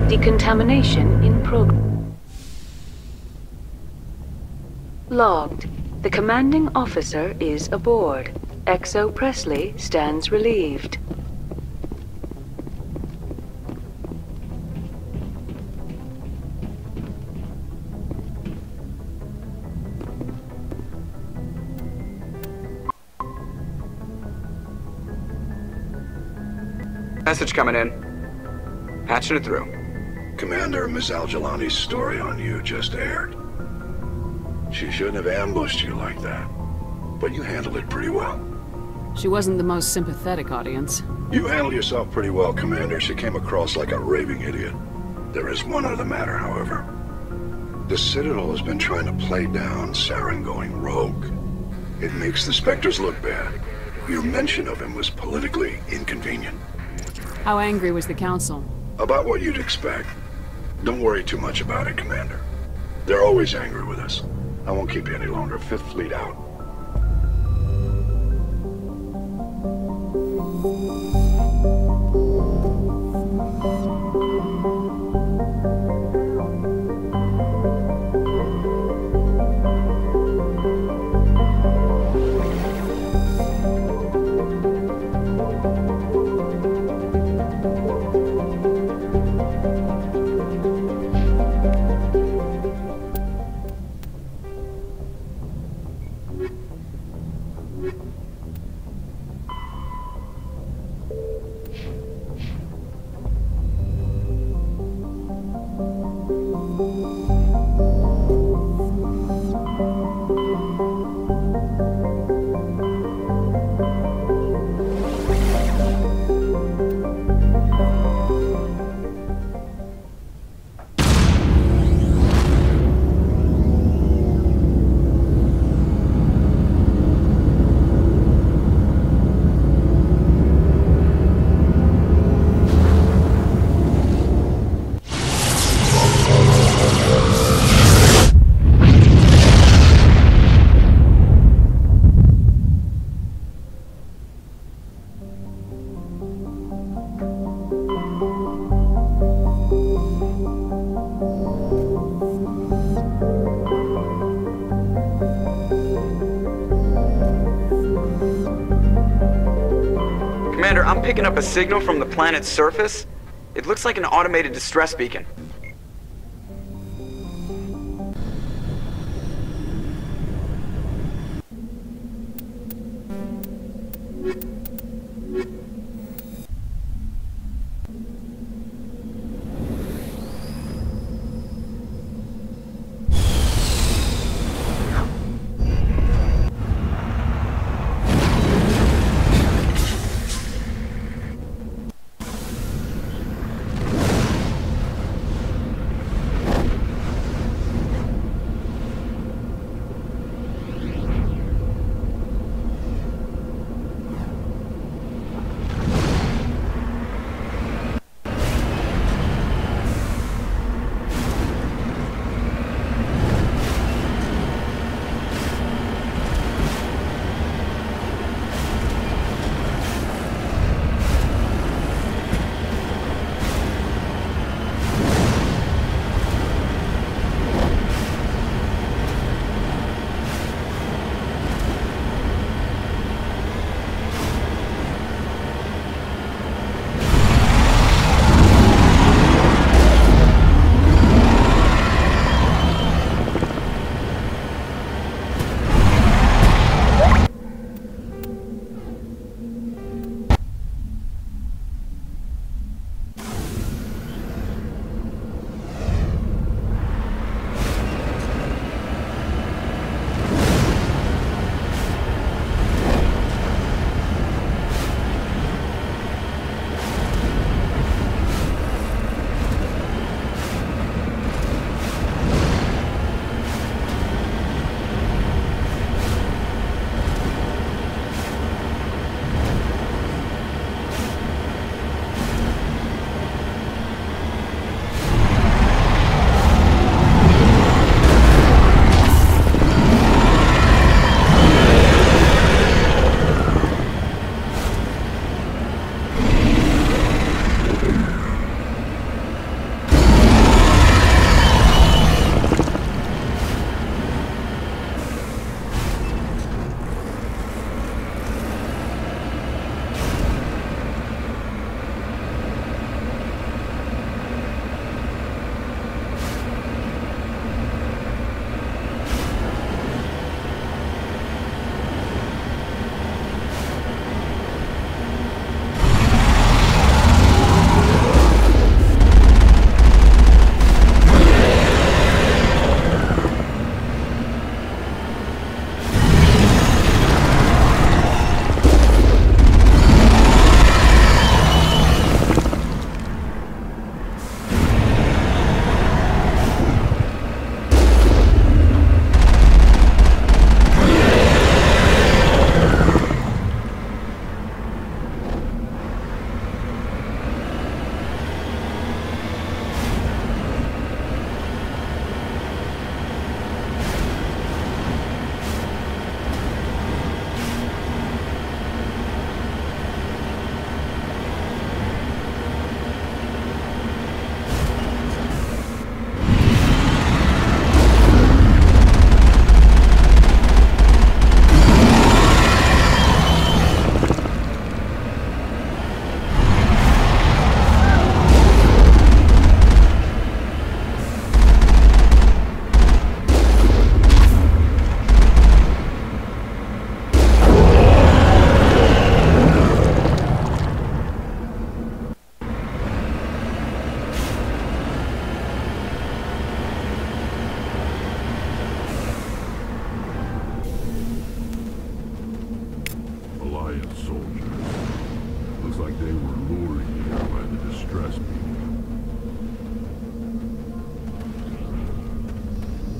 Decontamination in progress. Logged. The commanding officer is aboard. XO Presley stands relieved. Message coming in. Patching it through. Commander, Miss Al-Jalani's story on you just aired. She shouldn't have ambushed you like that. But you handled it pretty well. She wasn't the most sympathetic audience. You handled yourself pretty well, Commander. She came across like a raving idiot. There is one other matter, however. The Citadel has been trying to play down Saren going rogue. It makes the Spectres look bad. Your mention of him was politically inconvenient. How angry was the Council? About what you'd expect. Don't worry too much about it, Commander. They're always angry with us. I won't keep you any longer. Fifth Fleet out. Commander, I'm picking up a signal from the planet's surface. It looks like an automated distress beacon.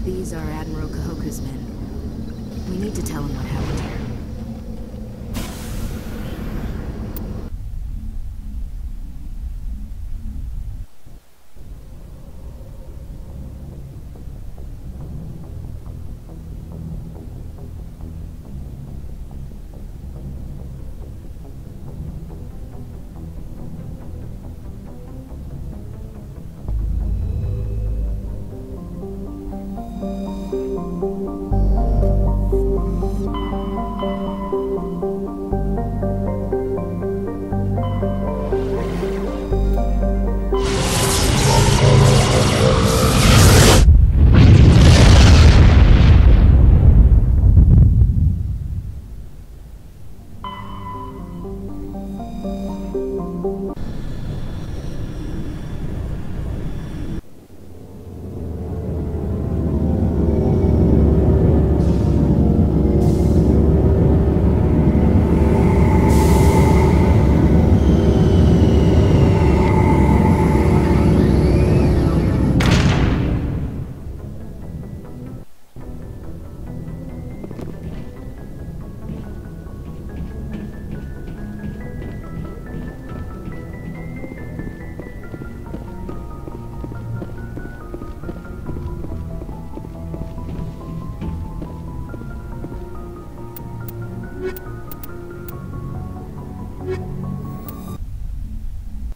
These are Admiral Kahoku's men. We need to tell him what happened here.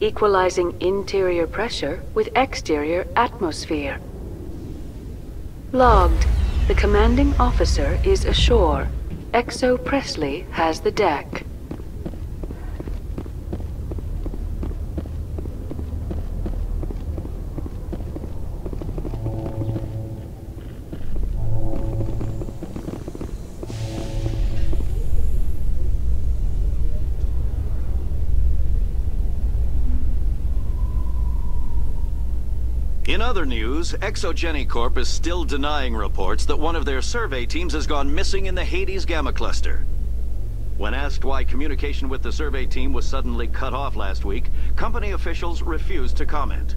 Equalizing interior pressure with exterior atmosphere. Logged. The commanding officer is ashore. Exo Presley has the deck. In other news, Exogeny Corp is still denying reports that one of their survey teams has gone missing in the Hades Gamma Cluster. When asked why communication with the survey team was suddenly cut off last week, company officials refused to comment.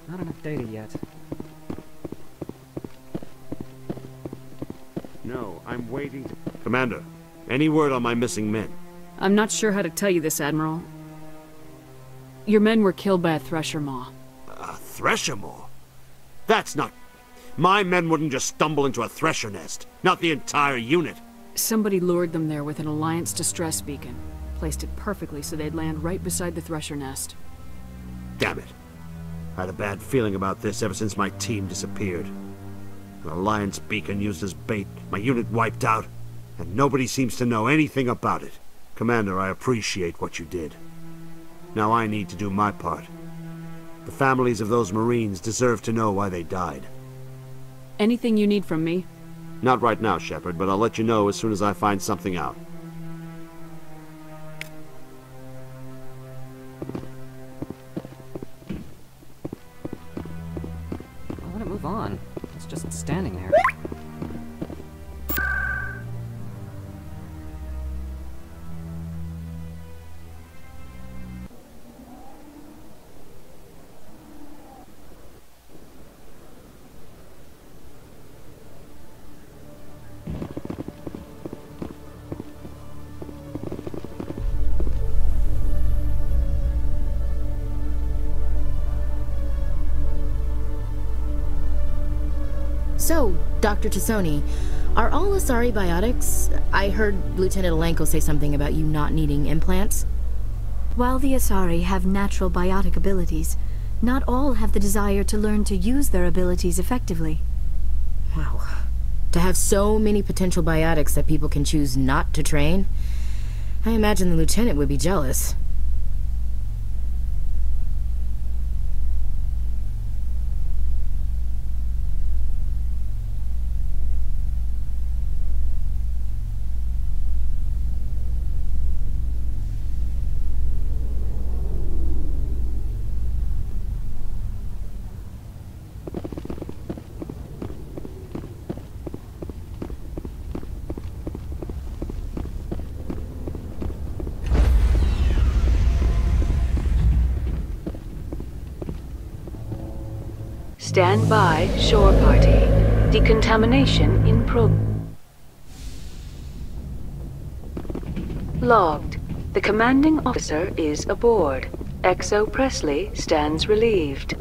Not enough data yet. No, I'm waiting. Commander, any word on my missing men? I'm not sure how to tell you this, Admiral. Your men were killed by a thresher maw. A thresher maw? That's not... My men wouldn't just stumble into a thresher nest. Not the entire unit. Somebody lured them there with an Alliance distress beacon. Placed it perfectly so they'd land right beside the thresher nest. Damn it. I had a bad feeling about this ever since my team disappeared. An Alliance beacon used as bait, my unit wiped out, and nobody seems to know anything about it. Commander, I appreciate what you did. Now I need to do my part. The families of those Marines deserve to know why they died. Anything you need from me? Not right now, Shepard, but I'll let you know as soon as I find something out. I'll let it move on. It's just standing there. So, Dr. Tassoni, are all Asari biotics? I heard Lieutenant Alenko say something about you not needing implants. While the Asari have natural biotic abilities, not all have the desire to learn to use their abilities effectively. Wow. To have so many potential biotics that people can choose not to train, I imagine the lieutenant would be jealous. Stand by, shore party. Decontamination in Logged. The commanding officer is aboard. XO Presley stands relieved.